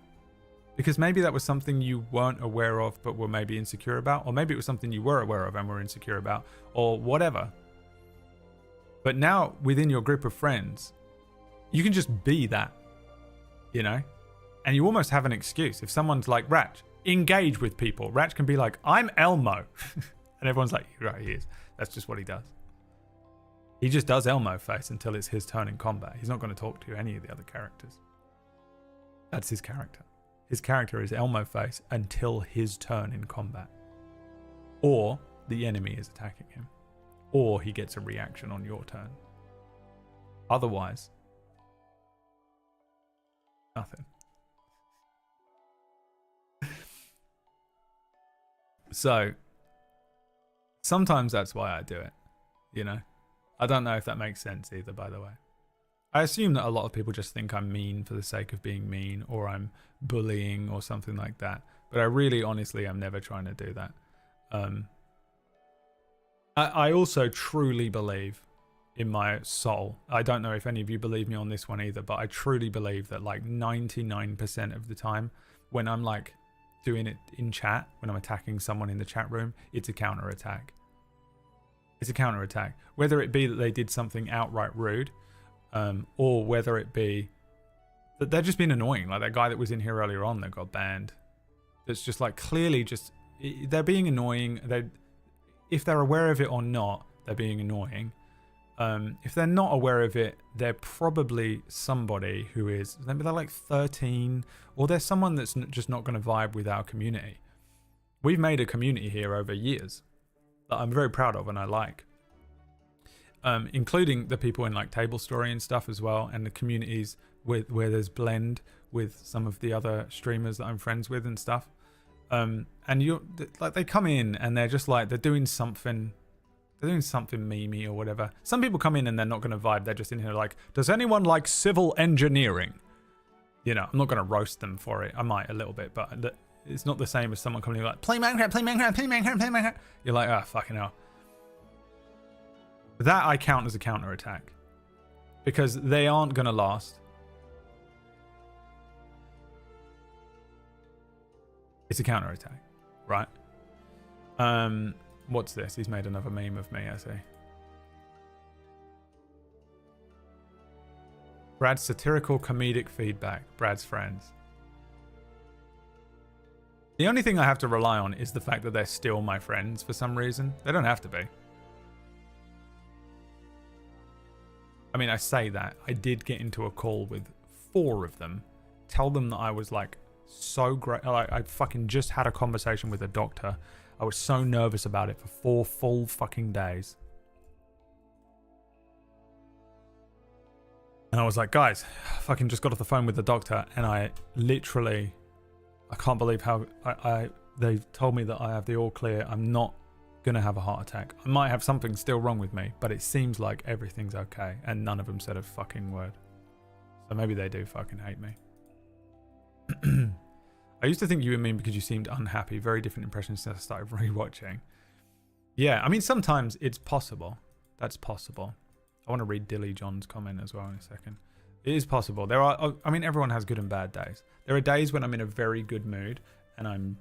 because maybe that was something you weren't aware of but were maybe insecure about, or maybe it was something you were aware of and were insecure about, or whatever. But now within your group of friends, you can just be that, you know? And you almost have an excuse. If someone's like, Ratch, engage with people. Ratch can be like, I'm Elmo. And everyone's like, right, he is. That's just what he does. He just does Elmo face until it's his turn in combat. He's not going to talk to any of the other characters. That's his character. His character is Elmo face until his turn in combat. Or the enemy is attacking him. Or he gets a reaction on your turn. Otherwise, nothing. So, sometimes that's why I do it, you know? I don't know if that makes sense either, by the way. I assume that a lot of people just think I'm mean for the sake of being mean, or I'm bullying or something like that. But I really, honestly, am never trying to do that. I also truly believe in my soul. I don't know if any of you believe me on this one either, but I truly believe that like 99% of the time when I'm like doing it in chat, when I'm attacking someone in the chat room, it's a counterattack. It's a counterattack. Whether it be that they did something outright rude, or whether it be that they're just being annoying, like that guy that was in here earlier on that got banned. That's just like clearly just, they're being annoying. If they're aware of it or not, they're being annoying. If they're not aware of it, they're probably somebody who is, maybe they're like 13, or they're someone that's just not going to vibe with our community. We've made a community here over years that I'm very proud of and I like. Including the people in like Table Story and stuff as well, and the communities where there's blend with some of the other streamers that I'm friends with and stuff. And you like, they come in and they're just like, they're doing something memey or whatever. Some people come in and they're not going to vibe. They're just in here like, does anyone like civil engineering? You know, I'm not going to roast them for it. I might a little bit, but it's not the same as someone coming in like, play Minecraft, play Minecraft, play Minecraft, play Minecraft. You're like, ah, fucking hell. That I count as a counterattack, because they aren't going to last. It's a counterattack, right? What's this? He's made another meme of me, I see. Brad's satirical comedic feedback. Brad's friends. The only thing I have to rely on is the fact that they're still my friends for some reason. They don't have to be. I mean, I say that. I did get into a call with 4 of them. Tell them that I was like so great. I fucking just had a conversation with a doctor. I was so nervous about it for 4 full fucking days. And I was like, guys, I fucking just got off the phone with the doctor, and I literally, I can't believe how they told me that I have the all clear. I'm not gonna have a heart attack. I might have something still wrong with me, but it seems like everything's okay. And none of them said a fucking word. So maybe they do fucking hate me. I used to think you were mean because you seemed unhappy. Very different impressions since I started rewatching. Yeah, I mean, sometimes it's possible. That's possible. I want to read Dilly John's comment as well in a second. It is possible. There are, I mean, everyone has good and bad days. There are days when I'm in a very good mood and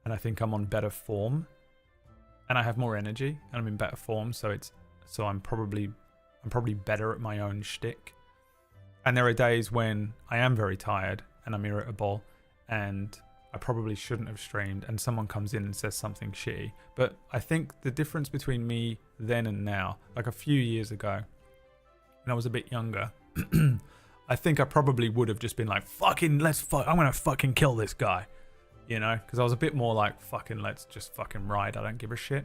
I think I'm on better form and I have more energy and I'm in better form. So I'm probably I'm probably better at my own shtick. And there are days when I am very tired and I'm irritable and I probably shouldn't have streamed and someone comes in and says something shitty. But I think the difference between me then and now, like a few years ago, when I was a bit younger, I think I probably would have just been like, fucking, I'm going to fucking kill this guy. You know, because I was a bit more like, fucking, let's just fucking ride. I don't give a shit.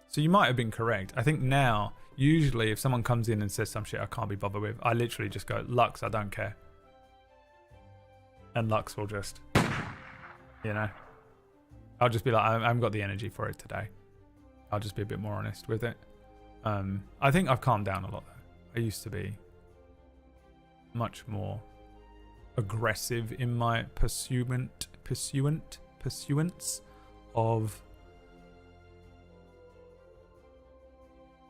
So you might have been correct. I think now, usually if someone comes in and says some shit I can't be bothered with, I literally just go, Lux, I don't care. And Lux will just, you know, I'll just be like, I haven't got the energy for it today. I'll just be a bit more honest with it. I think I've calmed down a lot though. I used to be much more aggressive in my pursuance of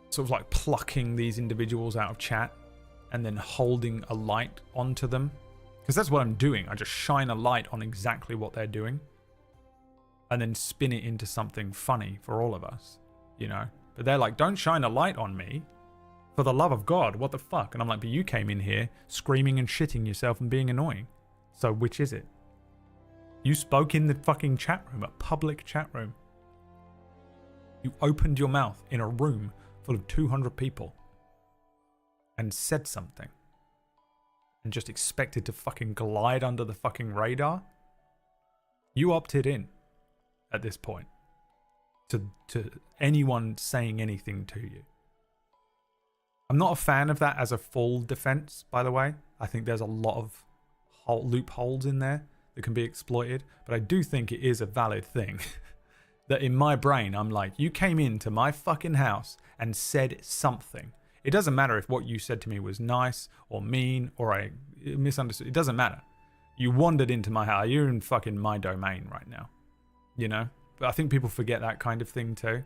sort of like plucking these individuals out of chat and then holding a light onto them, because that's what I'm doing. I just shine a light on exactly what they're doing and then spin it into something funny for all of us, you know. But they're like, don't shine a light on me, for the love of God, what the fuck? And I'm like, but you came in here screaming and shitting yourself and being annoying, so which is it? You spoke in the fucking chat room, a public chat room. You opened your mouth in a room full of 200 people and said something and just expected to fucking glide under the fucking radar. You opted in at this point to anyone saying anything to you. I'm not a fan of that as a full defense, by the way. I think there's a lot of loopholes in there that can be exploited, but I do think it is a valid thing that in my brain I'm like, you came into my fucking house and said something. It doesn't matter if what you said to me was nice or mean or I misunderstood. It doesn't matter. You wandered into my house. You're in fucking my domain right now, you know. But I think people forget that kind of thing too,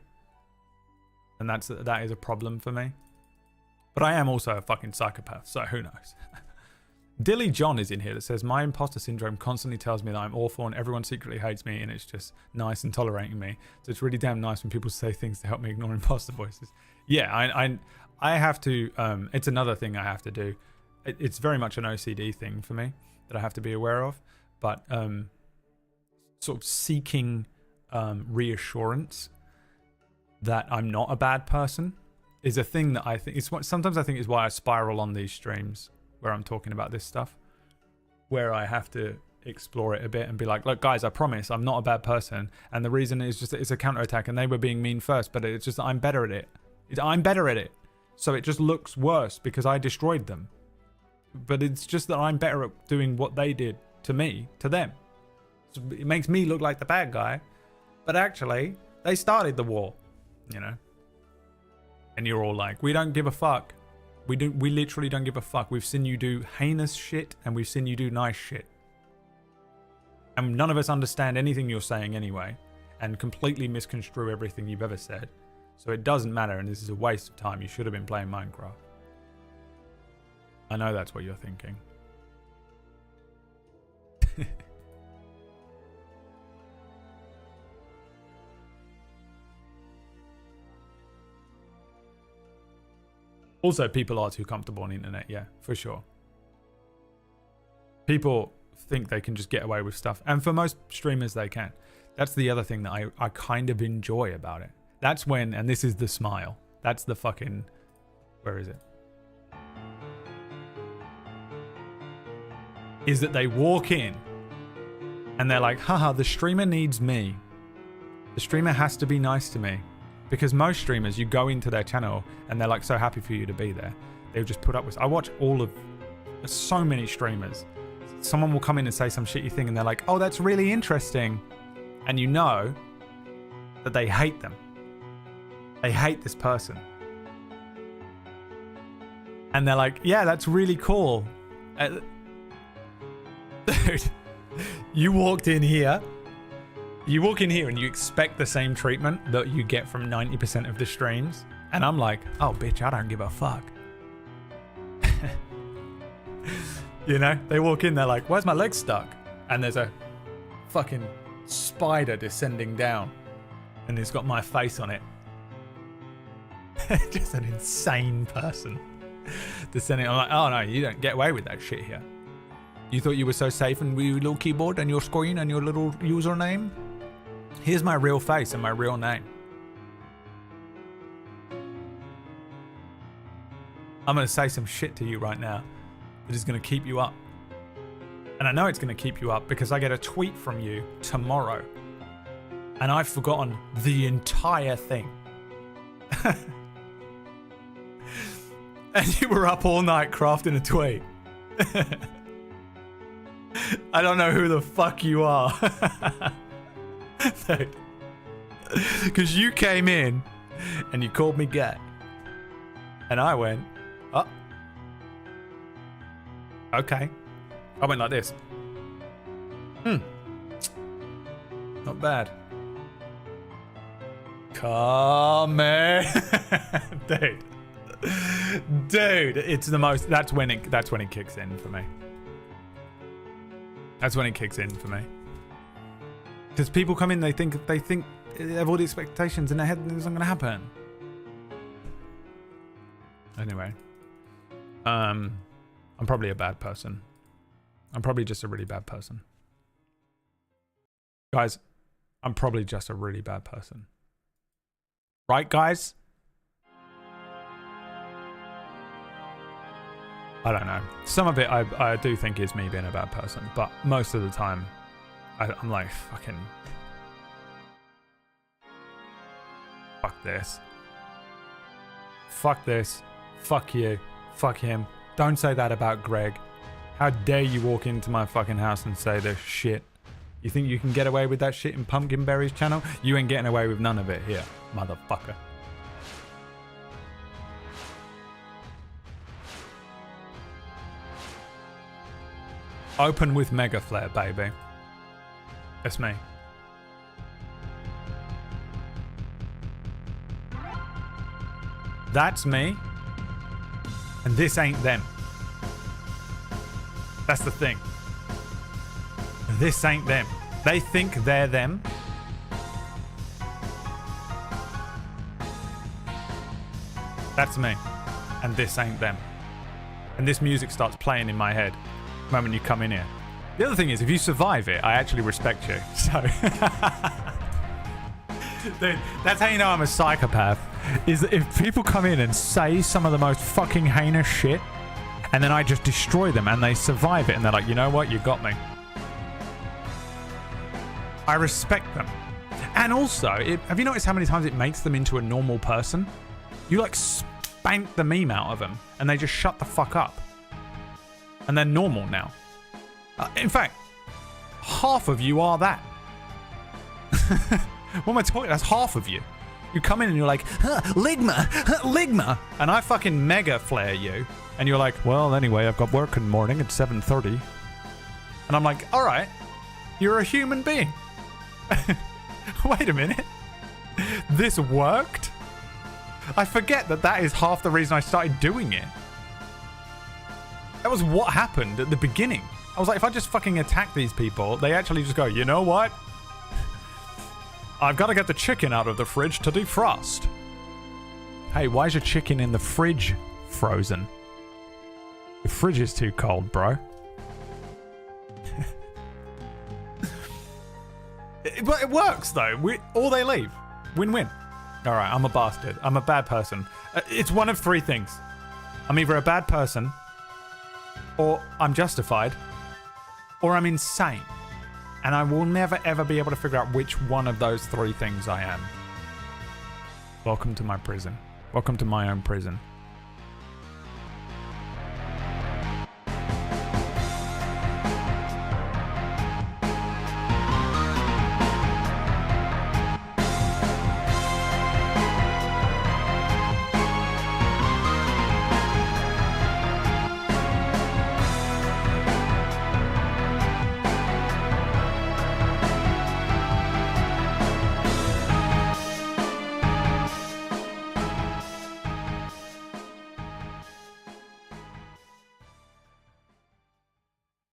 and that is a problem for me. But I am also a fucking psychopath, so who knows. Dilly John is in here that says, my imposter syndrome constantly tells me that I'm awful and everyone secretly hates me and it's just nice and tolerating me. So it's really damn nice when people say things to help me ignore imposter voices. Yeah, I have to, it's another thing I have to do. It's very much an OCD thing for me that I have to be aware of. But sort of seeking reassurance that I'm not a bad person is a thing that I think, sometimes I think is why I spiral on these streams where I'm talking about this stuff, where I have to explore it a bit and be like, look guys, I promise I'm not a bad person, and the reason is just that it's a counterattack and they were being mean first, but it's just that I'm better at it. I'm better at it, so it just looks worse because I destroyed them. But it's just that I'm better at doing what they did to me, to them. So it makes me look like the bad guy, but actually they started the war, you know. And you're all like, we don't give a fuck. We literally don't give a fuck. We've seen you do heinous shit and we've seen you do nice shit. And none of us understand anything you're saying anyway, and completely misconstrue everything you've ever said. So it doesn't matter, and this is a waste of time. You should have been playing Minecraft. I know that's what you're thinking. Also, people are too comfortable on the internet, yeah, for sure. People think they can just get away with stuff, and for most streamers they can. That's the other thing that I kind of enjoy about it. That's when, and this is the smile, that's the fucking, where is it? Is that they walk in and they're like, haha, the streamer needs me. The streamer has to be nice to me. Because most streamers, you go into their channel and they're like so happy for you to be there. They'll just put up with, I watch so many streamers. Someone will come in and say some shitty thing and they're like, oh, that's really interesting. And you know that they hate them. They hate this person. And they're like, yeah, that's really cool. Dude, you walked in here. You walk in here and you expect the same treatment that you get from 90% of the streams. And I'm like, oh, bitch, I don't give a fuck. You know, they walk in, they're like, where's my leg stuck? And there's a fucking spider descending down. And it's got my face on it. Just an insane person. Descending. I'm like, oh no, you don't get away with that shit here. You thought you were so safe and with your little keyboard and your screen and your little username? Here's my real face and my real name. I'm going to say some shit to you right now that is going to keep you up. And I know it's going to keep you up because I get a tweet from you tomorrow. And I've forgotten the entire thing. And you were up all night crafting a tweet. I don't know who the fuck you are. Because you came in and you called me gay. And I went, oh. Okay. I went like this. Not bad. Come in. Dude, it's the most, that's when it kicks in for me. That's when it kicks in for me. Because people come in, they think they have all the expectations in their head and it's not gonna happen. Anyway. I'm probably a bad person. I'm probably just a really bad person. Guys, I'm probably just a really bad person. Right, guys? I don't know. Some of it I do think is me being a bad person, but most of the time I'm like, fucking fuck this. Fuck this. Fuck you. Fuck him. Don't say that about Greg. How dare you walk into my fucking house and say this shit. You think you can get away with that shit in Pumpkinberry's channel? You ain't getting away with none of it here, motherfucker. Open with Mega Flare, baby. That's me. That's me. And this ain't them. That's the thing. This ain't them. They think they're them. That's me. And this ain't them. And this music starts playing in my head the moment you come in here. The other thing is, if you survive it, I actually respect you. So, dude, that's how you know I'm a psychopath. Is if people come in and say some of the most fucking heinous shit, and then I just destroy them, and they survive it, and they're like, you know what, you got me. I respect them. And also, have you noticed how many times it makes them into a normal person? You like spank the meme out of them, and they just shut the fuck up. And they're normal now. In fact, half of you are that. What am I talking? That's half of you. You come in and you're like, Ligma, Ligma. And I fucking mega flare you. And you're like, well, anyway, I've got work in the morning at 7:30. And I'm like, all right, you're a human being. Wait a minute. This worked? I forget that is half the reason I started doing it. That was what happened at the beginning. I was like, if I just fucking attack these people, they actually just go, you know what? I've got to get the chicken out of the fridge to defrost. Hey, why is your chicken in the fridge frozen? The fridge is too cold, bro. But it works, though. Or they leave. Win-win. All right, I'm a bastard. I'm a bad person. It's one of three things. I'm either a bad person, or I'm justified, or I'm insane. And I will never, ever be able to figure out which one of those three things I am. Welcome to my prison. Welcome to my own prison.